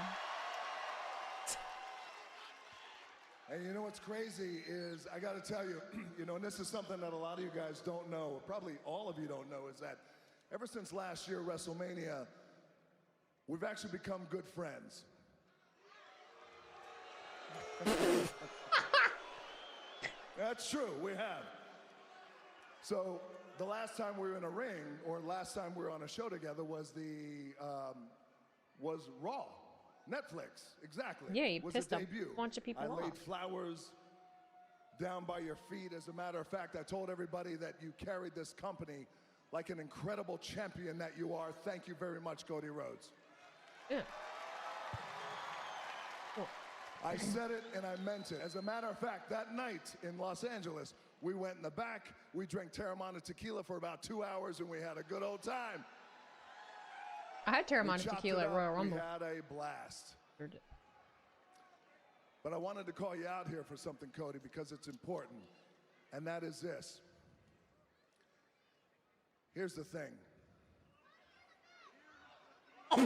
And you know what's crazy is, I gotta tell you, you know, and this is something that a lot of you guys don't know, probably all of you don't know, is that ever since last year, WrestleMania, we've actually become good friends. That's true, we have. So the last time we were in a ring, or last time we were on a show together, was was Raw, Netflix, exactly. Yeah, you was pissed a debut. a bunch of people off. I laid flowers down by your feet. As a matter of fact, I told everybody that you carried this company like an incredible champion that you are. Thank you very much, Cody Rhodes. Yeah. I said it and I meant it. As a matter of fact, that night in Los Angeles, we went in the back, we drank Terramana tequila for about 2 hours, and we had a good old time. I had Terramana tequila at Royal Rumble. We had a blast. But I wanted to call you out here for something, Cody, because it's important, and that is this. Here's the thing. Did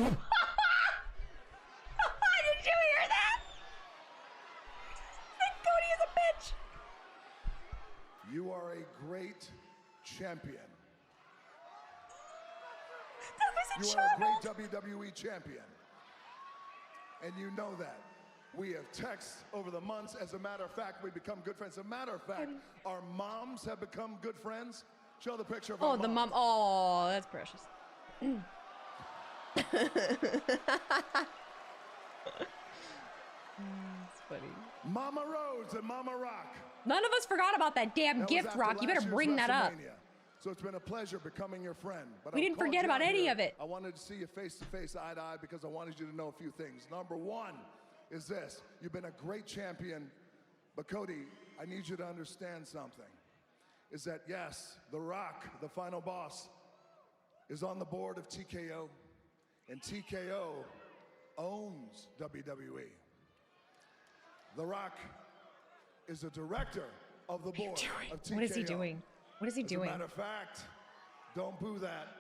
you hear that? Cody is a bitch. You are a great champion. That was you are a great WWE champion. And you know that. We have texted over the months. As a matter of fact, we've become good friends. As a matter of fact, our moms have become good friends. Show the picture of our the mom. Oh, that's precious. It's funny. Mama Rhodes and Mama Rock. None of us forgot about that damn gift, Rock. You better bring that up. So it's been a pleasure becoming your friend. But we didn't forget about any of it. I wanted to see you face to face, eye to eye, because I wanted you to know a few things. Number one is this. You've been a great champion, but Cody, I need you to understand something. Is that, yes, The Rock, the final boss, is on the board of TKO, and TKO owns WWE. The Rock is the director of the board of TKO. What is he doing? What is he doing? As a matter of fact, don't boo that.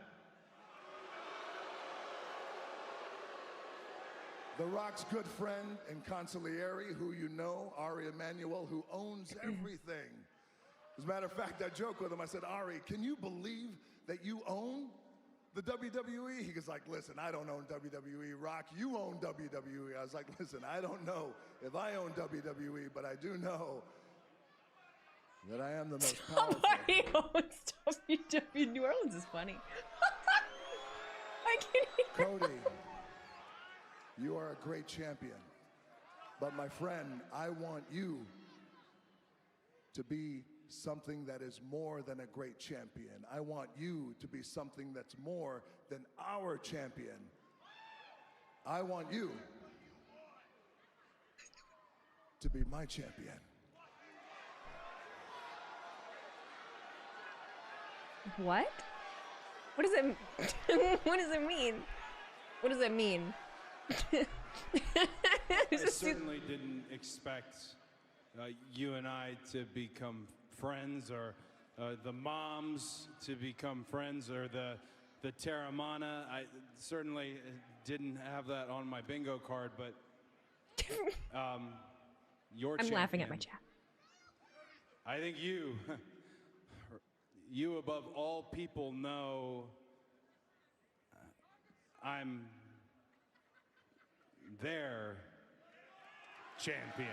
The Rock's good friend and consigliere, who you know, Ari Emanuel, who owns everything. As a matter of fact, I joked with him. I said, Ari, can you believe that you own the WWE? He was like, listen, I don't own WWE. Rock, you own WWE. I was like, listen, I don't know if I own WWE, but I do know that I am the most powerful. Somebody owns WWE. New Orleans is funny. I can't even. Cody, you are a great champion. But my friend, I want you to be something that is more than a great champion. I want you to be something that's more than our champion. I want you to be my champion. What? What does it? What does it mean? What does it mean? I certainly didn't expect you and I to become friends, or the moms to become friends, or the Terramana. I certainly didn't have that on my bingo card, but your I'm champion, laughing at my chat. I think you above all people know I'm their champion.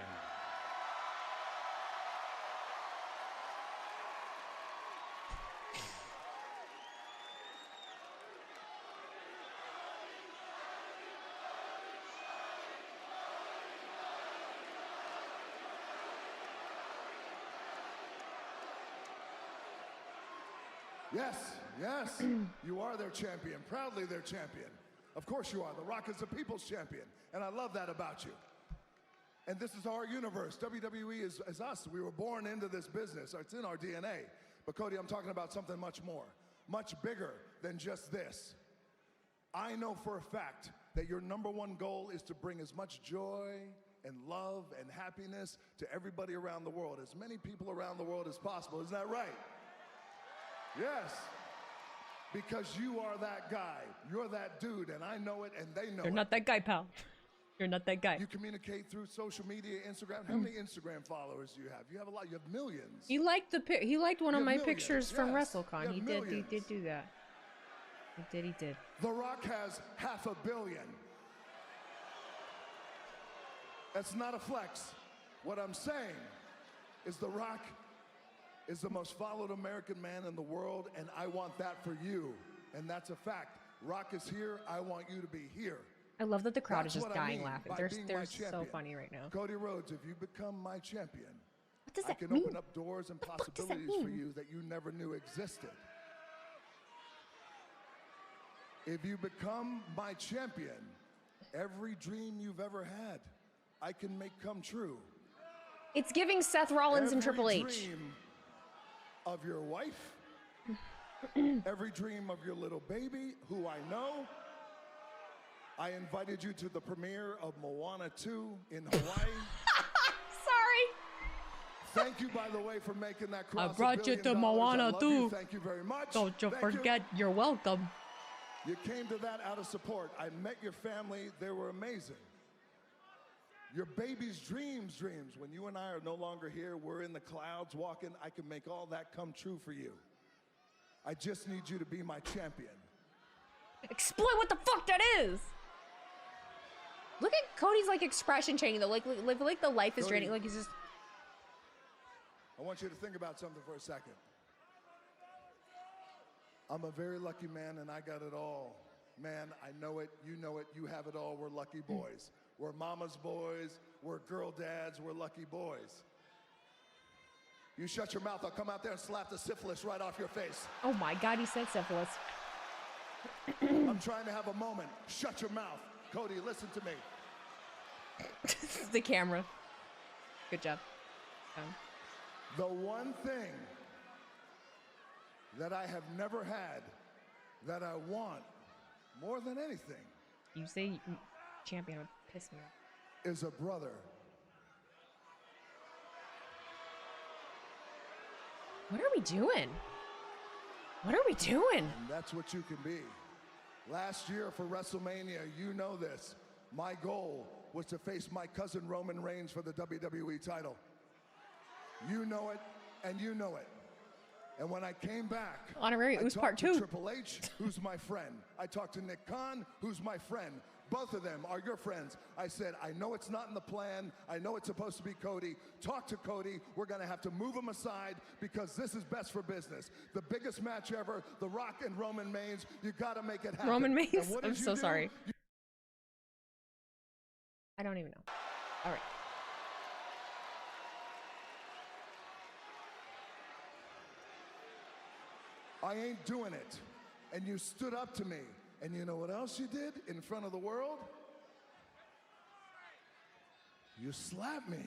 Yes, yes, you are their champion, proudly their champion. Of course you are. The Rock is the people's champion, and I love that about you. And this is our universe. WWE is us. We were born into this business. It's in our DNA. But Cody, I'm talking about something much more, much bigger than just this. I know for a fact that your #1 goal is to bring as much joy and love and happiness to everybody around the world, as many people around the world as possible. Isn't that right? Yes, because you are that guy. You're that dude, and I know it, and they know it. You're not that guy, pal. You're not that guy. You communicate through social media, Instagram. How many Instagram followers do you have? You have a lot. You have millions. He liked he liked one of my millions, pictures from yes. WrestleCon. He did do that. He did. The Rock has 500 million. That's not a flex. What I'm saying is The Rock is the most followed American man in the world, and I want that for you. And that's a fact. Rock is here. I want you to be here. I love that the crowd That's is just what I dying mean laughing. by They're being my so champion. funny right now. Cody Rhodes, if you become my champion, What does I that can mean? open up doors and What the fuck does that possibilities for mean? you that you never knew existed. If you become my champion, every dream you've ever had, I can make come true. It's giving Seth Rollins and Triple H. Every dream of your wife, every dream of your little baby, who I know. I invited you to the premiere of Moana 2 in Hawaii. Sorry. Thank you, by the way, for making that I cross. brought you $1 to billion. I Moana love too. you. Thank you very much. Don't you Thank forget, you're welcome. You came to that out of support. I met your family. They were amazing. Your baby's dreams. When you and I are no longer here, we're in the clouds walking. I can make all that come true for you. I just need you to be my champion. Explain what the fuck that is. Look at Cody's like expression changing though, like the life is Cody. draining. Like he's just. I want you to think about something for a second. I'm a very lucky man, and I got it all. Man, I know it, you have it all. We're lucky boys. We're mama's boys, we're girl dads, we're lucky boys. You shut your mouth, I'll come out there and slap the syphilis right off your face. Oh my God, he said syphilis. I'm trying to have a moment. Shut your mouth. Cody, listen to me. The camera. Good job. The one thing that I have never had that I want more than anything You say champion would piss me off. is a brother. What are we doing? What are we doing? And that's what you can be. Last year for WrestleMania, you know this. My goal was to face my cousin Roman Reigns for the WWE title. You know it, and you know it. And when I came back, Honorary I Oos talked Part to 2. Triple H, who's my friend. I talked to Nick Khan, who's my friend. Both of them are your friends. I said, I know it's not in the plan. I know it's supposed to be Cody. Talk to Cody. We're going to have to move him aside because this is best for business. The biggest match ever, The Rock and Roman Reigns. You got to make it happen. Roman Reigns? And what I'm did you so do? sorry. I don't even know. All right. I ain't doing it. And you stood up to me. And you know what else you did in front of the world? You slapped me.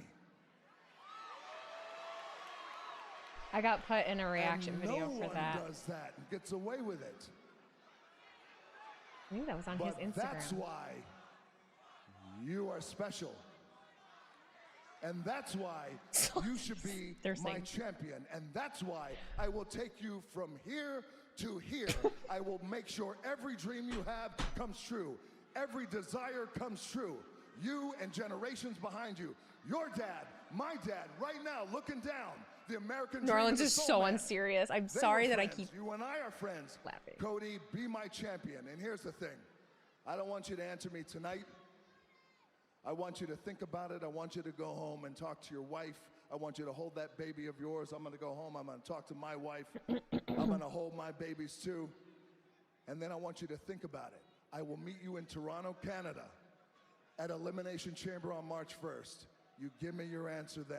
I got put in a reaction And video no for one that. does that and gets away with it. I think that was on But his Instagram. that's why you are special. And that's why you should be my champion. And that's why I will take you from here to here. I will make sure every dream you have comes true. Every desire comes true. You and generations behind you. Your dad, my dad, right now looking down. The American New Orleans dream is of the so soul man. unserious. I'm They sorry were that I friends. keep You and I are friends. laughing. Cody, be my champion. And here's the thing. I don't want you to answer me tonight. I want you to think about it. I want you to go home and talk to your wife. I want you to hold that baby of yours. I'm going to go home. I'm going to talk to my wife. I'm going to hold my babies too. And then I want you to think about it. I will meet you in Toronto, Canada at Elimination Chamber on March 1st. You give me your answer then.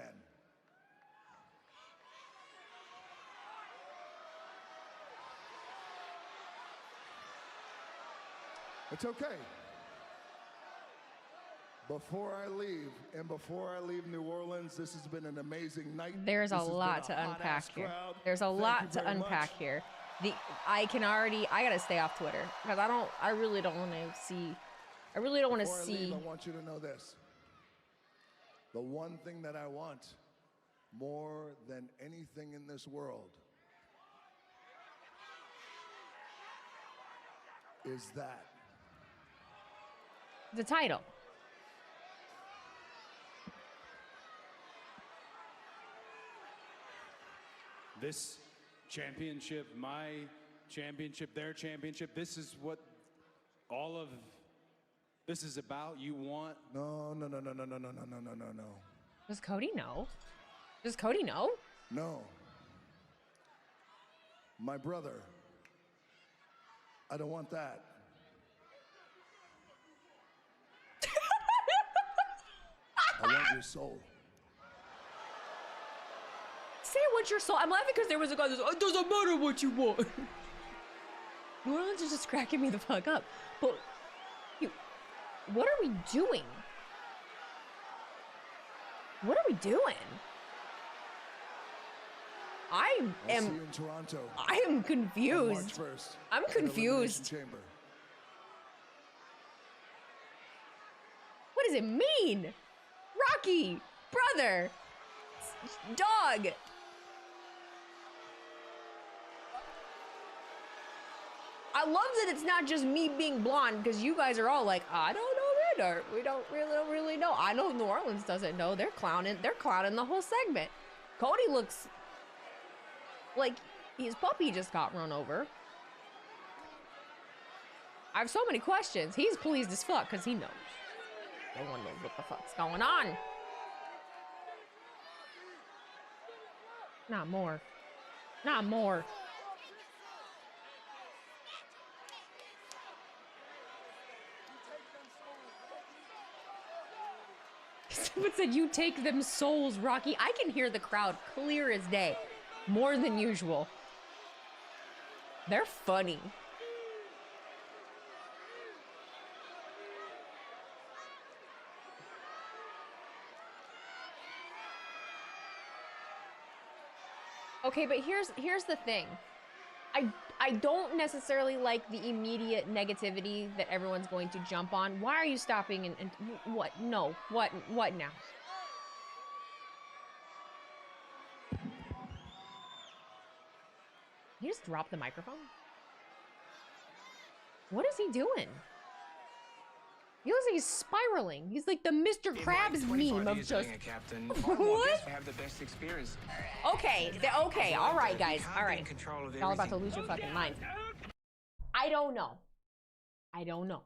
It's okay. Before I leave, and before I leave New Orleans, this has been an amazing night. There's a This has been lot to hot-ass unpack here. crowd. There's a Thank lot you to very unpack much. here. I gotta stay off Twitter because I really don't want to see. I really don't want to Before I see. leave, I want you to know this. The one thing that I want more than anything in this world is that. The title. This championship, my championship, their championship, this is what all of this is about. You want? No. Does Cody know? Does Cody know? No. My brother. I don't want that. I want your soul. Say what's your soul. I'm laughing because there was a guy that says, it doesn't matter what you want. New Orleans is just cracking me the fuck up. But what are we doing? What are we doing? I'll see you in Toronto. I am confused. On March 1st. I'm at confused. Elimination Chamber. What does it mean? Rocky, brother, dog. I love that it's not just me being blonde because you guys are all like, I don't know either. We don't really know. I know New Orleans doesn't know. They're clowning the whole segment. Cody looks like his puppy just got run over. I have so many questions. He's pleased as fuck because he knows. No one knows what the fuck's going on. Not more. Not more. Someone said, you take them souls, Rocky. I can hear the crowd clear as day. More than usual. They're funny. Okay, but here's the thing. I don't necessarily like the immediate negativity that everyone's going to jump on. Why are you stopping and what? No. What now? He just dropped the microphone? What is he doing? He looks like he's spiraling. He's like the Mr. Krabs meme of just... What? Have the best experience. Okay, okay, all right, guys, all right. Y'all about to lose your fucking minds. I don't know. I don't know.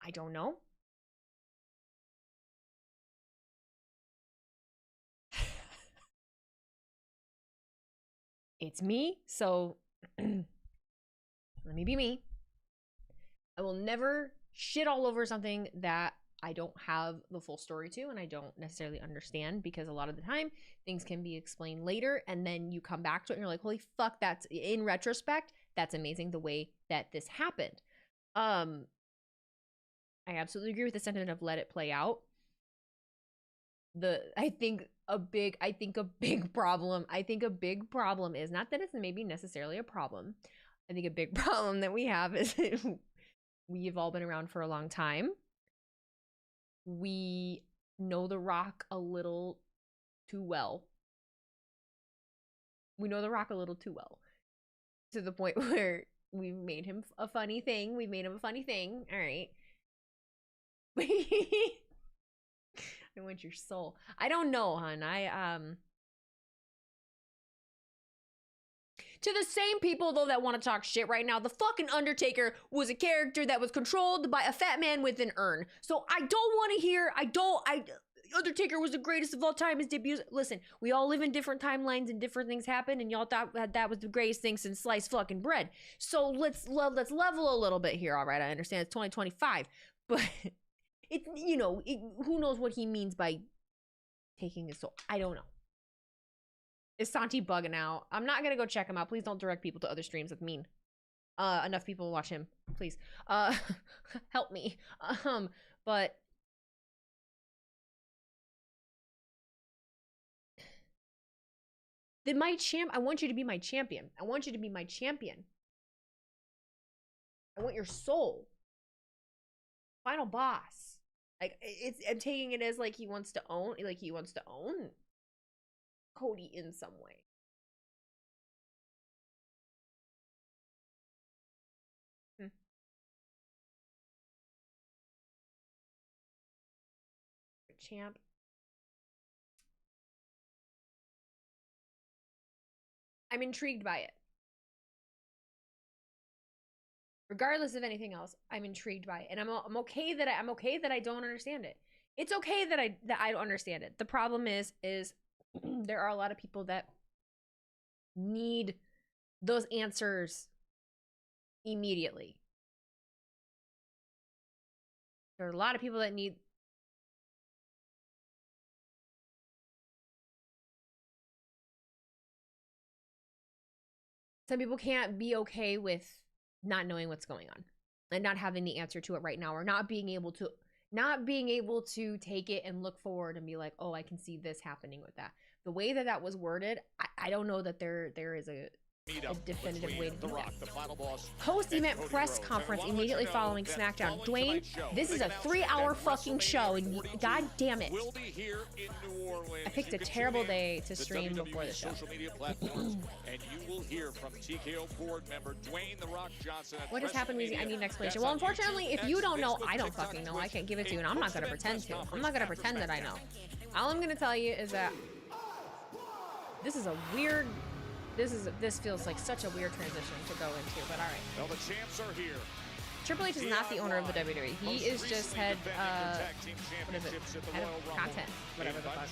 I don't know. It's me, so let me be me. I will never shit all over something that I don't have the full story to and I don't necessarily understand, because a lot of the time things can be explained later and then you come back to it and you're like, holy fuck, that's in retrospect, that's amazing the way that this happened. I absolutely agree with the sentiment of let it play out. I think a big problem is not that it's maybe necessarily a problem. I think a big problem that we have is we've all been around for a long time. We know The Rock a little too well. We know The Rock a little too well. To the point where we've made him a funny thing. We've made him a funny thing. All right. I want your soul. I don't know, hon. To the same people, though, that want to talk shit right now, the fucking Undertaker was a character that was controlled by a fat man with an urn. So I don't want to hear, Undertaker was the greatest of all time, his debuts. Listen, we all live in different timelines and different things happen, and y'all thought that was the greatest thing since sliced fucking bread. So let's level a little bit here, all right? I understand it's 2025, but it, you know, who knows what he means by taking his soul? I don't know. Is Santi bugging out? I'm not gonna go check him out. Please don't direct people to other streams. That's mean. Enough people watch him, please. Help me. But I want you to be my champion. I want you to be my champion. I want your soul. Final boss. Like I'm taking it as like he wants to own Cody in some way. Champ. I'm intrigued by it. Regardless of anything else, I'm intrigued by it, and I'm okay that I don't understand it. It's okay that I don't understand it. The problem is there are a lot of people that need those answers immediately. There are a lot of people that need some people can't be okay with not knowing what's going on and not having the answer to it right now, or not being able to take it and look forward and be like, oh, I can see this happening with that. The way that was worded, I don't know that there is a definitive way to do that. Post-event press conference immediately following SmackDown. Dwayne, this is a 3-hour fucking show, and god damn it. I picked a terrible day to stream before the show. And you will hear from TKO board member Dwayne "The Rock" Johnson. What has happened, Wheezy? I need an explanation. Well, unfortunately, if you don't know, I don't fucking know. I can't give it to you, and I'm not going to pretend to. I'm not going to pretend that I know. All I'm going to tell you is that this is a weird... This feels like such a weird transition to go into, but all right. Well, the champs are here. Triple H is not the owner of the WWE. He is just head, what is it? Head of content, whatever the fuck.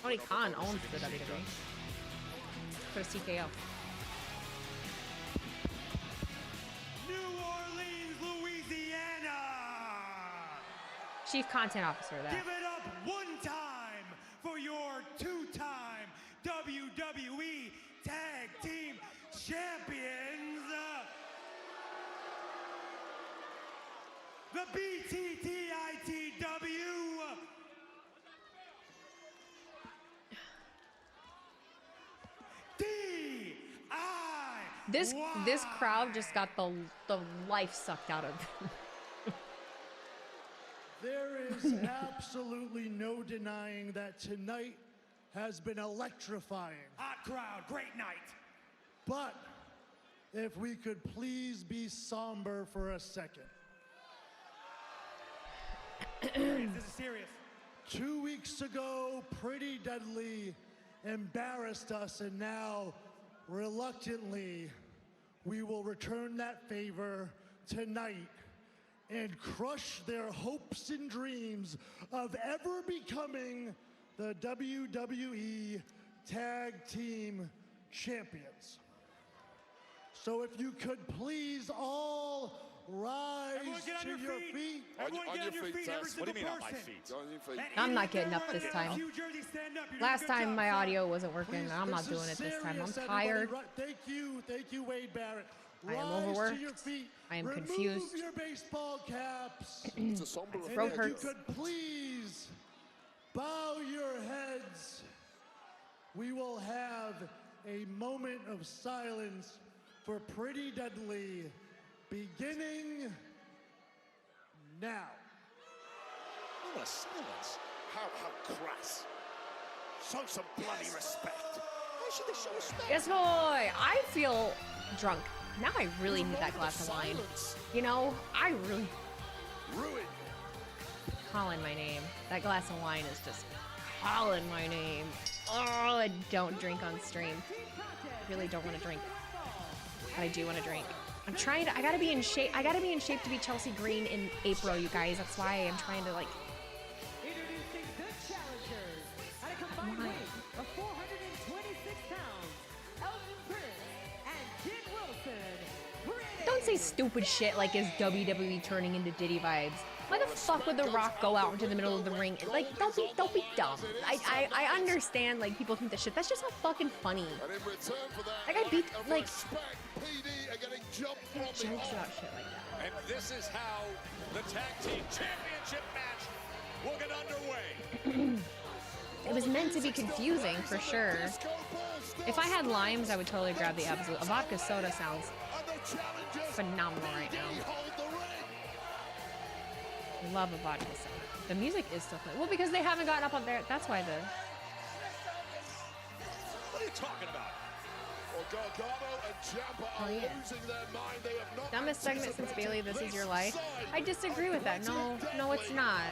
Tony Khan owns the WWE. So does TKO. New Orleans, Louisiana. Chief Content Officer, that. Give it up one time for your two-time WWE Tag Team Champions, the BTTITW This crowd just got the life sucked out of them. There is absolutely no denying that tonight has been electrifying. Hot crowd, great night. But if we could please be somber for a second. This is serious. 2 weeks ago, Pretty Deadly embarrassed us, and now, reluctantly, we will return that favor tonight and crush their hopes and dreams of ever becoming the WWE Tag Team Champions. So if you could please all rise to your feet. Everyone get on your feet. Every What do you mean single on my person. feet? I'm not getting up this time. New Jersey, stand up. You're doing Last a good time job, my son. audio wasn't working. Please, I'm not this doing is it this time. I'm serious, tired. everybody. Thank you, Wade Barrett. I am Rise overworked. to your feet. I am Remove confused. your baseball caps. It's a somber throat and hurts. if you could please bow your heads, we will have a moment of silence for Pretty Deadly, beginning now. What a silence. How crass. Show some bloody respect. Why should they show respect? Yes, boy. I feel drunk. Now I really need that glass of wine. You know, I really... Ruin. Calling my name. That glass of wine is just calling my name. Oh, I don't drink on stream. I really don't want to drink. But I do want to drink. I'm trying to... I gotta be in shape. I gotta be in shape to be Chelsea Green in April, you guys. That's why I'm trying to, like... Introducing the challengers at a combined weight of 426 pounds, Elton Prince and Kid Wilson. Don't say stupid shit like is WWE turning into Diddy vibes. Why the fuck would The Rock go out into the middle of the ring? Like, don't be dumb. I understand, like, people think that shit. That's just not fucking funny. Like, I beat, like, I make jokes about shit like that. And this is how the Tag Team Championship match will get underway. It was meant to be confusing, for sure. If I had limes, I would totally grab the Absolute. A vodka soda sounds phenomenal right now. Love a vodka soda. The music is still playing. Well, because they haven't gotten up on there. That's why the... What are you talking about? Oh, yeah. Dumbest segment since Bailey, This Is Your Life. I disagree with that. No, it's not.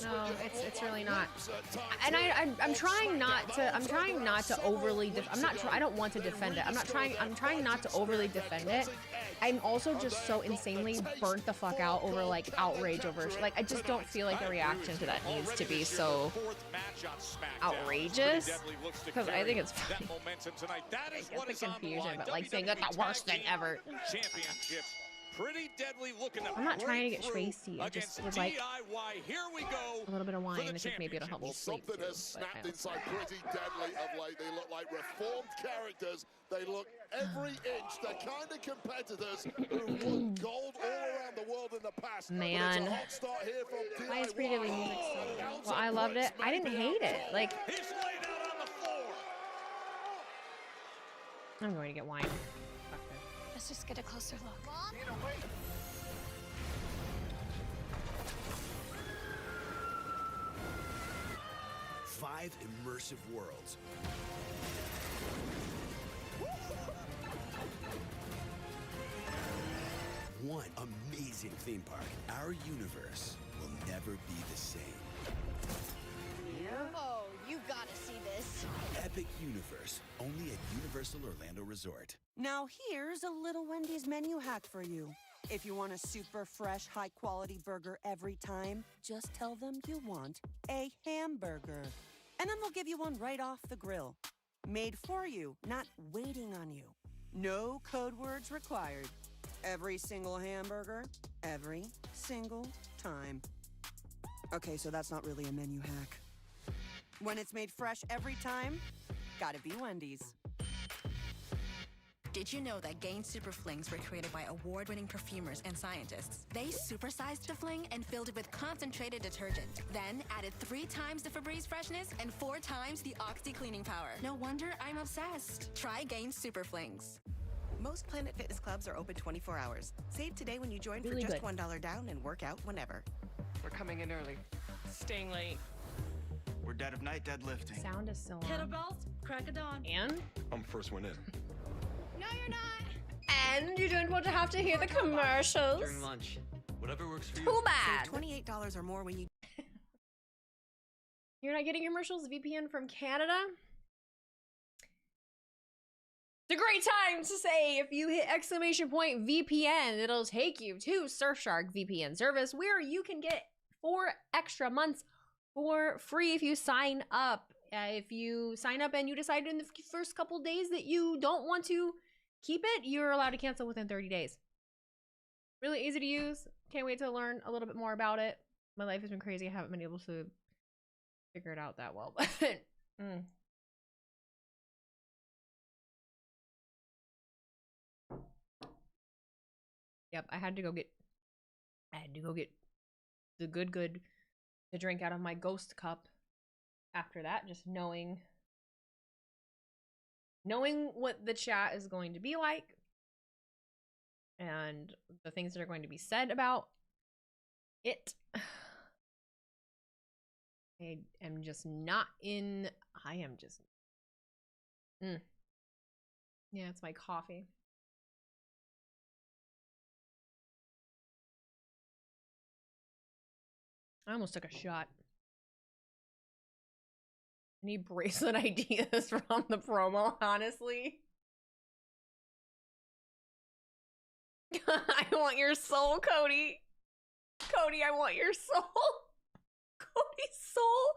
No, it's really not. And I'm trying not to overly. I don't want to defend it. I'm trying not to overly defend it. I'm also just so insanely burnt the fuck out over like outrage over. Like I just don't feel like the reaction to that needs to be so outrageous. Because I think it's funny. I get the confusion, but like saying that's the worst thing ever. Championships. Pretty Deadly looking to I'm not trying to get Tracy. I against just would like DIY. Here we go. a little bit of wine. I think maybe it'll help me sleep too. Something has snapped inside Pretty Deadly of late. They look like reformed characters. They look every inch. They're kind of competitors who won gold all around the world in the past. Man. But it's a hot start here from Why is Pretty Deadly music so good? Well, I loved it. I didn't hate it. Like, He's laid out on the floor. I'm going to get wine. Let's just get a closer look. Five immersive worlds. One amazing theme park. Our universe will never be the same. Oh, you gotta see this. Epic Universe, only at Universal Orlando Resort. Now here's a little Wendy's menu hack for you. If you want a super fresh, high-quality burger every time, just tell them you want a hamburger. And then they'll give you one right off the grill. Made for you, not waiting on you. No code words required. Every single hamburger, every single time. Okay, so that's not really a menu hack. When it's made fresh every time, gotta be Wendy's. Did you know that Gain Super Flings were created by award-winning perfumers and scientists? They supersized the fling and filled it with concentrated detergent. Then added 3 times the Febreze freshness and 4 times the Oxy cleaning power. No wonder I'm obsessed. Try Gain Super Flings. Most Planet Fitness clubs are open 24 hours. Save today when you join Really for just good. $1 down and work out whenever. We're coming in early, staying late. We're dead of night deadlifting. Sound is so on. Kettlebells, crack of dawn. And? I'm first one in. No, you're not. And you don't want to have to hear the commercials. During lunch. Whatever works for you. Too bad. Save $28 or more when you... You're not getting commercials? VPN from Canada? It's a great time to say if you hit !VPN, it'll take you to Surfshark VPN service where you can get 4 extra months for free if you sign up. If you sign up and you decide in the first couple days that you don't want to keep it, you're allowed to cancel within 30 days. Really easy to use. Can't wait to learn a little bit more about it. My life has been crazy. I haven't been able to figure it out that well, but Yep, I had to go get the good to drink out of my ghost cup after that, just knowing what the chat is going to be like and the things that are going to be said about it. I am just not in. I am just. Yeah, it's my coffee. I almost took a shot. I need bracelet ideas from the promo, honestly. I want your soul, Cody. Cody, I want your soul. Cody's soul.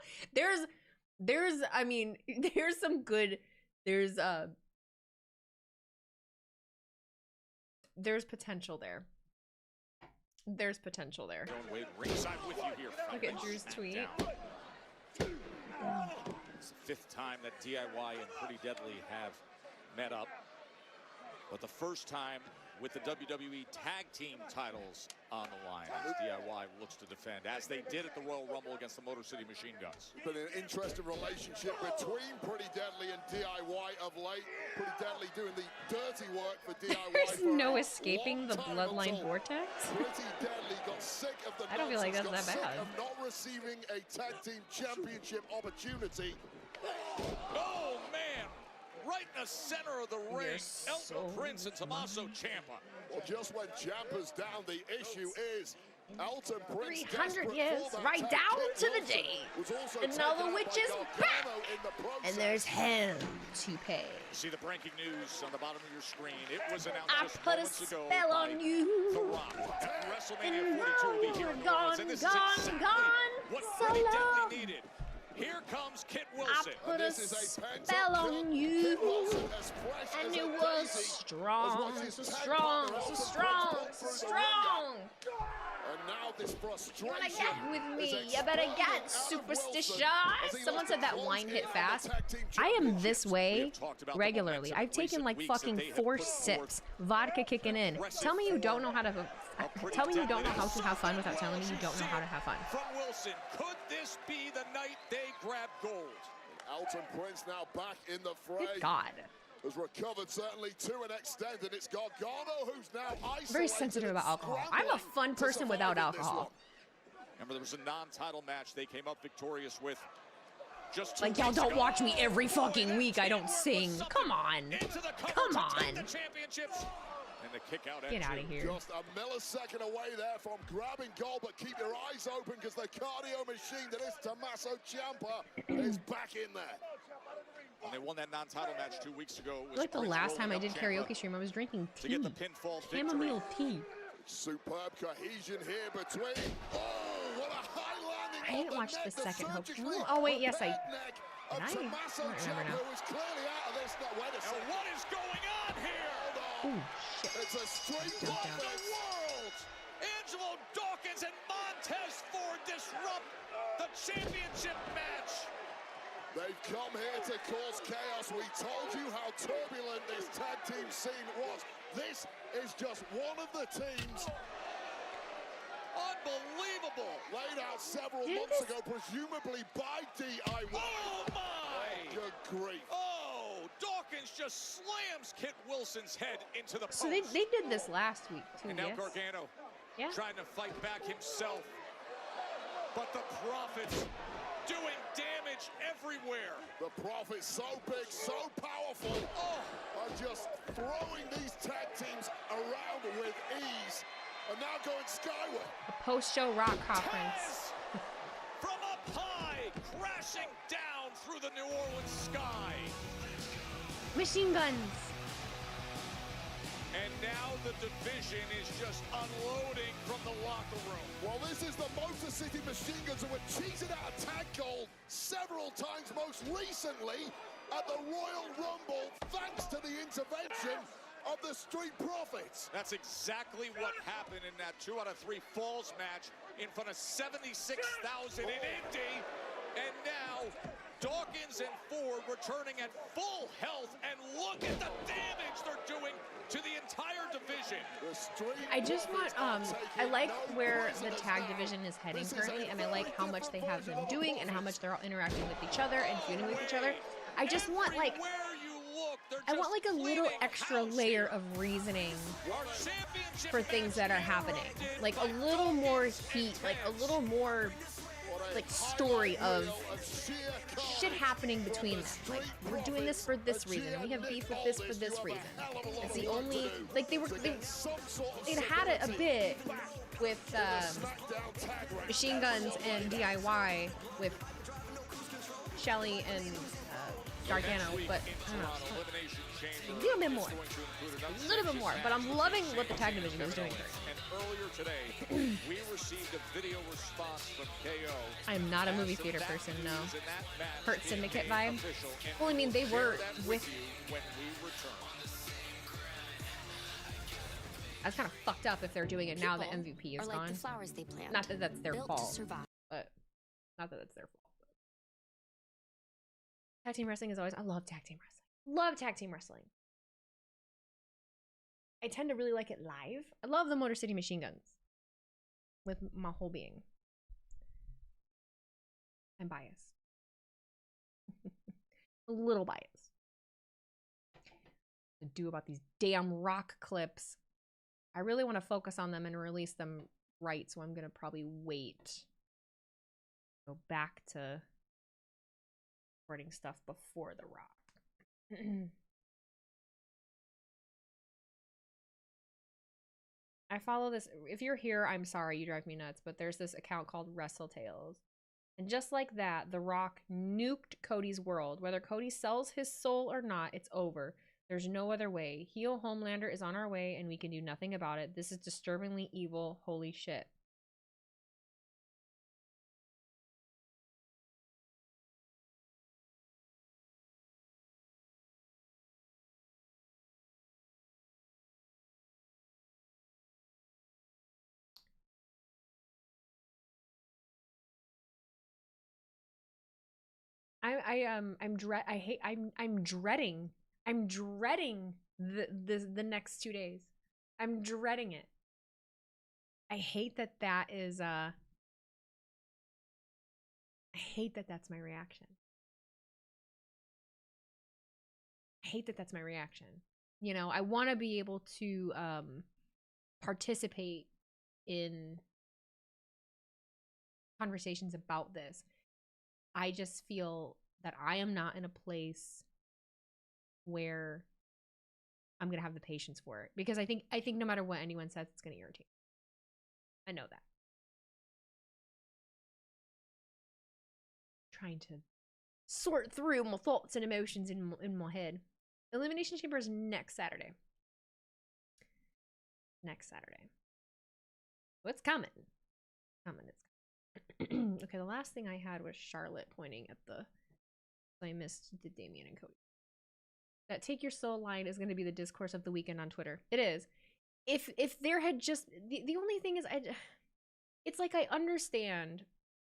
I mean, there's some good, there's potential there. There's potential there. Look at Drew's tweet. It's the 5th time that DIY and Pretty Deadly have met up, but the first time with the WWE Tag Team titles on the line as DIY looks to defend, as they did at the Royal Rumble against the Motor City Machine Guns. It's been an interesting relationship between Pretty Deadly and DIY of late. Pretty Deadly doing the dirty work for DIY. There's no escaping the Bloodline vortex. Pretty Deadly got sick of the I don't feel like that's that bad. of not receiving a tag team championship opportunity. Oh man! Right in the center of the ring, Elton Prince and Tommaso Ciampa. Well, just when Ciampa's down, the issue is Elton Prince. 300 years, right down to the day. Another witch is back, and there's hell to pay. See the breaking news on the bottom of your screen. It was announced I just put a moments ago spell by on you. The Rock. At WrestleMania And 42 will be here in New Orleans, and this is exactly what Pretty Deadly needed. Here comes Kit Wilson. I put a spell on you, and it was strong, so strong, so strong, so strong. And now this frustration. You wanna get with me? You better get superstitious. Someone said that wine hit fast. I am this way regularly. I've taken like fucking 4 sips, vodka kicking in. Tell me you don't know how to. Tell me you don't know how to have fun without telling me you don't know how to have fun. From Wilson, could this be the night they grab gold? Elton Prince now back in the fray. Good God. Has recovered certainly to an extent, and it's Gargano who's now isolated. Very sensitive about alcohol. I'm a fun person without alcohol. Remember, there was a non-title match they came up victorious with. Just like y'all don't watch me every fucking week. I don't sing. Come on. Come on. And the kick out. Get out of here. Just a millisecond away there from grabbing gold, but keep your eyes open because the cardio machine that is Tommaso Ciampa is back in there. When they won that non-title match 2 weeks ago, it was like the last time I did karaoke stream, I was drinking tea. To get the pinfall chamomile tea. Superb cohesion here between. Oh, what a high landing! I didn't watch the second Hope. Oh wait, yes I. Did I don't remember now. And what is going on here? Oh shit! It's a straight block for the world. Angelo Dawkins and Montez Ford disrupt the championship match. They've come here to cause chaos. We told you how turbulent this tag team scene was. This is just one of the teams. Unbelievable. Laid out several months ago, presumably by DIY. Oh my! Good grief. Oh, Dawkins just slams Kit Wilson's head into the post. So they did this last week too, and now yes? Gargano yeah. trying to fight back himself. But the Profits doing damage there. The Prophet's so big, so powerful. Are just throwing these tag teams around with ease. And now going skyward. A post-show rock conference. From up high, crashing down through the New Orleans sky. Machine guns. And now the division is just unloading from the locker room. Well, this is the Motor City Machine Guns who were cheated out of tag gold several times, most recently at the Royal Rumble, thanks to the intervention of the Street Profits. That's exactly what happened in that 2 out of 3 falls match in front of 76,000 in Indy. And now Dawkins and Ford returning at full health, and look at the damage they're doing to the entire division. I just want, I like where the tag division is heading currently, and I like how much they have been doing and how much they're all interacting with each other and feuding with each other. I just want, like, I want, like, a little extra layer of reasoning for things that are happening. Like, a little more heat, like, a little more, like, story of shit happening between them. Like, we're doing this for this reason. We have beef with this for this reason. It's the only, like, they had it a bit with Machine Guns and DIY with Shelly and Gargano, but I don't know, a little bit more. A little bit more, but I'm loving what the tag division is doing here. And earlier today, we received a video response from KO. I'm not a movie theater person, no. Hurt Syndicate vibe. Well, I mean, they were with. That's kind of fucked up if they're doing it now that MVP is gone. The flowers they plant, not that that's their fault, but not that that's their fault. Tag team wrestling is always. I love tag team wrestling. Love tag team wrestling. I tend to really like it live. I love the Motor City Machine Guns with my whole being. I'm biased. A little biased. To do about these damn rock clips. I really want to focus on them and release them right, so I'm going to probably wait. Go back to recording stuff before The Rock. I follow this. If you're here, I'm sorry, you drive me nuts, but there's this account called WrestleTales. And just like that, The Rock nuked Cody's world. Whether Cody sells his soul or not, it's over. There's no other way. Heel Homelander is on our way, and we can do nothing about it. This is disturbingly evil. Holy shit. I'm dreading the next 2 days. I'm dreading it. I hate that that is I hate that that's my reaction. I hate that that's my reaction. You know, I want to be able to participate in conversations about this. I just feel that I am not in a place where I'm gonna have the patience for it, because I think no matter what anyone says, it's gonna irritate me. I know that. Trying to sort through my thoughts and emotions in my head. Elimination Chamber is next Saturday. Next Saturday. What's coming? It's coming. Okay, the last thing I had was Charlotte pointing at the. I missed the Damian and Cody. That Take Your Soul line is going to be the discourse of the weekend on Twitter. It is. If there had just the only thing is it's like I understand,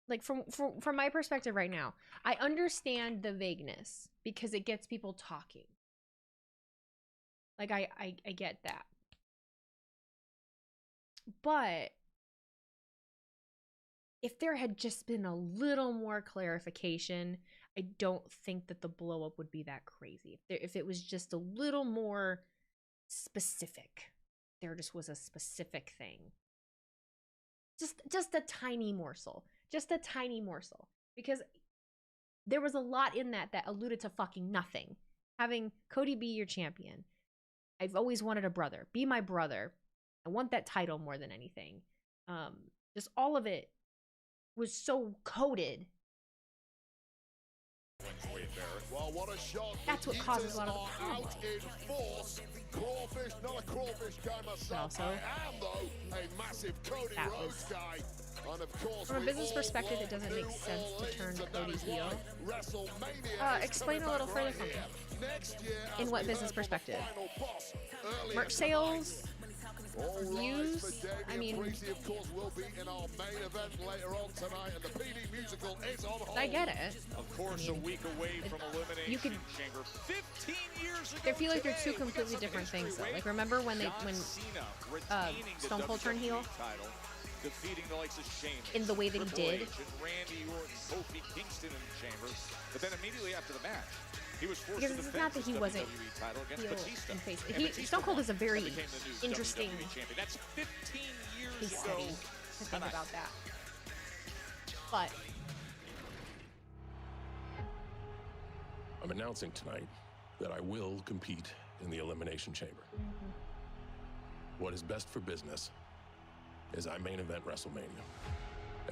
like from my perspective right now, I understand the vagueness because it gets people talking. Like I get that. But if there had just been a little more clarification, I don't think that the blow up would be that crazy. If it was just a little more specific, there just was a specific thing. Just a tiny morsel. Just a tiny morsel. Because there was a lot in that alluded to fucking nothing. Having Cody be your champion. I've always wanted a brother. Be my brother. I want that title more than anything. Just all of it was so coded. Well, what a shot. That's what causes a lot of the problem. Out in force. Crawfish, not a crawfish guy myself. Also, I am, though, a massive Cody Rhodes guy. And of course, from a business perspective, it doesn't make sense to turn Cody heel. Explain a little further for me. In what business perspective? Merch sales? Views? I mean, of course, will be in our main event later on tonight, and the PD musical is on hold. I get it. Of course, a week away from Elimination you could, Chamber. 15 years ago I feel like they're two today, completely different things, though. Like, remember when Stone Cold turned heel? Defeating the likes of Sheamus, in the way that he did. and Randy Orton, Kofi Kingston in the Chamber, but then immediately after the match, he was forced because to it's defend not that he his wasn't WWE title against heel Batista. and face. Batista Stone Cold is a very became the new interesting WWE champion. That's 15 years case ago. study to think about that. But I'm announcing tonight that I will compete in the Elimination Chamber. What is best for business is I main event WrestleMania.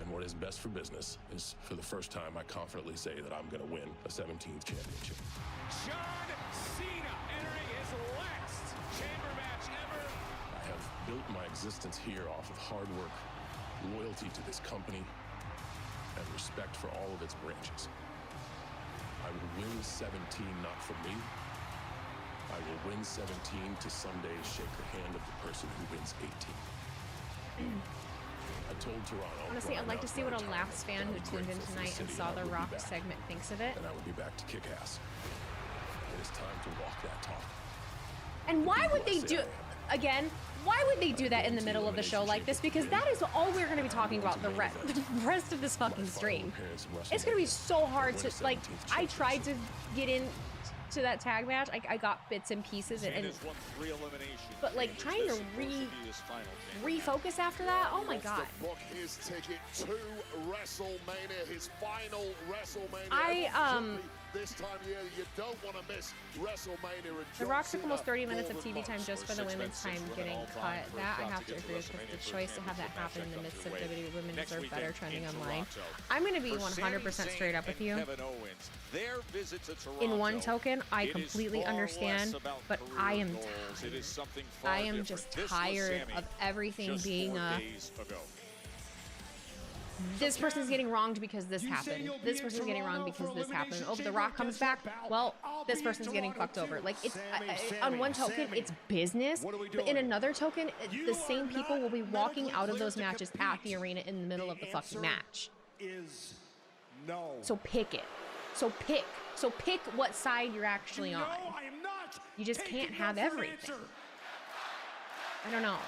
And what is best for business is, for the first time, I confidently say that I'm going to win a 17th championship. John Cena entering his last chamber match ever. I have built my existence here off of hard work, loyalty to this company, and respect for all of its branches. I will win 17 not for me. I will win 17 to someday shake the hand of the person who wins 18. I told Toronto. Honestly, I'd like to see what a Laughs fan who tuned in tonight and saw the Rock segment thinks of it. And I will be back to kick ass. It is time to walk that talk. And why would they do, again, why would they do that in the middle of the show like this? Because that is all we're going to be talking about the rest of this fucking stream. It's going to be so hard to, like, I tried to get in to that tag match. I got bits and pieces, but like trying to refocus after that, oh my god. Book his ticket to WrestleMania, his final WrestleMania. This time of year, you don't want to miss WrestleMania. The Rock took almost 30 minutes of TV time just for the women's time getting cut. That I have to agree with, because the choice to have that happen in the midst of WWE Women Deserve Better trending online. I'm going to be 100% straight up with you. In one token, I completely understand, but I am tired. I am just tired of everything being a... This person's getting wronged because this happened. This person's getting wronged because this happened. Oh, The Rock comes back. Well, this person's getting fucked over. Like, it's on one token, it's business, but in another token, the same people will be walking out of those matches at the arena in the middle of the fucking match. So pick it. So pick what side you're actually on. You just can't have everything. I don't know.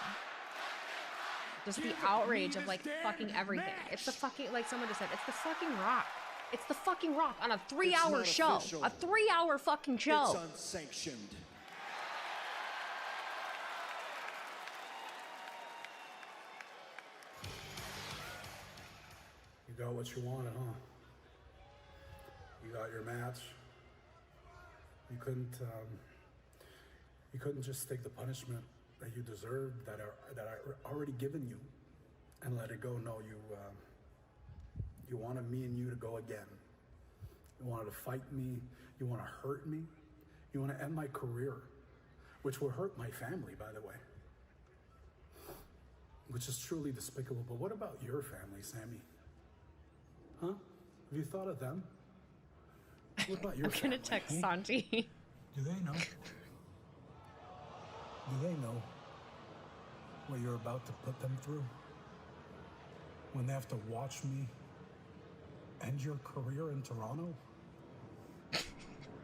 Just the outrage of like fucking everything. It's the fucking, like someone just said, it's the fucking Rock. It's the fucking Rock on a 3-hour show. Official. A 3-hour fucking show. It's unsanctioned. You got what you wanted, huh? You got your match. You couldn't just take the punishment that you deserved, that I already given you, and let it go. No, you wanted me and you to go again. You wanted to fight me. You want to hurt me. You want to end my career, which will hurt my family, by the way, which is truly despicable. But what about your family, Sammy? Huh? Have you thought of them? What about your I'm gonna text Santi. Do they know? Do they know what you're about to put them through? When they have to watch me end your career in Toronto?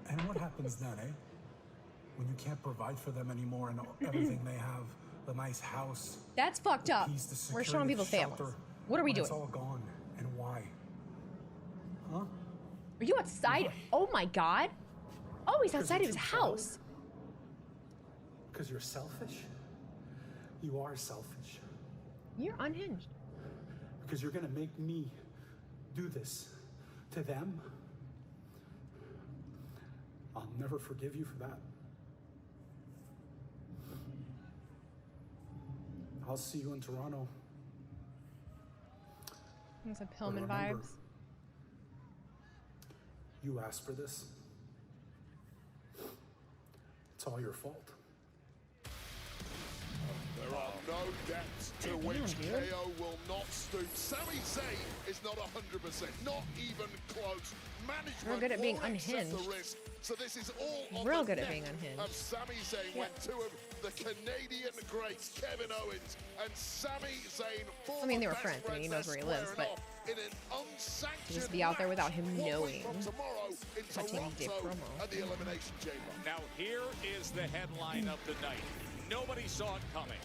And what happens then, eh? When you can't provide for them anymore and everything they have, the nice house. That's fucked up. We're showing people families. What are we doing? It's all gone. And why? Huh? Are you outside? Oh my god. Oh, he's outside of his house. Because you're selfish? You are selfish. You're unhinged. Because you're gonna make me do this to them? I'll never forgive you for that. I'll see you in Toronto. It's a Pillman vibes. You asked for this. It's all your fault. There are no depths to which KO will not stoop. Sami Zayn is not 100%, not even close. Management Real good at being won't accept unhinged. the risk. So this is all on Real the good at neck being unhinged. of Sami Zayn when two of the Canadian greats, Kevin Owens and Sami Zayn, I mean, they were friends. I mean, he knows where he lives, but in an unsanctioned to just be out there without him match, knowing. from tomorrow in Touching Dave Toronto promo. at the Elimination Chamber. Now here is the headline of the night. Nobody saw it coming.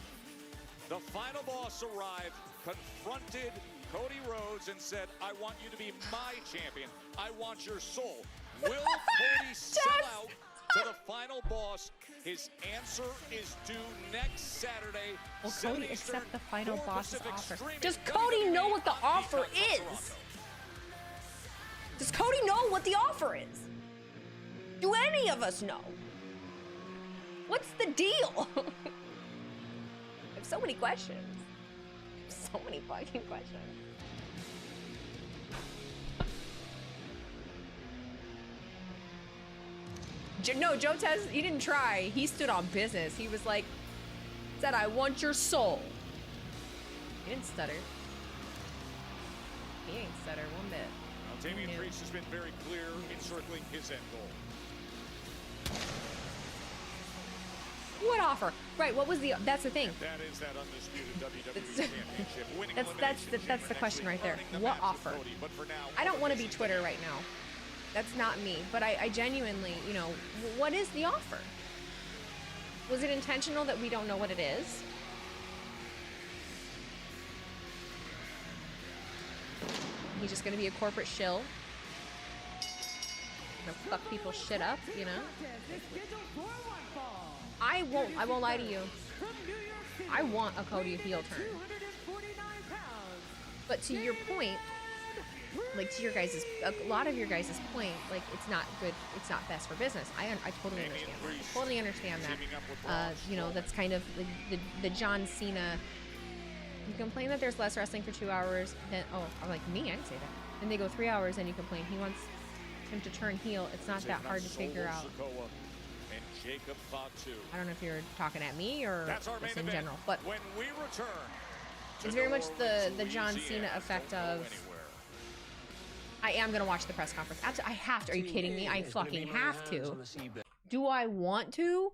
The final boss arrived, confronted Cody Rhodes and said, I want you to be my champion. I want your soul. Will Cody sell out to the final boss? His answer is due next Saturday. Will Cody accept the final 4 boss's Pacific offer? streaming Does Cody know what the WWE offer Peacock is? Does Cody know what the offer is? Do any of us know? What's the deal? I have so many questions. So many fucking questions. No, Joe Tez, he didn't try. He stood on business. He was like, said, I want your soul. He didn't stutter. He ain't stutter one bit. Now, Damian Priest has been very clear in circling his end goal. What offer? Right, what was the, that's the thing. That is that undisputed WWE Championship. Winning That's the question right there. What offer? But for now, I don't want to be Twitter right now. That's not me. But I genuinely, you know, what is the offer? Was it intentional that we don't know what it is? He's just gonna be a corporate shill. Gonna fuck people's shit up, you know? I won't lie to you. I want a Cody heel turn. But to your point, like to your guys' a lot of your guys' point, like it's not good, it's not best for business. I totally understand that. I totally understand that. You know, that's kind of the John Cena. You complain that there's less wrestling for 2 hours, then I'm like me, I didn't say that. And they go 3 hours and you complain he wants him to turn heel. It's not that hard to figure out. And Jacob Fatu. I don't know if you're talking at me or just in general, but when we return, it's very much the John Cena effect of I am gonna watch the press conference. I have to. Are you kidding me? I fucking have to. Do I want to?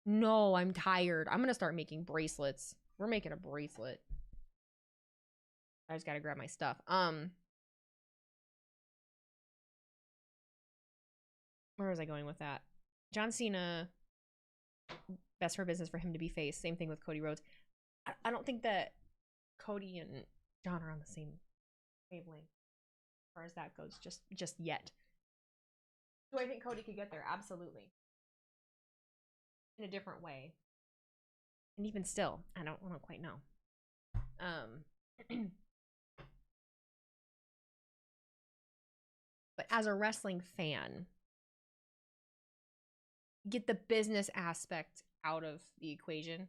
No, I'm tired. I'm gonna start making bracelets. We're making a bracelet. I just gotta grab my stuff. Where was I going with that? John Cena, best for business for him to be face. Same thing with Cody Rhodes. I don't think that Cody and John are on the same wavelength as far as that goes, just yet. Do I think Cody could get there? Absolutely. In a different way. And even still, I don't quite know. But as a wrestling fan, get the business aspect out of the equation.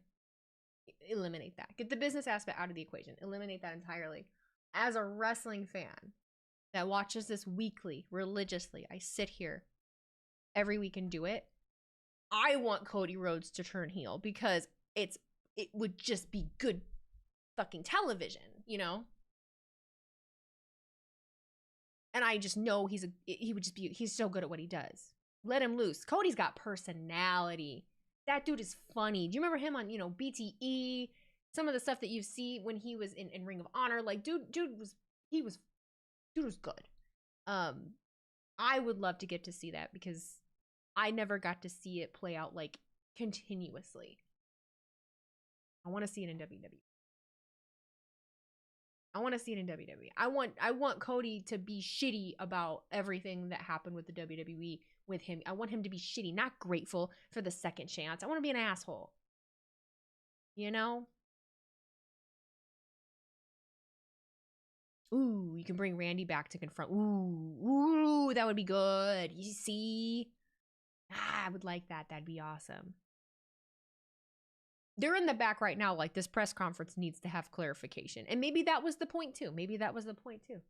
Eliminate that. Get the business aspect out of the equation. Eliminate that entirely. As a wrestling fan that watches this weekly, religiously, I sit here every week and do it. I want Cody Rhodes to turn heel because it would just be good fucking television, you know? And I just know he's so good at what he does. Let him loose. Cody's got personality. That dude is funny. Do you remember him on, you know, BTE? Some of the stuff that you see when he was in Ring of Honor, like dude was good. I would love to get to see that because I never got to see it play out like continuously. I want to see it in WWE. I want Cody to be shitty about everything that happened with the WWE with him. I want him to be shitty, not grateful for the second chance. I want to be an asshole. You know? Ooh, you can bring Randy back to confront. Ooh, that would be good. You see? I would like that. That'd be awesome. They're in the back right now, like this press conference needs to have clarification. And maybe that was the point too. Maybe that was the point too.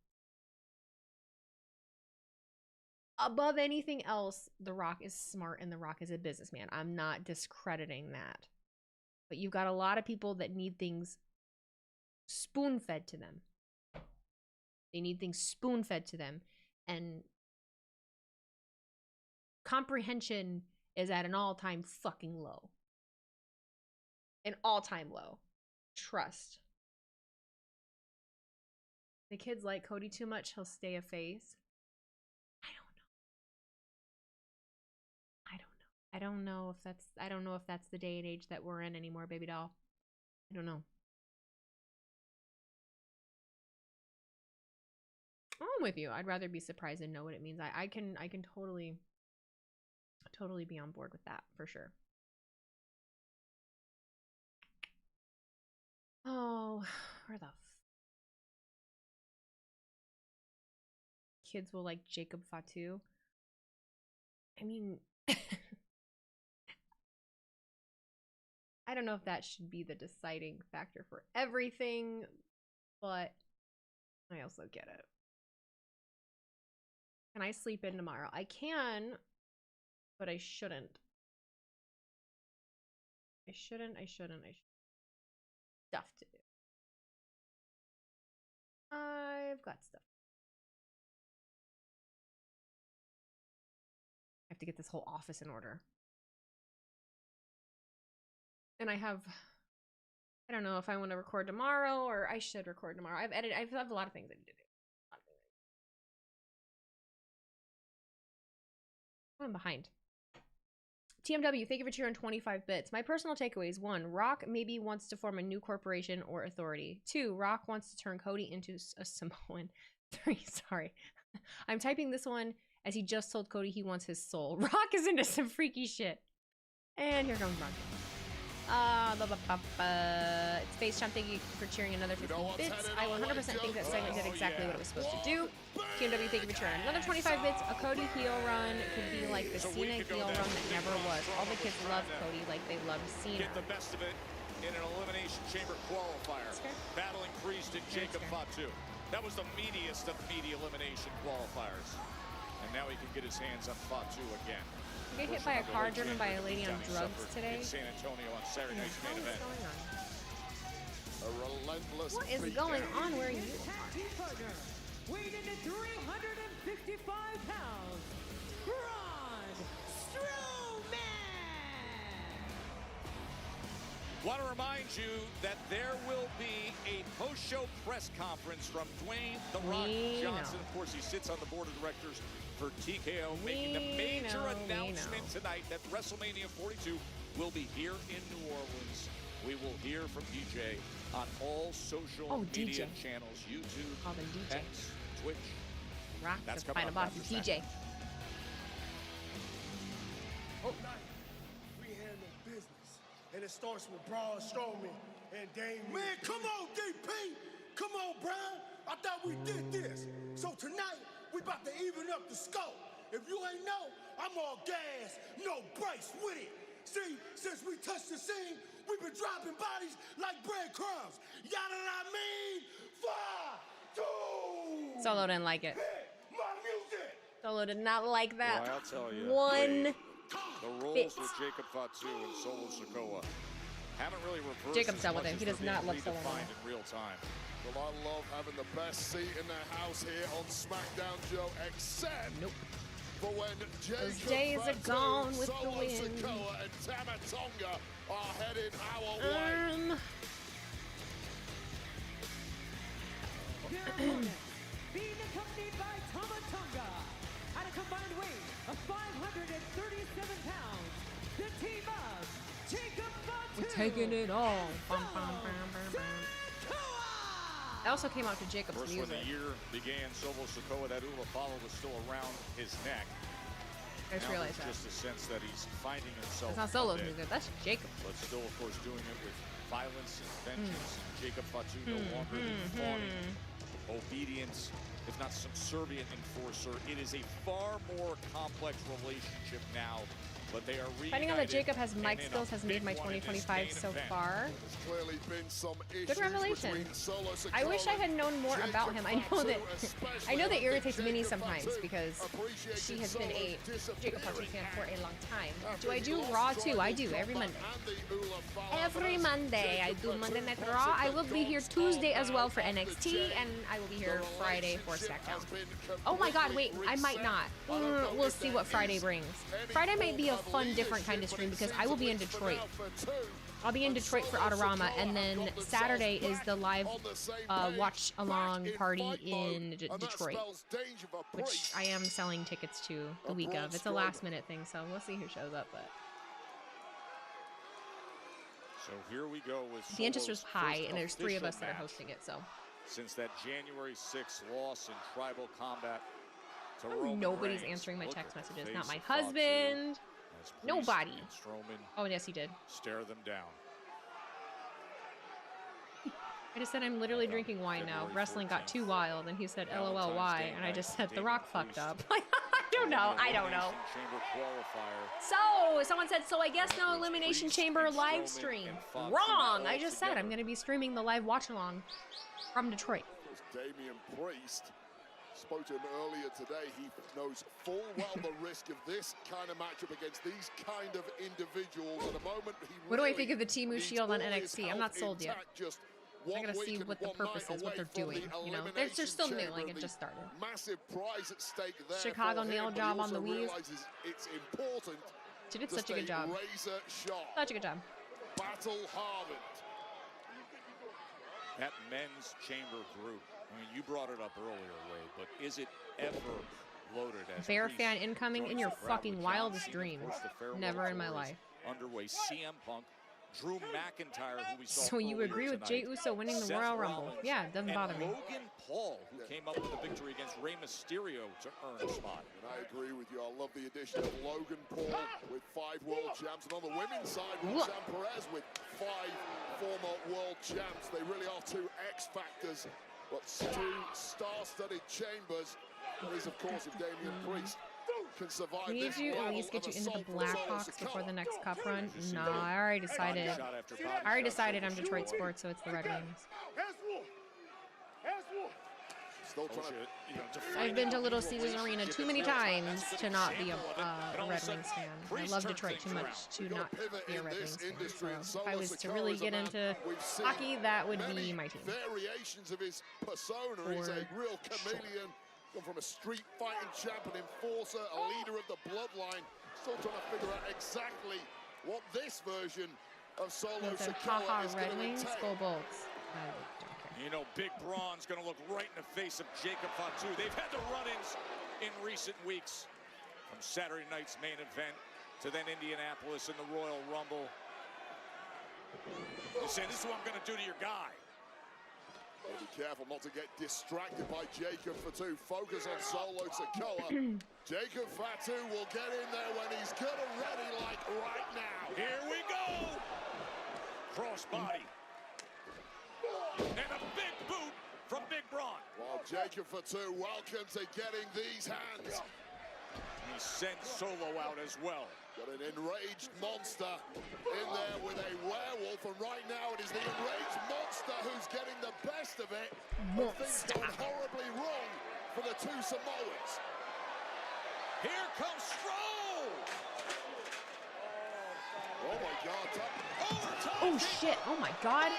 Above anything else, The Rock is smart and The Rock is a businessman. I'm not discrediting that. But you've got a lot of people that need things spoon-fed to them. They need things spoon-fed to them. And comprehension is at an all-time fucking low. An all-time low. Trust. The kids like Cody too much, he'll stay a face. I don't know if that's the day and age that we're in anymore, baby doll. I don't know. I'm with you. I'd rather be surprised and know what it means. I can totally be on board with that for sure. Oh, where the kids will like Jacob Fatu? I mean, I don't know if that should be the deciding factor for everything, but I also get it. Can I sleep in tomorrow? I can, but I shouldn't. I shouldn't. Stuff to do. I've got stuff. I have to get this whole office in order. And I don't know if I want to record tomorrow or I should record tomorrow. I have a lot of things I need to do. I'm behind. TMW, thank you for cheering 25 bits. My personal takeaways: 1, Rock maybe wants to form a new corporation or authority. 2, Rock wants to turn Cody into a Samoan. 3, sorry. I'm typing this one as he just told Cody he wants his soul. Rock is into some freaky shit. And here comes Rock. It's Face Chump, thank you for cheering another 15 bits. I 100% think that segment did exactly what it was supposed to do. TMW, thank you for cheering another 25 bits. A Cody heel run could be like the Cena heel run that never was. All the kids love Cody like they loved Cena. Get the best of it in an Elimination Chamber qualifier. Battling Priest and Jacob Fatu. That was the meatiest of meaty elimination qualifiers. And now he can get his hands on Fatu again. You get hit by a car driven by a lady on drugs today. In San Antonio on Saturday night's main event. A relentless what is going on where you are? Weighing in at 355 pounds, Braun Strowman! Want to remind you that there will be a post-show press conference from Dwayne "The Rock" Johnson. Of course, he sits on the board of directors for TKO, making the major announcement tonight that WrestleMania 42 will be here in New Orleans. We will hear from DJ on all social media channels: YouTube, X, Twitch. Rock, that's coming up. DJ. We handle business, and it starts with Braun Strowman and Dame. Man, come on, DP! Come on, Brian! I thought we did this. So tonight, we about to even up the scope. If you ain't know, I'm all gas, no brakes with it. See, since we touched the scene, we've been dropping bodies like breadcrumbs. Y'all know what I mean? 5, 2. Solo didn't like it. My music. Solo did not like that. Well, I'll tell you. One the roles with Jacob Fatu and Solo Sikoa haven't really reversed. Jacob's done with it. He does not love Solo. In real time. Well, I love having the best seat in the house here on Smackdown, Joe, except for when those days are gone with the wind. Sikoa and Tama Tonga are headed our way. Being accompanied by Tama Tonga at a combined weight of 537 pounds, the team of Jacob Fatu. We're taking it all. I also came out to Jacob's First, music. when the year began, Solo Sikoa, that Ula follow was still around his neck. I just realized that. Just a sense that he's finding himself. That's not Solo's music. That's Jacob. But still, of course, doing it with violence and vengeance. Jacob Fatu no longer the fawning, obedience if not subservient enforcer. It is a far more complex relationship now. But they are finding out that Jacob has mic skills has made my 2025 so far. Good revelation. I wish I had known more about him. I know that irritates Minnie sometimes because she has been a Jacob Parson fan for a long time. Do I do Raw too? I do every Monday. Every Monday I do Monday Night Raw. I will be here Tuesday as well for NXT, and I will be here Friday for Smackdown. Oh my God! Wait, I might not. We'll see what Friday brings. Friday might be a fun, different kind of stream because I will be in Detroit. I'll be in Detroit for Autorama, and then Saturday is the live watch along party in Detroit, which I am selling tickets to the week of. It's a last minute thing, so we'll see who shows up. But so here we go with the interest was high, and there's 3 of us that are hosting it. So since that January 6th loss in Tribal Combat to nobody's answering my text messages. Not my husband. Nobody. Oh, yes, he did. Stare them down. I just said I'm literally drinking wine now. Wrestling got too wild, and he said, "LOL, why?" And I just said, "The Rock fucked up." I don't know. I don't know. So someone said, "So I guess no Elimination Chamber live stream." Wrong. I just said I'm going to be streaming the live watch along from Detroit. Damian Priest spoke to him earlier today. He knows full well the risk of this kind of matchup against these kind of individuals. At the moment, what do I think of the Temu Shield on NXT? I'm not sold yet. I gotta see what the purpose is, what they're doing. You know, they're still new. Like it just started. Massive prize at stake there. Chicago nail job on the Wheeze. It's important. She did such a good job. Such a good job. Battle hardened. That men's chamber group. I mean, you brought it up earlier, Wade, but is it ever loaded as Bear fan incoming in your fucking wildest dreams? Never in my life. Underway. CM Punk, Drew McIntyre, who we saw. So you agree with Jey Uso winning the Royal Rumble? Yeah, it doesn't bother me. Logan Paul, who came up with the victory against Rey Mysterio to earn a spot. And I agree with you. I love the addition of Logan Paul with 5 world champs, and on the women's side, Roxanne Perez with 5 former world champs. They really are 2 X factors. But 2 star-studded chambers. Is of course if Damian Priest can survive. We need to at least get you into the Blackhawks before the next cup run. No, I already decided. I'm Detroit sports, so it's the Red Wings. I've been to Little Caesars Arena too many times to not be a Red Wings fan. I love Detroit too much to not be a Red Wings fan. So if I was to really get into hockey, that would be my team. Variations of his persona. He's a real chameleon. Gone from a street fighting champion, enforcer, a leader of the Bloodline. Still trying to figure out exactly what this version of Solo Sikoa is going to entail. Go Bolts. You know, Big Braun's going to look right in the face of Jacob Fatu. They've had the run-ins in recent weeks. From Saturday night's main event to then Indianapolis in the Royal Rumble. They say, this is what I'm going to do to your guy. Well, be careful not to get distracted by Jacob Fatu. Focus on Solo Sikoa. Jacob Fatu will get in there when he's good and ready, like right now. Here we go. Crossbody. And a big boot from Big Braun. Well, Jacob Fatu, welcome to getting these hands. He sends Solo out as well. Got an enraged monster in there with a werewolf, and right now it is the enraged monster who's getting the best of it. Things gone horribly wrong for the 2 Samoans. Here comes Stroll. Oh my God. Oh shit, oh my God.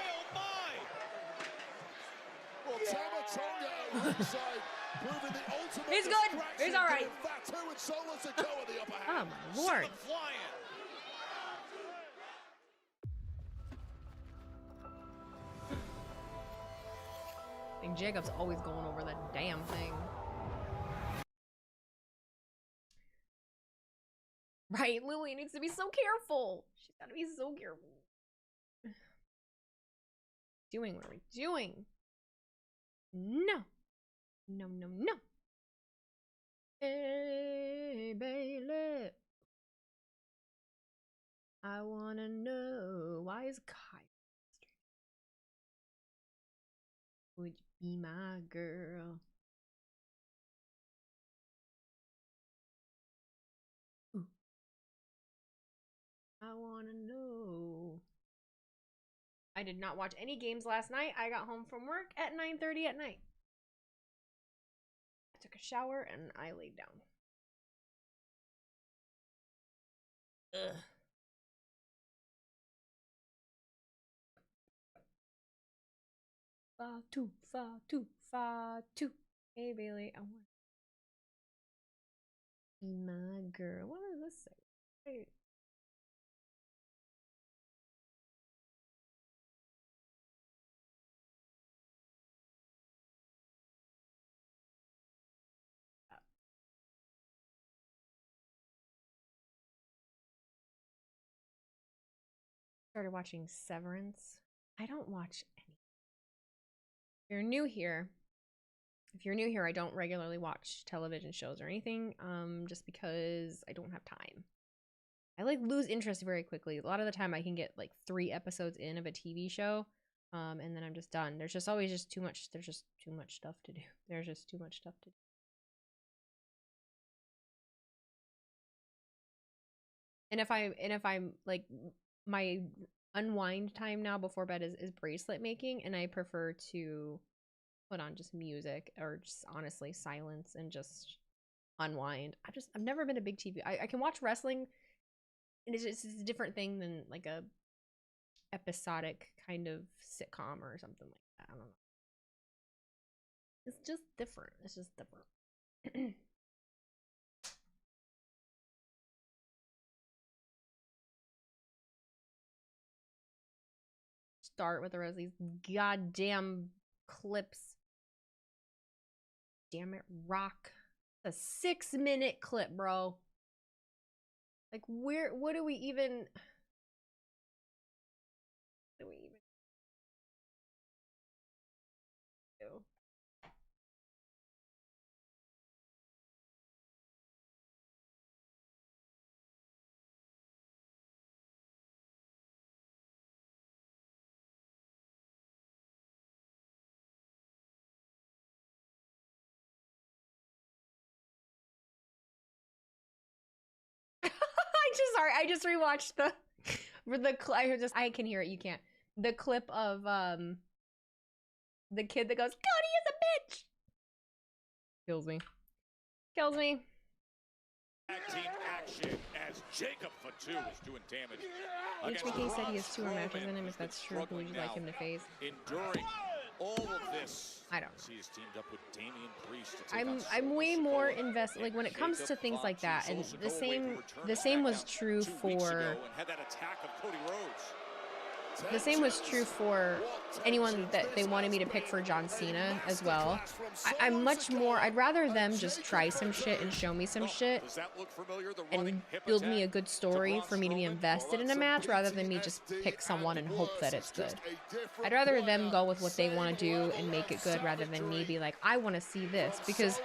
Well, Tama Tonga outside, proving the ultimate. He's good. He's all right. Fatu and Solo Sikoa the upper hand. Oh my Lord. I think Jacob's always going over that damn thing. Right, Lily needs to be so careful. She's got to be so careful. What are we doing? No. No, no, no. Hey, Bailey. I wanna know, why is Kai? Would you be my girl? I did not watch any games last night. I got home from work at 9:30 at night. I took a shower and I laid down. Ugh. Fatu, Fatu, Fatu. Hey Bailey, I want to be my girl. What does this say? Wait. Started watching Severance. I don't watch any. If you're new here, I don't regularly watch television shows or anything, just because I don't have time. I like lose interest very quickly. A lot of the time I can get like 3 episodes in of a TV show, and then I'm just done. There's just always just too much. There's just too much stuff to do. There's just too much stuff to do. And if I'm like, my unwind time now before bed is bracelet making, and I prefer to put on just music or just honestly silence and just unwind. I've never been a big TV. I can watch wrestling, and it's a different thing than like a episodic kind of sitcom or something like that. I don't know. It's just different. It's just different. Start with the rest of these goddamn clips. Damn it, Rock. A 6-minute clip, bro. Like, what do we even do? I just rewatched I can hear it, you can't. The clip of the kid that goes, Cody is a bitch. Kills me. Kills me. Tag team action as Jacob Fatu is doing damage. HBK said he has 2 more matches in him. If that's true, who would you like him to face? Enduring all of this. I don't know. He's teamed up with Damian Priest to take I'm way more invested, like when it comes to things like that, and the same was true for the same was true for anyone that they wanted me to pick for John Cena as well. I'm much more, I'd rather them just try some shit and show me some shit and build me a good story for me to be invested in a match, rather than me just pick someone and hope that it's good. I'd rather them go with what they want to do and make it good, rather than me be like, I want to see this, because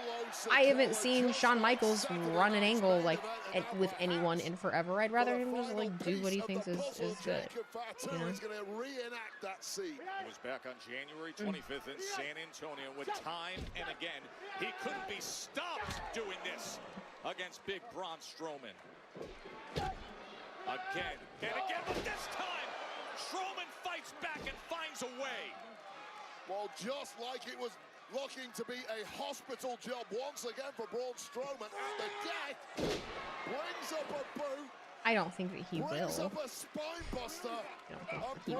I haven't seen Shawn Michaels run an angle like with anyone in forever. I'd rather him just like do what he thinks is good. You know? He was back on January 25th in San Antonio with time and again. He couldn't be stopped doing this against Big Braun Strowman. Again and again, but this time, Strowman fights back and finds a way. Well, just like it was looking to be a hospital job once again for Braun Strowman at the deck. Brings up a boot. I don't think that he will. Brings up a spine buster. I don't think that he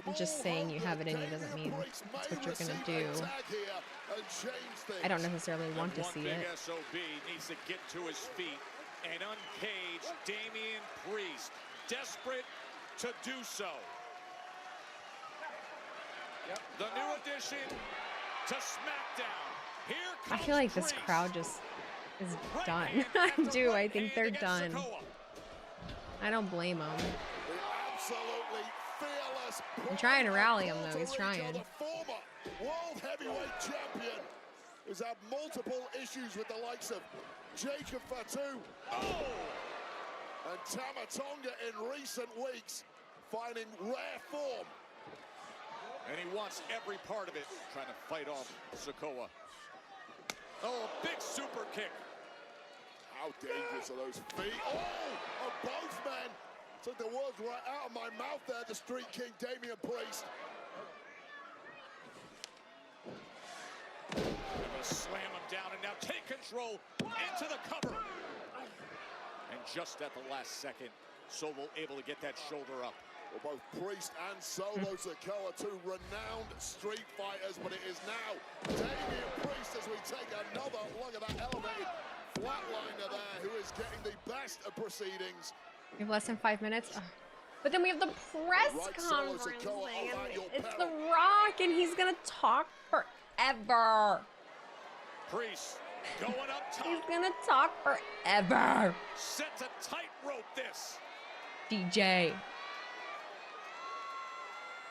will. Just saying you have it in you doesn't mean that's what you're gonna do. I don't necessarily want to see it. SOB needs to get to his feet and uncage Damian Priest, desperate to do so. The new addition to Smackdown. Here comes I feel like this crowd just is done. I do. I think they're done. I don't blame him. I'm trying to rally him though. He's trying. Former world heavyweight champion who's had multiple issues with the likes of Jacob Fatu and Tama Tonga in recent weeks, finding rare form. And he wants every part of it, trying to fight off Sikoa. Oh, a big super kick. How dangerous are those feet? Oh, of both men. Took the words right out of my mouth there, the Street King, Damian Priest. Slam him down and now take control into the cover. And just at the last second, Solo able to get that shoulder up. Well, both Priest and Solo Sikoa, two renowned street fighters, but it is now Damian Priest as we take another look at that elevated flatliner there, who is getting the best of proceedings. We have less than 5 minutes. Ugh. But then we have the press conference thing, and it's The Rock, and he's gonna talk forever. Priest going up top. He's gonna talk forever. Set to tightrope this. DJ.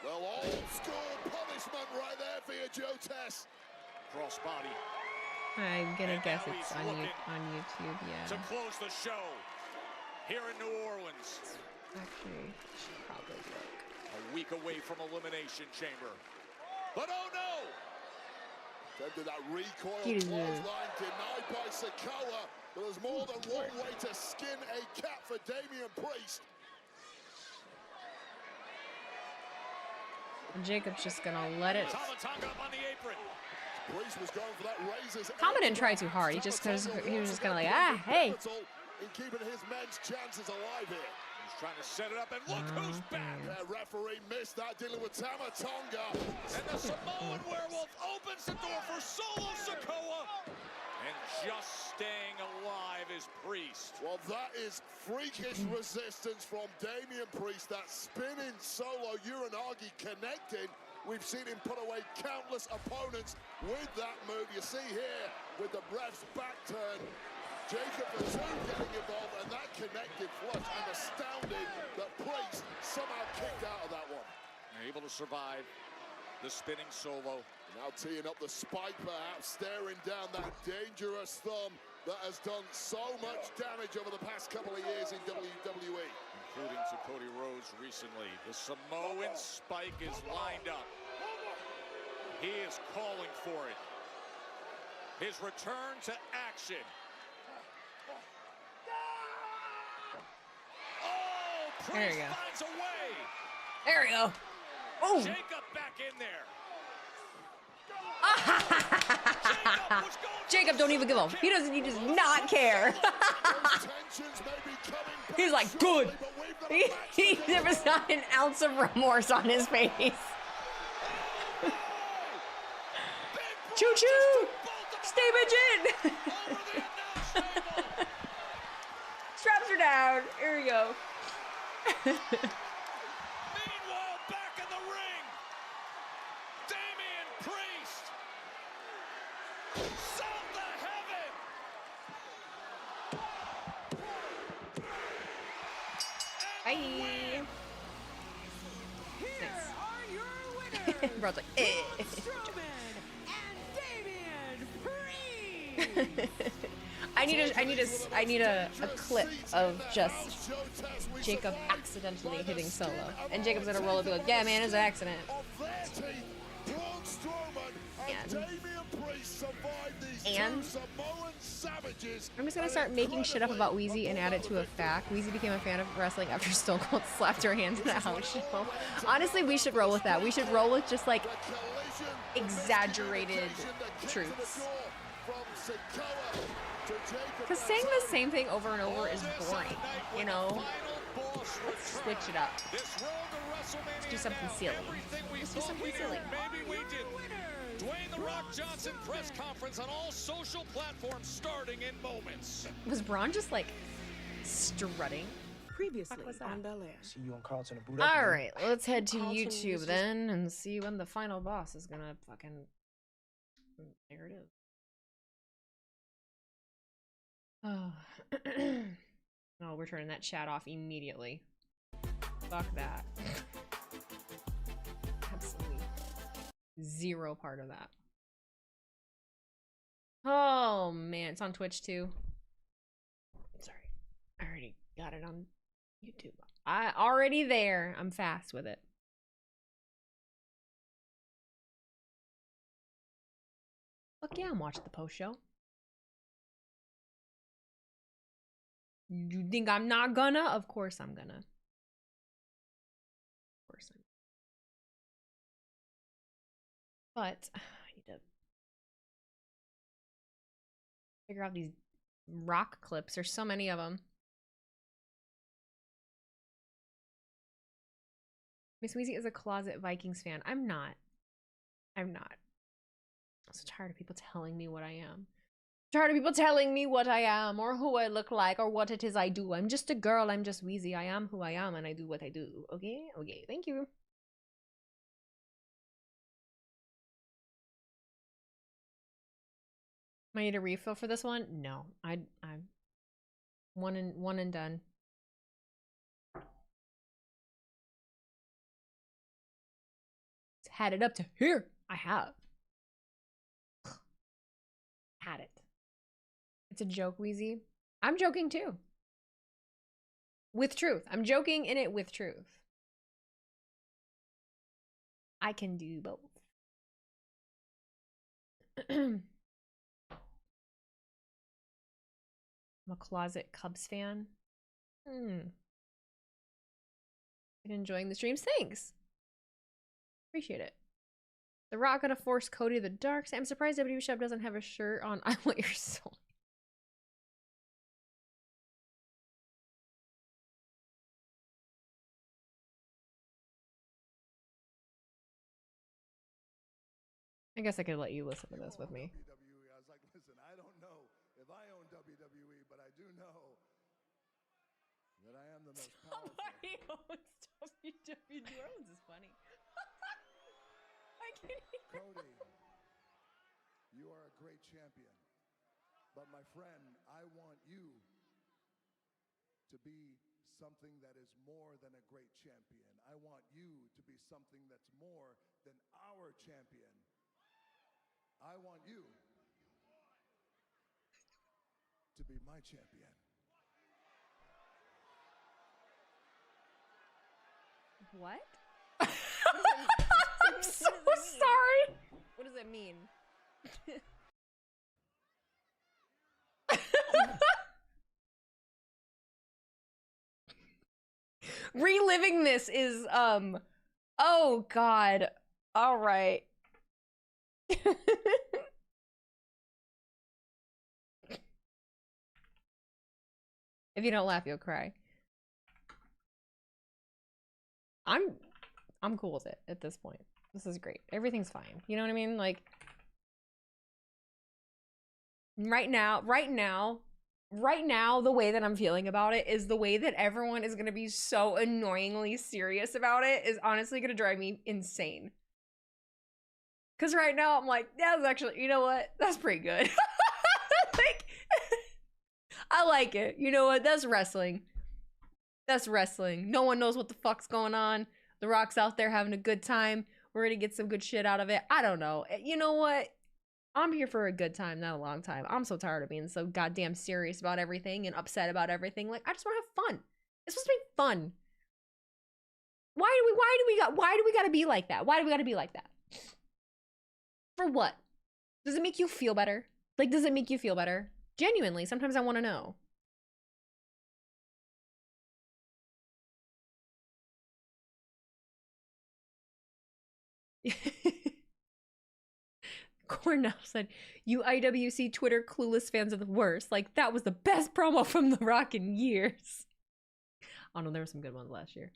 Well, old school punishment right there for you, Joe Tess. Crossbody. I'm gonna guess it's on YouTube, yeah. To close the show here in New Orleans. Actually, I should probably look. A week away from Elimination Chamber. But oh no! Then to that recoil clothesline denied by Sikoa. But there's more than one way to skin a cat for Damian Priest. And Jacob's just gonna let it. Tama on the apron. Priest was going for that razor's Tama didn't try too hard. He was just kind of like, ah, hey. In keeping his men's chances alive here. He's trying to set it up, and look who's back. Yeah, referee missed that, dealing with Tama Tonga. And the Samoan Werewolf opens the door for Solo Sikoa. And just staying alive is Priest. Well, that is freakish resistance from Damian Priest. That spinning Solo Uranagi connecting. We've seen him put away countless opponents with that move. You see here with the ref's back turn. Jacob Fatu getting involved, and that connected flush. I'm astounded that Priest somehow kicked out of that one. Able to survive the spinning Solo. Now teeing up the spike, perhaps, staring down that dangerous thumb that has done so much damage over the past couple of years in WWE. Including to Cody Rhodes recently. The Samoan spike is lined up. He is calling for it. His return to action. Oh, there Priest you go. finds a way. There we go. Oh. Jacob back in there. Jacob don't even give up. He does not care. He's like, good. There was not an ounce of remorse on his face. Choo-choo! Stay bitchin'! Straps are down. Here we go. Meanwhile, back in the ring, Damian Priest. South to heaven. Bye. Here are your winners. Bro's like, eh. I need a clip of just Jacob accidentally hitting Solo, and Jacob's gonna roll up and be like, yeah, man, it's an accident. And I'm just gonna start making shit up about Wheezy and add it to a fact. Wheezy became a fan of wrestling after Stone Cold slapped her hands in a house show. Honestly, we should roll with that. We should roll with just like exaggerated truths. Because saying the same thing over and over is boring, you know? Let's switch it up. Let's do something silly. Let's do something silly. Maybe we did. Dwayne "The Rock" Johnson press conference on all social platforms starting in moments. Was Braun just like strutting? Previously on Bel Air. See you on Carlton and boot up. All right, let's head to YouTube then and see when the final boss is gonna fucking. There it is. Oh. No, we're turning that chat off immediately. Fuck that. Absolutely zero part of that. Oh man, it's on Twitch too. Sorry, I already got it on YouTube. I already there. I'm fast with it. Fuck yeah, I'm watching the post show. You think I'm not gonna? Of course I'm gonna. But I need to figure out these rock clips. There's so many of them. Miss Wheezy is a closet Vikings fan. I'm not. I'm so tired of people telling me what I am. Tired of people telling me what I am or who I look like or what it is I do. I'm just a girl. I'm just Wheezy. I am who I am and I do what I do. Okay? Okay. Thank you. Am I need a refill for this one? No. I'm one and done. Had it up to here. I have. Had it. It's a joke, Wheezy. I'm joking too. With truth. I'm joking in it with truth. I can do both. I'm a closet Cubs fan. Been enjoying the streams. Thanks. Appreciate it. The Rock gonna force Cody to the dark side. I'm surprised WWE Shop doesn't have a shirt on I Want Your Soul. I guess I could let you listen to this with me. WWE. I was like, listen, I don't know if I own WWE, but I do know that I am the most powerful. Somebody owns WWE. Drones is funny. I can't even. Cody, you are a great champion. But my friend, I want you to be something that is more than a great champion. I want you to be something that's more than our champion. I want you to be my champion. What? I'm so sorry. What does it mean? Reliving this is oh god. All right. If you don't laugh, you'll cry. I'm cool with it at this point. This is great. Everything's fine. You know what I mean? Like right now, the way that I'm feeling about it is the way that everyone is going to be so annoyingly serious about it is honestly going to drive me insane. Cause right now I'm like, that's actually, you know what? That's pretty good. Like, I like it. You know what? That's wrestling. That's wrestling. No one knows what the fuck's going on. The Rock's out there having a good time. We're gonna get some good shit out of it. I don't know. You know what? I'm here for a good time, not a long time. I'm so tired of being so goddamn serious about everything and upset about everything. Like, I just want to have fun. It's supposed to be fun. Why do we gotta be like that? Why do we gotta be like that? For what? Does it make you feel better? Like, does it make you feel better? Genuinely, sometimes I want to know. Cornell said, you IWC Twitter clueless fans are the worst. Like, that was the best promo from The Rock in years. Oh no, there were some good ones last year.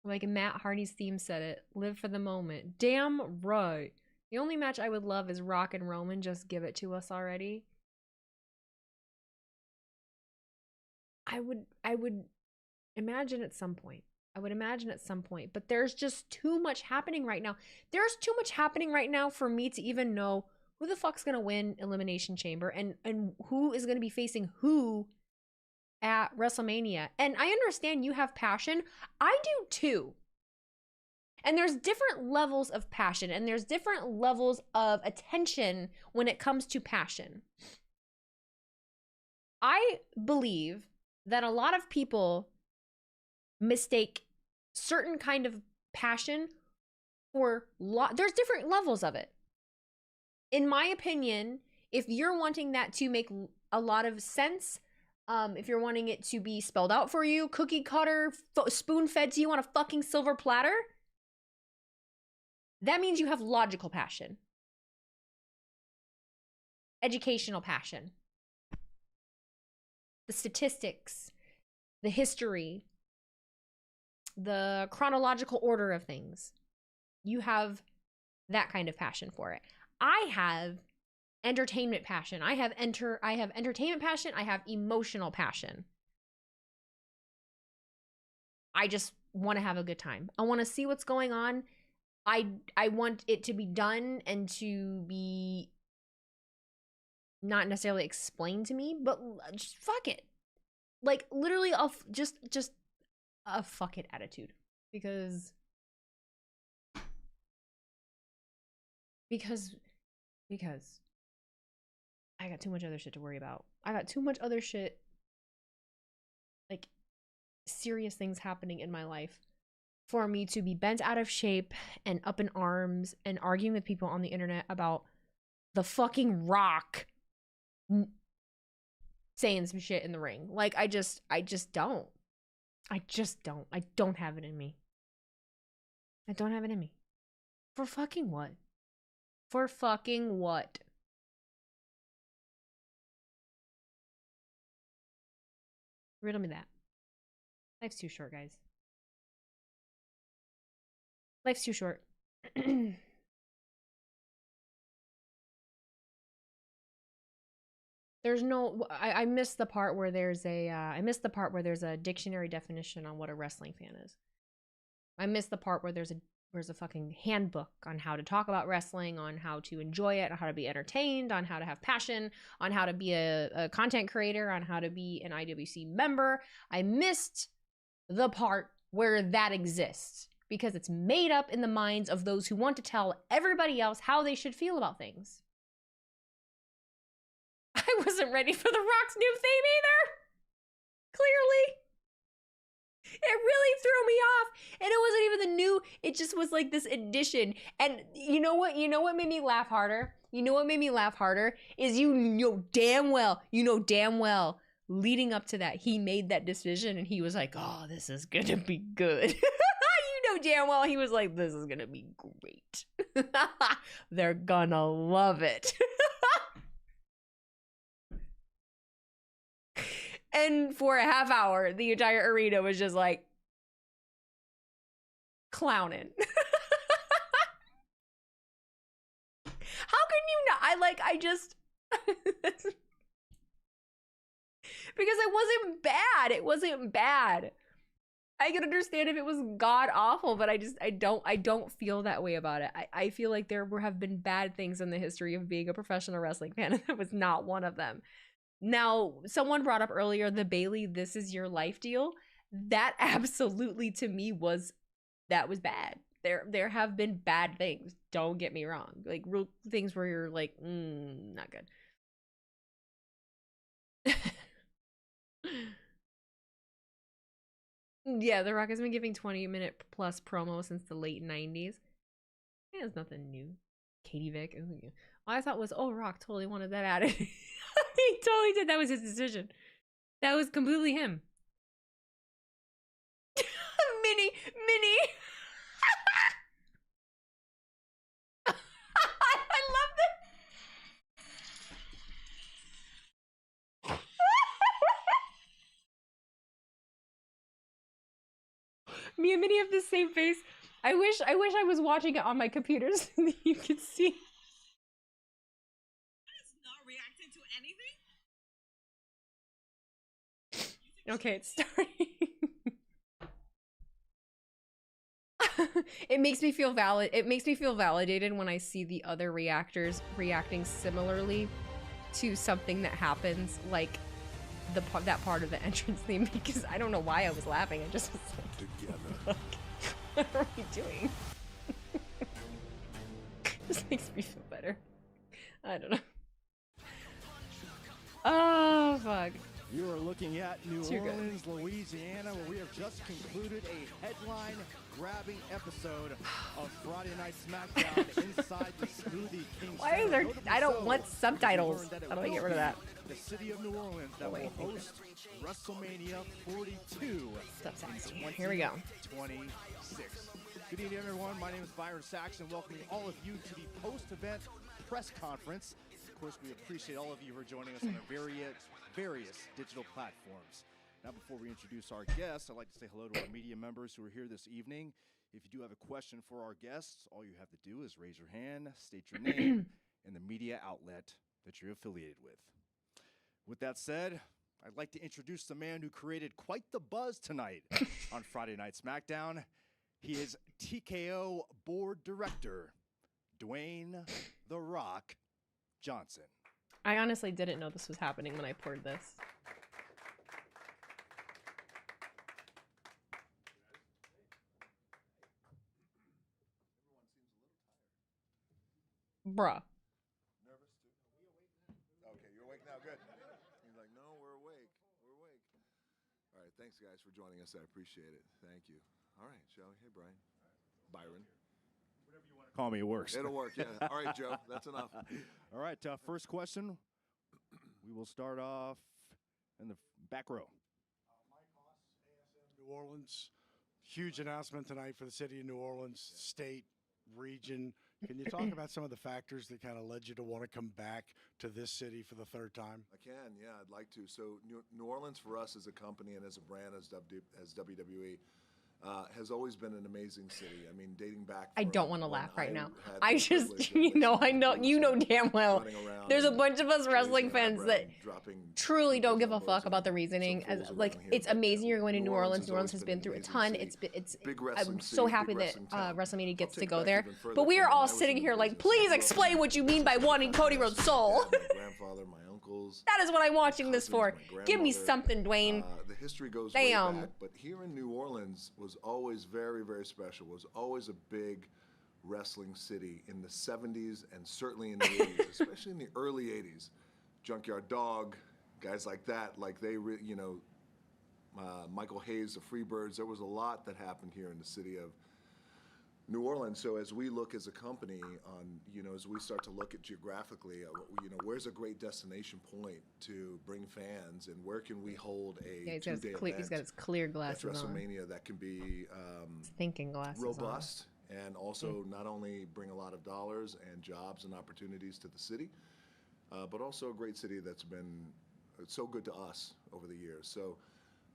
Like Matt Hardy's theme said it. Live for the moment. Damn right. The only match I would love is Rock and Roman. Just give it to us already. I would imagine at some point. But there's just too much happening right now. There's too much happening right now for me to even know who the fuck's gonna win Elimination Chamber and who is gonna be facing who at WrestleMania. And I understand you have passion. I do too. And there's different levels of passion and there's different levels of attention when it comes to passion. I believe that a lot of people mistake certain kind of passion for there's different levels of it. In my opinion, if you're wanting that to make a lot of sense, if you're wanting it to be spelled out for you, cookie cutter, spoon fed to you on a fucking silver platter, That means you have logical passion, educational passion, the statistics, the history, the chronological order of things. You have that kind of passion for it. I have entertainment passion. I have entertainment passion. I have emotional passion. I just want to have a good time. I want to see what's going on. I want it to be done and to be not necessarily explained to me, but just fuck it. Like literally just a fuck it attitude. Because I got too much other shit to worry about. I got too much other shit, like serious things happening in my life for me to be bent out of shape and up in arms and arguing with people on the internet about the fucking Rock saying some shit in the ring. Like I just don't. I don't have it in me. I don't have it in me. For fucking what? For fucking what? Riddle me that. Life's too short, guys. Life's too short. There's no, I missed the part where there's a dictionary definition on what a wrestling fan is. I missed the part where there's a fucking handbook on how to talk about wrestling, on how to enjoy it, on how to be entertained, on how to have passion, on how to be a content creator, on how to be an IWC member. I missed the part where that exists because it's made up in the minds of those who want to tell everybody else how they should feel about things. I wasn't ready for The Rock's new theme either. Clearly. It really threw me off. And it wasn't even the new, it just was like this addition. And you know what made me laugh harder? You know what made me laugh harder? Is you know damn well, leading up to that, he made that decision and he was like, oh, this is gonna be good. You know damn well he was like, this is gonna be great. They're gonna love it. And for a half hour, the entire arena was just like clowning. How can you not? Because it wasn't bad. It wasn't bad. I can understand if it was god awful, but I don't feel that way about it. I feel like there have been bad things in the history of being a professional wrestling fan, and that was not one of them. Now, someone brought up earlier the Bayley "This Is Your Life" deal. That absolutely, to me, was bad. There have been bad things. Don't get me wrong. Like real things where you're like, not good. Yeah, The Rock has been giving 20-minute plus promo since the late 90s. Yeah, it's nothing new. Katie Vick. All I thought was, oh, Rock totally wanted that added. He totally did. That was his decision. That was completely him. Mini. I love that. Me and Minnie have the same face. I wish I was watching it on my computer so that you could see. Okay, it's starting. It makes me feel validated when I see the other reactors reacting similarly to something that happens, like that part of the entrance theme, because I don't know why I was laughing. I just was like, what are we doing? Just makes me feel better. I don't know. Oh, fuck. You are looking at New Orleans, Louisiana, where we have just concluded a headline-grabbing episode of Friday Night Smackdown inside the Smoothie King. Why is there? I don't want subtitles. How do I get rid of that? The city of New Orleans that will host WrestleMania 42. Stop sexy. Here we go. 26. Good evening, everyone. My name is Byron Saxon, welcoming all of you to the post-event press conference. Of course, we appreciate all of you for joining us on our various digital platforms. Now, before we introduce our guests, I'd like to say hello to our media members who are here this evening. If you do have a question for our guests, all you have to do is raise your hand, state your name, and the media outlet that you're affiliated with. With that said, I'd like to introduce the man who created quite the buzz tonight on Friday Night SmackDown. He is TKO Board Director, Dwayne "The Rock" Johnson. I honestly didn't know this was happening when I poured this. Bruh. Nervous too? Okay, you're awake now. Good. He's like, no, we're awake. We're awake. All right, thanks, guys, for joining us. I appreciate it. Thank you. All right, shall we? Hey, Brian. Byron. Whatever you want to call me, it works. It'll work, yeah. All right, Joe, that's enough. All right, first question. We will start off in the back row. Mike Haas, ASM New Orleans. Huge announcement tonight for the city of New Orleans, state, region. Can you talk about some of the factors that kind of led you to want to come back to this city for the third time? I can, yeah, I'd like to. So New Orleans for us as a company and as a brand, as WWE, has always been an amazing city. I mean, dating back. I don't want to laugh right now. I just, you know damn well. There's a bunch of us wrestling fans that truly don't give a fuck about the reasoning. Like, it's amazing you're going to New Orleans. New Orleans has been through a ton. I'm so happy that WrestleMania gets to go there. But we are all sitting here like, please explain what you mean by wanting Cody Rhodes' soul. My grandfather, my uncles. That is what I'm watching this for. Give me something, Dwayne. The history goes way back, but here in New Orleans was always very, very special. Was always a big wrestling city in the 70s and certainly in the 80s, especially in the early 80s. Junkyard Dog, guys like that, like they, Michael Hayes, the Freebirds. There was a lot that happened here in the city of New Orleans. So as we look as a company on, as we start to look at geographically, where's a great destination point to bring fans, and where can we hold a two-day event? He's got his clear glasses on. WrestleMania that can be thinking glasses robust and also not only bring a lot of dollars and jobs and opportunities to the city, but also a great city that's been so good to us over the years. So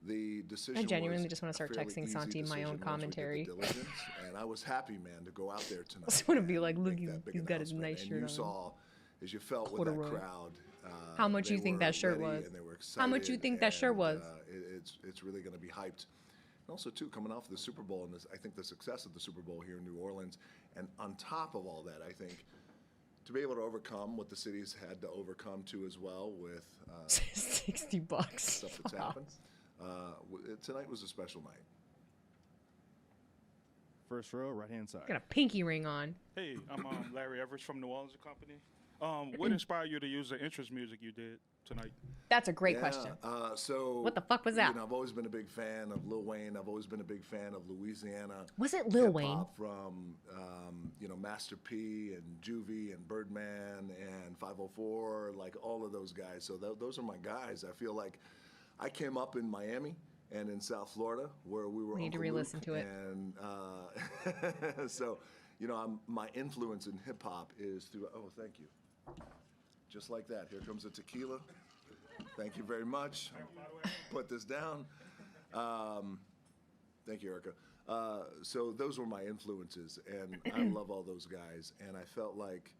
the decision. I genuinely just want to start texting Santi my own commentary. And I was happy, man, to go out there tonight. I just want to be like, look, he's got his nice shirt on. You saw, as you felt with that crowd, how much you think that shirt was? How much you think that shirt was? It's really going to be hyped. And also, too, coming off the Super Bowl, and I think the success of the Super Bowl here in New Orleans, and on top of all that, I think to be able to overcome what the city's had to overcome too as well with $60 stuff that's happened. Tonight was a special night. First row, right-hand side. Got a pinky ring on. Hey, I'm Larry Evers from New Orleans Company. What inspired you to use the entrance music you did tonight? That's a great question. So what the fuck was that? I've always been a big fan of Lil Wayne. I've always been a big fan of Louisiana. Was it Lil Wayne? From Master P and Juvie and Birdman and 504, like all of those guys. So those are my guys. I feel like I came up in Miami and in South Florida where we were. We need to re-listen to it. And so, my influence in hip hop is through. Oh, thank you. Just like that. Here comes the tequila. Thank you very much. Put this down. Thank you, Erica. So those were my influences, and I love all those guys. And I felt like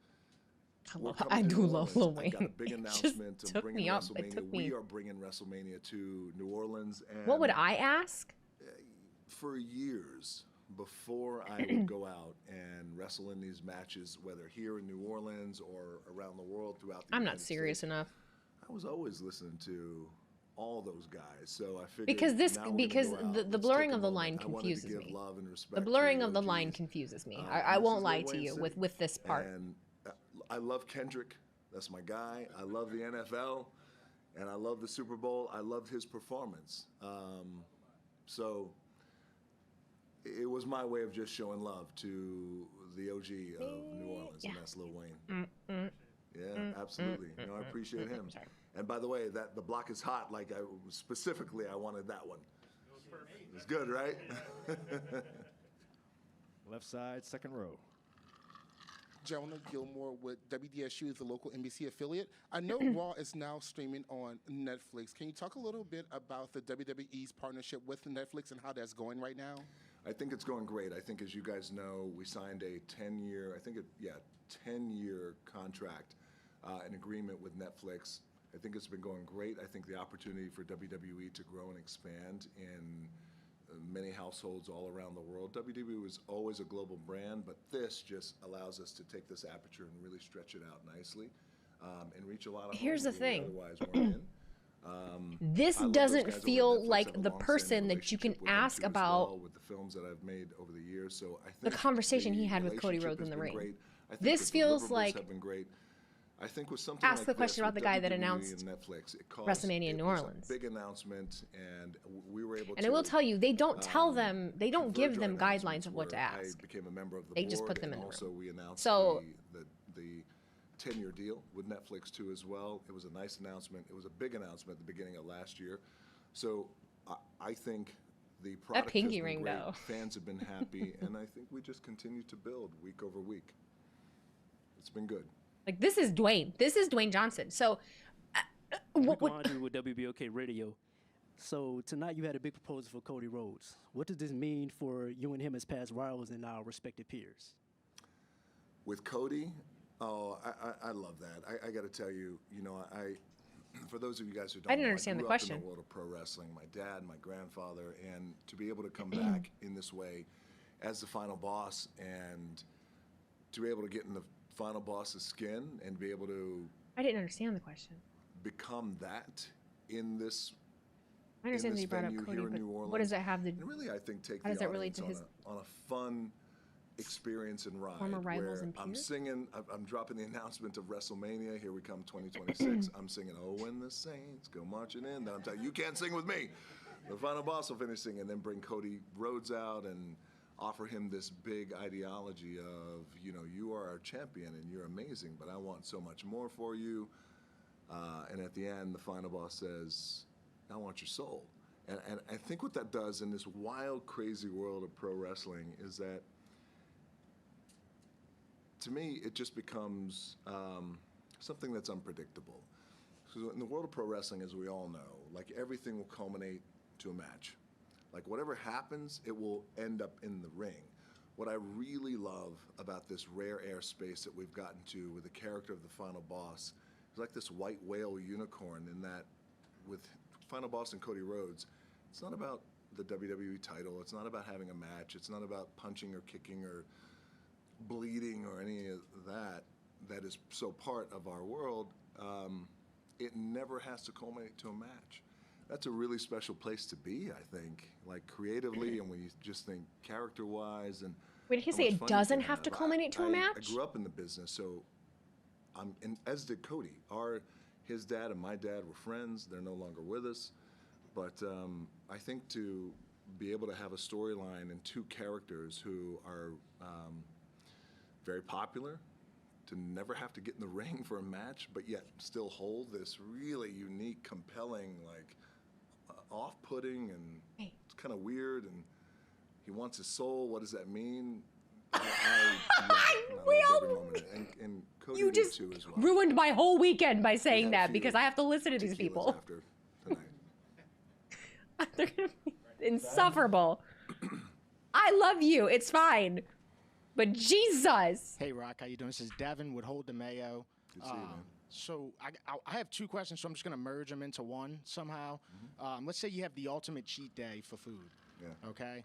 I do love Lil Wayne. I got a big announcement to bring in WrestleMania. We are bringing WrestleMania to New Orleans. And what would I ask? For years before I would go out and wrestle in these matches, whether here in New Orleans or around the world throughout the United States, serious enough. I was always listening to all those guys. So I figured because the blurring of the line confuses me. The blurring of the line confuses me. I won't lie to you with this part. And I love Kendrick. That's my guy. I love the NFL, and I love the Super Bowl. I loved his performance. So it was my way of just showing love to the OG of New Orleans, and that's Lil Wayne. Yeah, absolutely. I appreciate him. And by the way, the block is hot. Like I wanted that one. It's good, right? Left side, second row. Jonah Gilmore with WDSU, the local NBC affiliate. I know Raw is now streaming on Netflix. Can you talk a little bit about the WWE's partnership with Netflix and how that's going right now? I think it's going great. I think, as you guys know, we signed a 10-year, 10-year contract, an agreement with Netflix. I think it's been going great. I think the opportunity for WWE to grow and expand in many households all around the world. WWE was always a global brand, but this just allows us to take this aperture and really stretch it out nicely and reach a lot of Here's the homes we thing. otherwise weren't in. This doesn't feel like the person that you can ask about with the films that I've made over the years. So I think the conversation he had with Cody Rhodes in the ring. This feels like have been great. I think with something ask like the question this, about the with guy that WWE announced and Netflix, WrestleMania in New was Orleans. a big announcement, and we were able to. And I will tell you, they don't tell them, they don't give them converge our guidelines of what to announcements ask. where I became a member of the They board, just put them in and the also room. we announced So the 10-year deal with Netflix too as well. It was a nice announcement. It was a big announcement at the beginning of last year. So I think the product pinky has been ring, great. though. Fans have been happy, and I think we just continue to build week over week. It's been good. like this is Dwayne. This is Dwayne Johnson. So What Andrew with WBOK Radio. So tonight you had a big proposal for Cody Rhodes. What does this mean for you and him as past rivals and our respective peers? With Cody, I love that. I got to tell you, for those of you guys who don't I didn't know, understand the grew up in question. the world of pro wrestling. My dad, my grandfather, and to be able to come back in this way as the final boss and to be able to get in the final boss's skin and be able to I didn't understand the question. become that in this I understand in that this you brought up venue Cody, here in but New Orleans. what does that have to? And really, I think take How does the that relate to audience his on a fun experience and ride. former rivals where and I'm peers? singing, I'm dropping the announcement of WrestleMania. Here we come, 2026. I'm singing, "Oh, when the Saints go marching in." Then I'm telling you, you can't sing with me. The final boss will finish singing, and then bring Cody Rhodes out and offer him this big ideology of, you are our champion and you're amazing, but I want so much more for you. And at the end, the final boss says, "I want your soul." And I think what that does in this wild, crazy world of pro wrestling is that, to me, it just becomes something that's unpredictable. So in the world of pro wrestling, as we all know, like everything will culminate to a match. Like whatever happens, it will end up in the ring. What I really love about this rare air space that we've gotten to with the character of the final boss is like this white whale unicorn in that with final boss and Cody Rhodes, it's not about the WWE title. It's not about having a match. It's not about punching or kicking or bleeding or any of that. That is so part of our world. It never has to culminate to a match. That's a really special place to be, I think, like creatively, and when you just think character-wise. And Wait, did you how say much it fun you doesn't can have to culminate to a I match? grew up in the business, so and as did Cody. His dad and my dad were friends. They're no longer with us, but I think to be able to have a storyline and two characters who are very popular, to never have to get in the ring for a match, but yet still hold this really unique, compelling, like off-putting, and it's kind of weird. And he wants his soul. What does that mean? I love every moment. And Cody You did just too as well. ruined my whole weekend by saying had a that few because I have to listen to these people. After tonight. They're gonna be insufferable. I love you. It's fine. But Jesus. Hey, Rock, how you doing? This is Devin with Hold the Mayo. Good to see you, man. So I have two questions, so I'm just going to merge them into one somehow. Let's say you have the ultimate cheat day for food, okay?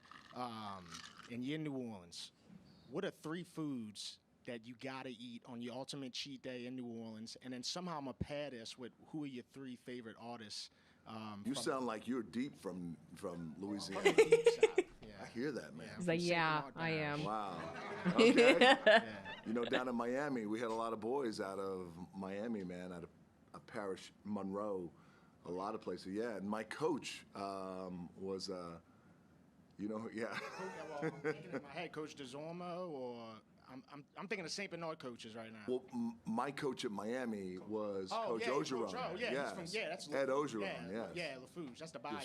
And you're in New Orleans. What are 3 foods that you got to eat on your ultimate cheat day in New Orleans? And then somehow I'm going to pair this with who are your 3 favorite artists? You sound like you're deep from Louisiana. I hear that, man. He's like, yeah, I am. Wow. Okay. Down in Miami, we had a lot of boys out of Miami, man, out of Parish, Monroe, a lot of places. Yeah, and my coach was, Well, I'm thinking in my head, Coach DeZormo, or I'm thinking of St. Bernard coaches right now. Well, my coach at Miami was Coach Ogeron. Coach O, Yes. that's Ed Ogeron, yeah, yes. Yeah, LaFouche, that's the Bayou.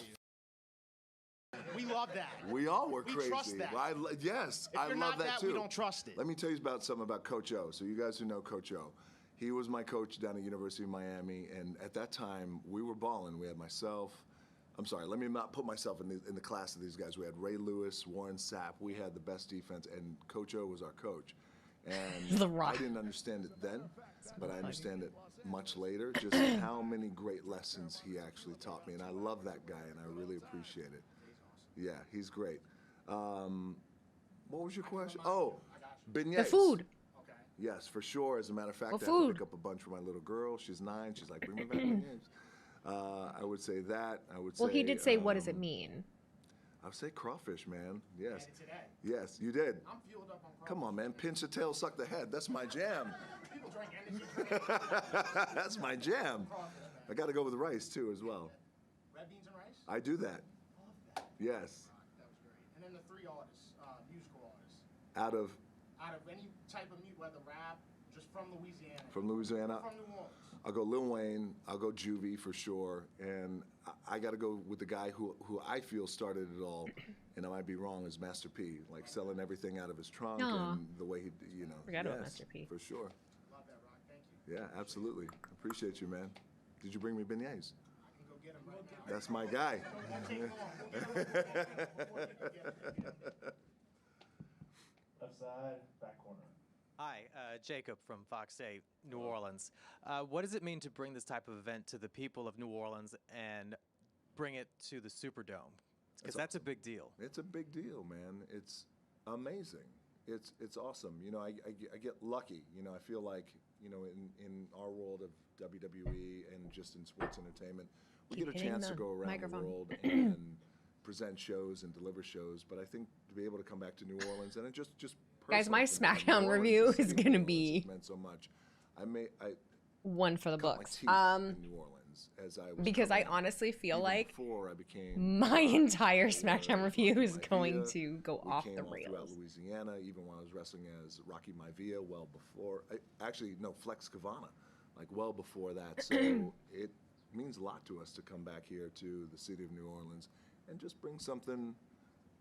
We love that. We all were We crazy. trust that. Yes, If I you're love not that too. we don't trust it. Let me tell you about something about Coach O. So you guys who know Coach O, he was my coach down at University of Miami, and at that time we were balling. We had myself. I'm sorry, let me not put myself in the class of these guys. We had Ray Lewis, Warren Sapp. We had the best defense, and Coach O was our coach. And The Rock. I didn't understand it then, but I understand it much later, just how many great lessons he actually taught me. And I love that guy, and I really appreciate it. Yeah, he's great. What was your question? Oh, beignets. The food. Yes, for sure. As a matter of fact, What I have to food? pick up a bunch for my little girl. She's 9. She's like, bring me back beignets. I would say that. I would say. Well, he did say, what does it mean? I would say crawfish, man. Yes. Yes, you did. I'm fueled up on crawfish. Come on, man. Pinch the tail, suck the head. That's my jam. People drink anything. That's my jam. I got to go with rice, too, as well. Red beans and rice? I do that. Yes. That was great. And then the 3 artists, musical artists. Out of any type of music, whether rap, just from Louisiana. From Louisiana. From New Orleans. I'll go Lil Wayne. I'll go Juvie for sure. And I got to go with the guy who I feel started it all, and I might be wrong, is Master P. Like selling everything out of his trunk and the way he, Forgot about Master P. For sure. Love that, Rock. Thank you. Yeah, absolutely. Appreciate you, man. Did you bring me beignets? I can go get them right now. That's my guy. Left side, back corner. Hi, Jacob from Fox 8, New Orleans. What does it mean to bring this type of event to the people of New Orleans and bring it to the Superdome? Because that's a big deal. It's a big deal, man. It's amazing. It's awesome. I get lucky. I feel like, in our world of WWE and just in sports entertainment, we get a chance to go around the world and present shows and deliver shows. But I think to be able to come back to New Orleans and it just Guys, my personal for me, Smackdown New Orleans review is is going to be meant so much. I one for the cut my books. teeth in New Orleans as I was Because I coming, honestly feel even like before I became my entire aware Smackdown of review is Rocky going Maivia. to go We off came the all throughout rails. Louisiana, even when I was wrestling as Rocky Maivia, well before. Flex Cavana, like well before that. So it means a lot to us to come back here to the city of New Orleans and just bring something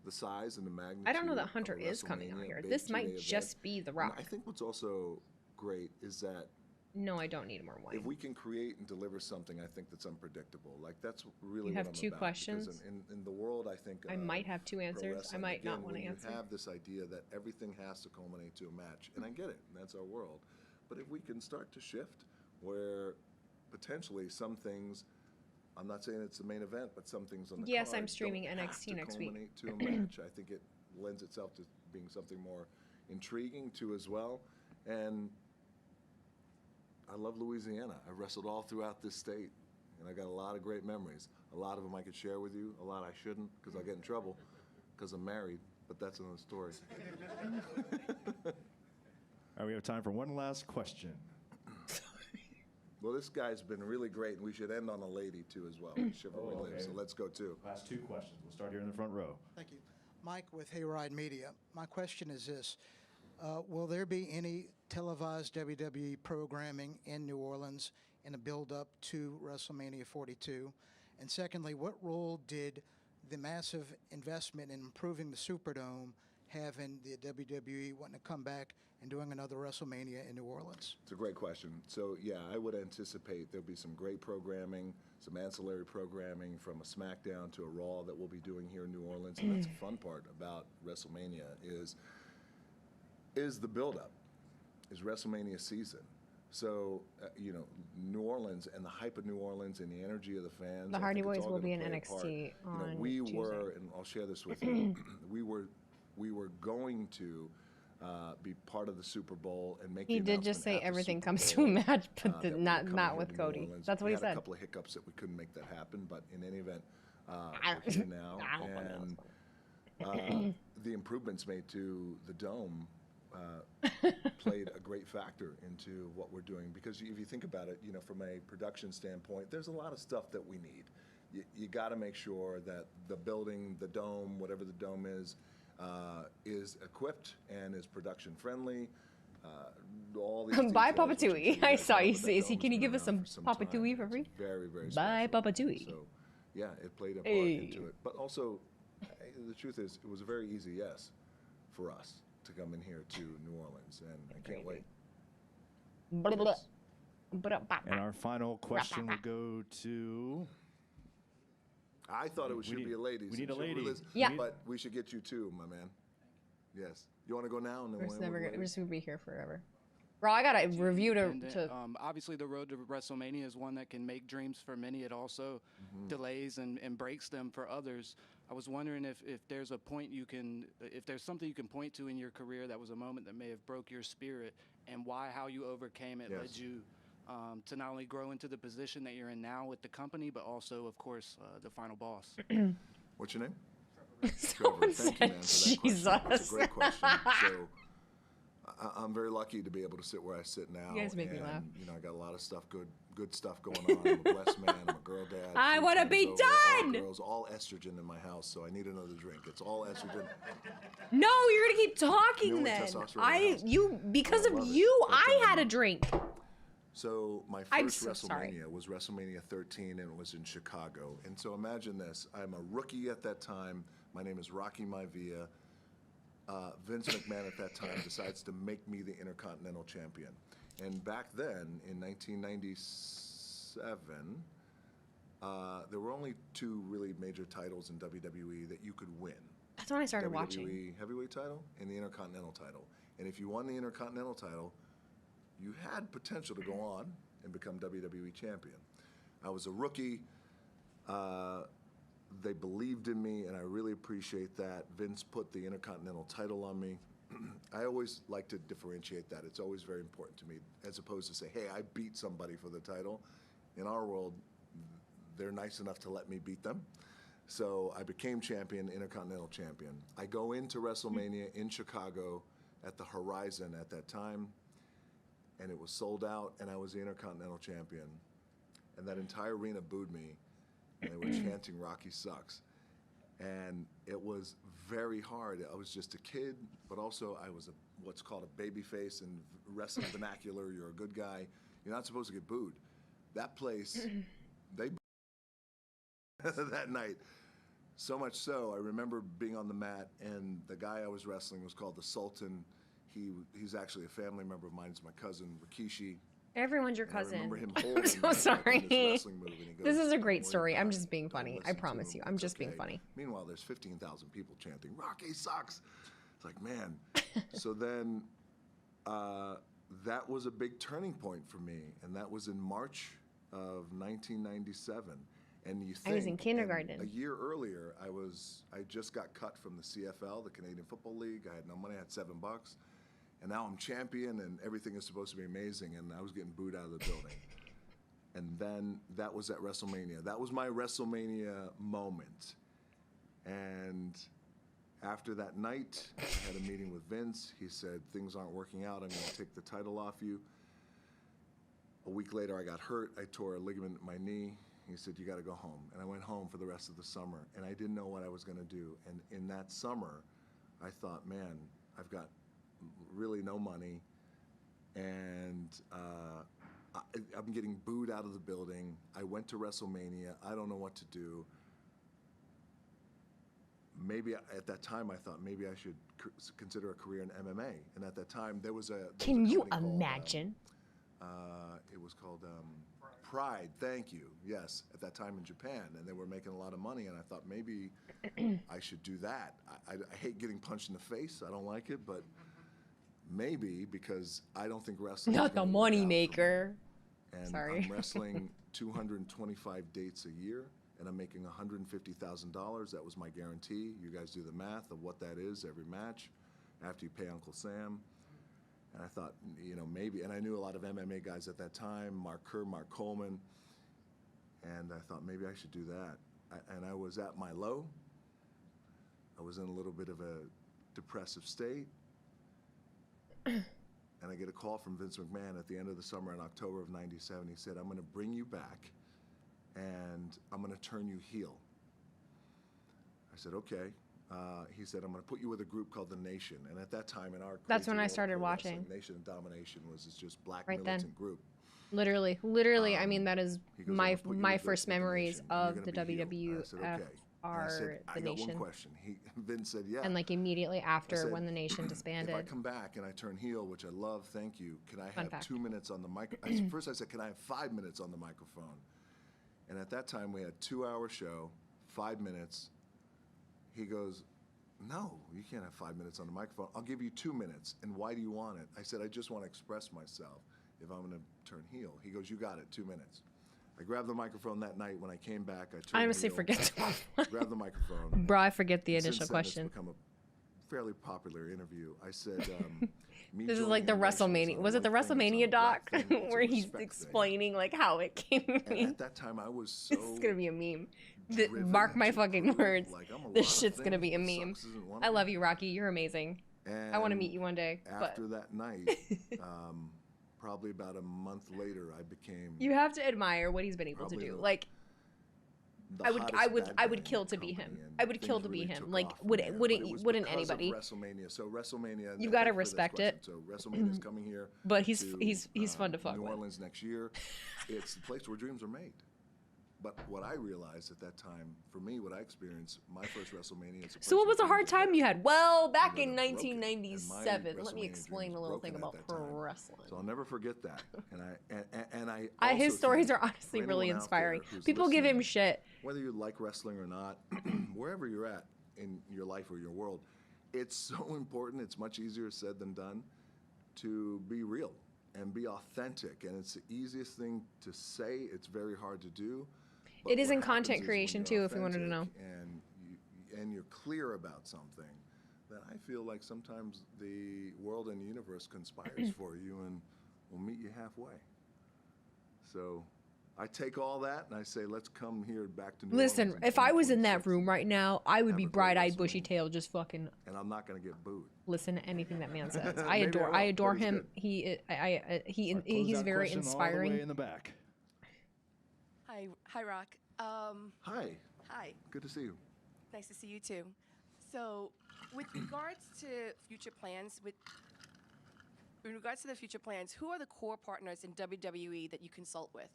the size and the magnitude. I don't know that of Hunter is coming out WrestleMania, here. big This 2-day might event. just be The And Rock. I think what's also great is that No, I don't need more wine. if we can create and deliver something, I think that's unpredictable. Like that's really You what have I'm 2 about, questions? because in the world, I think I might have 2 pro answers. I wrestling, might not again, want to when answer. You have this idea that everything has to culminate to a match, and I get it, and that's our world. But if we can start to shift, where potentially some things, I'm not saying it's the main event, but some things on the Yes, card I'm streaming don't have NXT to next week. culminate to a match. I think it lends itself to being something more intriguing too as well, and I love Louisiana. I wrestled all throughout this state, and I got a lot of great memories. A lot of them I could share with you. A lot I shouldn't, because I'll get in trouble, because I'm married. But that's another story. All right, we have time for one last question. Well, this guy's been really great, and we should end on a lady too as well. Chivalry lives. So let's go too. Last 2 questions. We'll start here in the front row. Thank you. Mike with Hayride Media. My question is this. Will there be any televised WWE programming in New Orleans in a build-up to WrestleMania 42? And secondly, what role did the massive investment in improving the Superdome have in the WWE wanting to come back and doing another WrestleMania in New Orleans? It's a great question. So, yeah, I would anticipate there'll be some great programming, some ancillary programming from a SmackDown to a Raw that we'll be doing here in New Orleans. And that's the fun part about WrestleMania is the build-up, is WrestleMania season. So, New Orleans and the hype of New Orleans and the energy of the fans. The I Hardy think it's Boys all will gonna be in play a part. NXT on we Tuesday. were, and I'll share this with you, we were going to be part of the Super Bowl and make He the did just announcement say at the everything Super comes to Bowl, a match, but that we were not coming not here with to New Cody. Orleans. That's what We he had said. a couple of hiccups that we couldn't make that happen, but in any event, we're here now, and the improvements made to the dome played a great factor into what we're doing, because if you think about it, from a production standpoint, there's a lot of stuff that we need. You got to make sure that the building, the dome, whatever the dome is equipped and is production friendly. All these Bye, details, Papa which I'm sure Tui. you I guys saw know, you but say, that can you dome's give been us some around for some Papa time. Tui for free? It's very, very Bye, special. Papa Tui. So, yeah, it played a part Hey. into it. But also, The truth is, it was a very easy yes for us to come in here to New Orleans, and I can't wait. And our final question will go to... I thought it should be a lady. We need a since you're lady. Liz, Yeah. But we should get you too, my man. Yes. You want to go now? And then We're just gonna be here forever. Bro, I got a review to obviously, the road to WrestleMania is one that can make dreams for many. It also delays and breaks them for others. I was wondering if there's a point if there's something you can point to in your career that was a moment that may have broke your spirit, and how you overcame it led you to not only grow into the position that you're in now with the company, but also, of course, the final boss. What's your name? Trevor. Thank you, man, for that Jesus. question. That's a great question. So, I'm very lucky to be able to sit where I sit now. You guys make me laugh. You know, I got a lot of stuff, good stuff going on. I'm a blessed man. I'm a girl dad. I want to be done. All girls, all estrogen in my house, so I need another drink. It's all estrogen. No, you're gonna keep talking You know then. testosterone Because of you, I had a drink. So my I'm first so sorry. WrestleMania was WrestleMania 13, and it was in Chicago. And so imagine this: I'm a rookie at that time. My name is Rocky Maivia. Vince McMahon at that time decides to make me the Intercontinental Champion. And back then, in 1997, there were only 2 really major titles in WWE that you could win. That's when I started WWE watching. Heavyweight title and the Intercontinental title. And if you won the Intercontinental title, you had potential to go on and become WWE Champion. I was a rookie. They believed in me, and I really appreciate that. Vince put the Intercontinental title on me. I always like to differentiate that. It's always very important to me, as opposed to say, hey, I beat somebody for the title. In our world, they're nice enough to let me beat them. So I became champion, Intercontinental Champion. I go into WrestleMania in Chicago at the Horizon at that time, and it was sold out, and I was the Intercontinental Champion. And that entire arena booed me, and they were chanting Rocky sucks. And it was very hard. I was just a kid, but also I was what's called a baby face. In wrestling vernacular, you're a good guy. You're not supposed to get booed. That place, they booed that night. So much so, I remember being on the mat, and the guy I was wrestling was called the Sultan. He's actually a family member of mine. He's my cousin, Rikishi. Everyone's your And I cousin. remember him I'm holding so me, sorry. in this wrestling move, and he goes, This is a "Don't great worry story. about I'm it. just being Don't funny. I listen to promise him. you. I'm It's just being okay." funny. Meanwhile, there's 15,000 people chanting, Rocky sucks. It's like, man. So then that was a big turning point for me, and that was in March of 1997. And you think, I was in kindergarten. A year earlier, I just got cut from the CFL, the Canadian Football League. I had no money. I had $7. And now I'm champion, and everything is supposed to be amazing, and I was getting booed out of the building. And then that was at WrestleMania. That was my WrestleMania moment. And after that night, I had a meeting with Vince. He said, things aren't working out. I'm going to take the title off you. A week later, I got hurt. I tore a ligament in my knee. He said, you got to go home. And I went home for the rest of the summer, and I didn't know what I was going to do. And in that summer, I thought, man, I've got really no money, and I'm getting booed out of the building. I went to WrestleMania. I don't know what to do. Maybe at that time I thought maybe I should consider a career in MMA. And at that time there was a Can you imagine? It was called Pride. Thank you. Yes, at that time in Japan, and they were making a lot of money. And I thought maybe I should do that. I hate getting punched in the face. I don't like it, but maybe because I don't think wrestling. Not the money maker. And Sorry. I'm wrestling 225 dates a year, and I'm making $150,000. That was my guarantee. You guys do the math of what that is every match after you pay Uncle Sam. And I thought, maybe, and I knew a lot of MMA guys at that time, Mark Kerr, Mark Coleman, and I thought maybe I should do that. And I was at my low. I was in a little bit of a depressive state. And I get a call from Vince McMahon at the end of the summer in October of '97. He said, I'm going to bring you back, and I'm going to turn you heel. I said, okay. He said, I'm going to put you with a group called The Nation. And at that time in our That's when I world of started pro watching. wrestling, Nation of Domination was this just black Right then. militant group. Literally. I mean, that is he goes, "I'm gonna put you my with first the memories Nation, and of you're the gonna be heel." I said, WWF okay. are said, the I Nation? got one question. Vince said, yeah. And like immediately I after said, when the Nation disbanded. If I come back and I turn heel, which I love, thank you, can I have fact. 2 minutes on the mic? First I said, can I have 5 minutes on the microphone? And at that time we had a 2-hour show, 5 minutes. He goes, no, you can't have 5 minutes on the microphone. I'll give you 2 minutes. And why do you want it? I said, I just want to express myself if I'm going to turn heel. He goes, you got it, 2 minutes. I grabbed the microphone that night. When I came back, I turned I honestly heel, forget grabbed the microphone. Bro, I forget the And initial since then, question. It's become a fairly popular interview. I said, This is like the WrestleMania. Was it the WrestleMania doc where he's explaining like how it came to And be? at that time, I was so This is gonna be a meme. Mark my fucking words. This shit's gonna be a meme. I love you, Rocky. You're amazing. I want to meet you one day. After that night, probably about a month later, I became. You have to admire what he's been able to do. Like, I would kill to be him. I would kill to be him. Like, wouldn't anybody? WrestleMania. So WrestleMania. You gotta respect it. So WrestleMania is coming here. But he's fun to fuck New with. Orleans next year. It's the place where dreams are made. But what I realized at that time, for me, what I experienced, my first WrestleMania. So what was a hard time you had? Well, back in 1997. Let me explain a little thing about pro wrestling. So I'll never forget that. And I his also stories think are honestly for really anyone out inspiring. there who's People give him listening, shit. whether you like wrestling or not, wherever you're at in your life or your world, it's so important. It's much easier said than done to be real and be authentic. And it's the easiest thing to say. It's very hard to do. But It is what in content happens is creation when you're too, if you wanted to know. authentic and you're clear about something, then I feel like sometimes the world and the universe conspires for you and will meet you halfway. So I take all that and I say, let's come here back to New Listen, Orleans. if I was in that room right now, I would be bright-eyed, bushy-tailed, just fucking And I'm not going to get booed. listen to anything that man says. Maybe I I will, adore but it's him. good. He's very Question all the inspiring. way in the back. Hi, Rock. Hi. Hi. Good to see you. Nice to see you too. So, with regards to future plans, in regards to the future plans, who are the core partners in WWE that you consult with?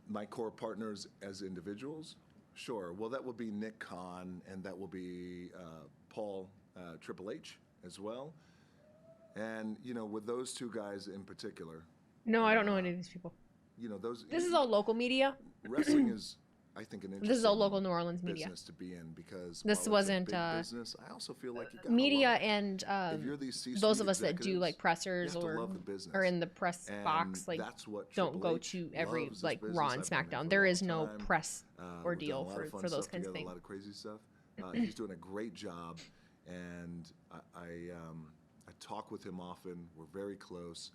My core partners as individuals? Sure. Well, that would be Nick Khan, and that will be Paul Triple H as well. And, you know, with those two guys in particular, No, I don't know any of these people. you know, those. This is all local media. Wrestling is, I think, an interesting This is all local New Orleans media. business to be in because This while it's a wasn't, big business, I also feel like you gotta Media love it. and If you're these C-suite those of us that do executives, like pressers you have to or love the business. are in the press And box, like that's what don't Triple go H to every loves, this like business. Raw and I've done it SmackDown. for a There long is no time. press We've done a ordeal lot of fun for those stuff kinds of together, things. A lot of crazy stuff. He's doing a great job, and I talk with him often. We're very close.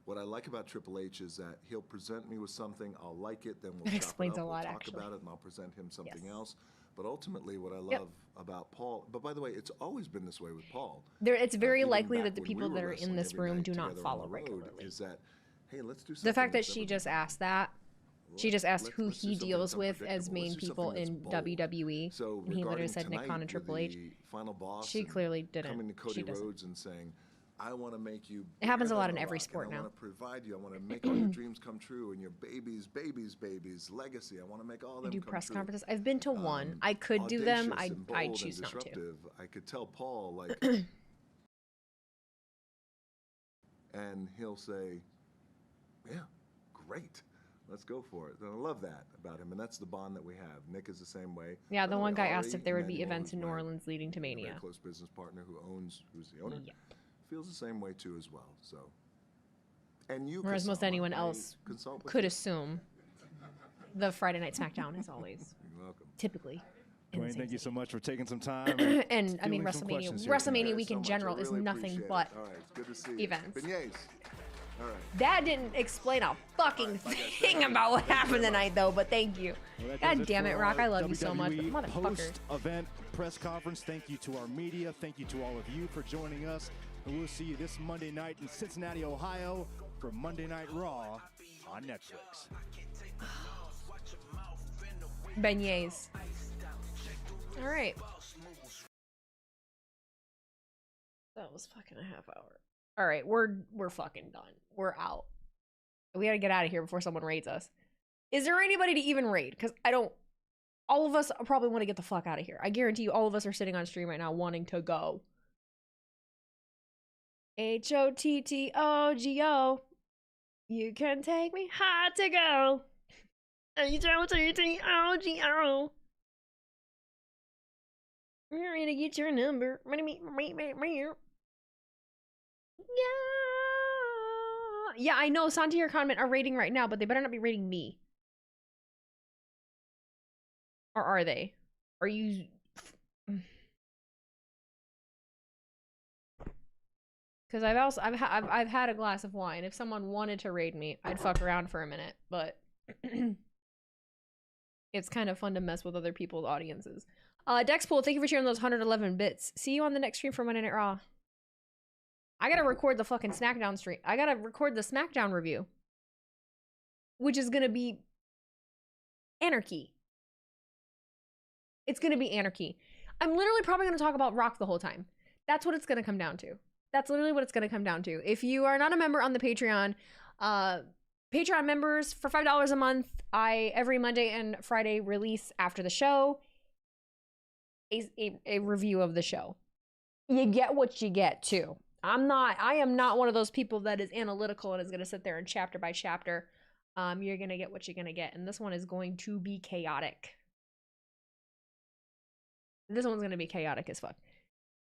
What I like about Triple H is that he'll present me with something, I'll like it, then we'll That chop explains it up, a lot, we'll talk actually. about it, and I'll present him something Yes. else. But ultimately, what I love Yep. about Paul, but by the way, it's always been this way with Paul. It's very Even likely back that the when people we that were are in wrestling this every room night do not together on follow the road, regularly. Is that, hey, let's do something. The fact that that's she never just been asked that, she just asked who let's do he something deals that's with as unpredictable. main Let's do people something in that's bold. WWE. So And he literally regarding said Nick tonight Khan and with Triple H. the Final boss, She and clearly didn't. coming to She Cody doesn't. Rhodes and saying, I want to make you. It happens a bigger lot than in The every Rock, sport and I now. want to provide you. I want to make all your dreams come true and your babies' legacy. I want to make all of I them do come press true. conferences. I've been to one. I could do them. Audacious and I bold choose and not to. disruptive. I could tell Paul like, and he'll say, "Yeah, great, let's go for it." And I love that about him, and that's the bond that we have. Nick is the same way. Yeah, By the way, one guy asked Ari if there would be Emanuel, events in who's New my Orleans leading to very Mania. close business partner who's the owner, feels the same way too as well. So, and you, Whereas most Kasama, anyone I else consult with could you. assume the Friday Night SmackDown is always You're welcome. typically. in the Dwayne, same thank you city. so much for taking some time. And I mean fielding some WrestleMania. questions here tonight. WrestleMania week in general is really nothing appreciate but it. All right, it's good to see you. events. Beignets. All right. That didn't explain a fucking thing about what happened tonight, though. But thank you. Well, that God does damn it, for Rock! our I love you so much, but WWE motherfucker. Post-event press conference. Thank you to our media. Thank you to all of you for joining us. And we'll see you this Monday night in Cincinnati, Ohio, for Monday Night Raw on Netflix. Beignets. All right. That was fucking a half hour. All right, we're fucking done. We're out. We gotta get out of here before someone raids us. Is there anybody to even raid? Because I don't All of us probably want to get the fuck out of here. I guarantee you all of us are sitting on stream right now wanting to go. H-O-T-T-O-G-O. You can take me high to go. H-O-T-T-O-G-O. I'm ready to get your number. Yeah, I know. Santi or Comment are rating right now, but they better not be rating me. Or are they? Are you... Because I've had a glass of wine. If someone wanted to raid me, I'd fuck around for a minute. But it's kind of fun to mess with other people's audiences. Dexpool, thank you for sharing those 111 bits. See you on the next stream for Monday Night Raw. I gotta record the fucking Smackdown stream. I gotta record the Smackdown review, which is gonna be anarchy. It's gonna be anarchy. I'm literally probably gonna talk about Rock the whole time. That's what it's gonna come down to. That's literally what it's gonna come down to. If you are not a member on the Patreon, Patreon members for $5 a month, I every Monday and Friday release after the show a review of the show. You get what you get too. I am not one of those people that is analytical and is gonna sit there and chapter by chapter. You're gonna get what you're gonna get, and this one is going to be chaotic. This one's gonna be chaotic as fuck.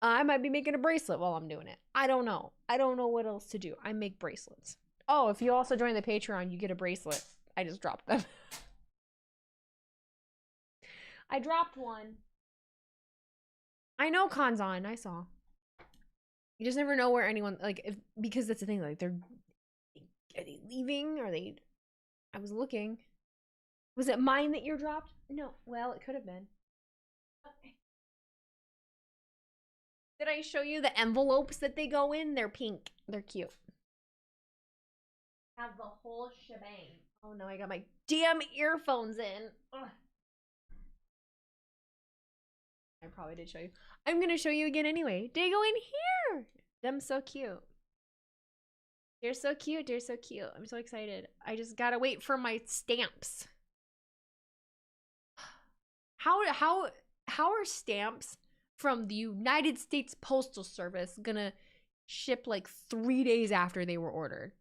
I might be making a bracelet while I'm doing it. I don't know. I don't know what else to do. I make bracelets. Oh, if you also join the Patreon, you get a bracelet. I just dropped them. I dropped one. I know Con's on. I saw. You just never know where anyone, like, because that's the thing, like, are they leaving? Are they, I was looking. Was it mine that you dropped? No. Well, it could have been. Okay. Did I show you the envelopes that they go in? They're pink. They're cute. Have the whole shebang. Oh no, I got my damn earphones in. Ugh. I probably did show you. I'm gonna show you again anyway. They go in here. Them so cute. They're so cute. They're so cute. I'm so excited. I just gotta wait for my stamps. How are stamps from the United States Postal Service gonna ship like 3 days after they were ordered?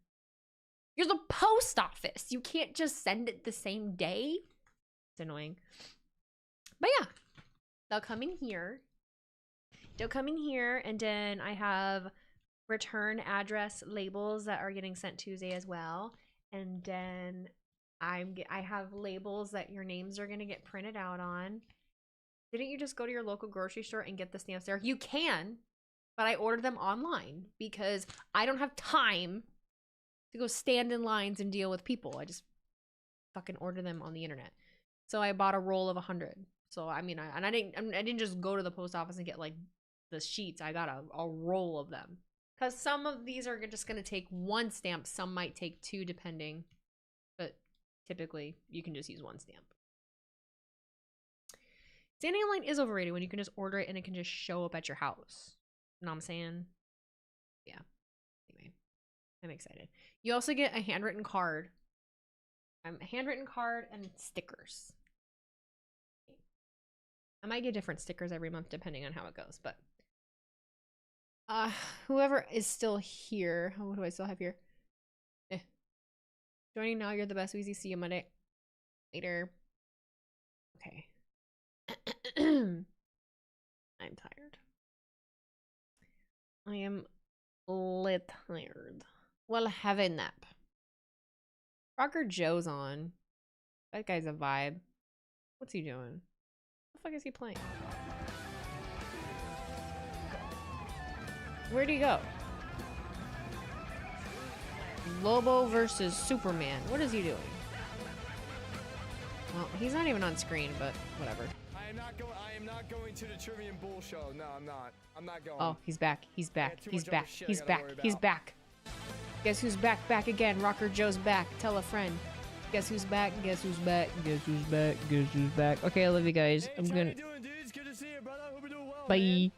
You're the post office. You can't just send it the same day. It's annoying. But yeah, they'll come in here. They'll come in here, and then I have return address labels that are getting sent Tuesday as well. And then I have labels that your names are gonna get printed out on. Didn't you just go to your local grocery store and get the stamps there? You can, but I ordered them online because I don't have time to go stand in lines and deal with people. I just fucking order them on the internet. So I bought a roll of 100. So I mean, I didn't just go to the post office and get like the sheets. I got a roll of them because some of these are just gonna take one stamp. Some might take two, depending. But typically, you can just use one stamp. Standing in line is overrated when you can just order it and it can just show up at your house. You know what I'm saying? Yeah. Anyway, I'm excited. You also get a handwritten card. A handwritten card and stickers. I might get different stickers every month depending on how it goes, but whoever is still here, what do I still have here? Joining now, you're the best, Wheezy. See you Monday. Later. Okay. I'm tired. I am lit tired. Well, have a nap. Rocker Joe's on. That guy's a vibe. What's he doing? What the fuck is he playing? Where'd he go? Lobo versus Superman. What is he doing? Well, he's not even on screen, but whatever. I am not going to the Trivium Bull show. No, I'm not. I'm not going. Oh, he's back. He's back. He's back. He's back. He's back. Guess who's back? Back again. Rocker Joe's back. Tell a friend. Guess who's back? Guess who's back? Guess who's back? Guess who's back? Okay, I love you guys. I'm gonna. How you doing, dudes? Good to see you, brother. Hope you're doing well. Bye. Man.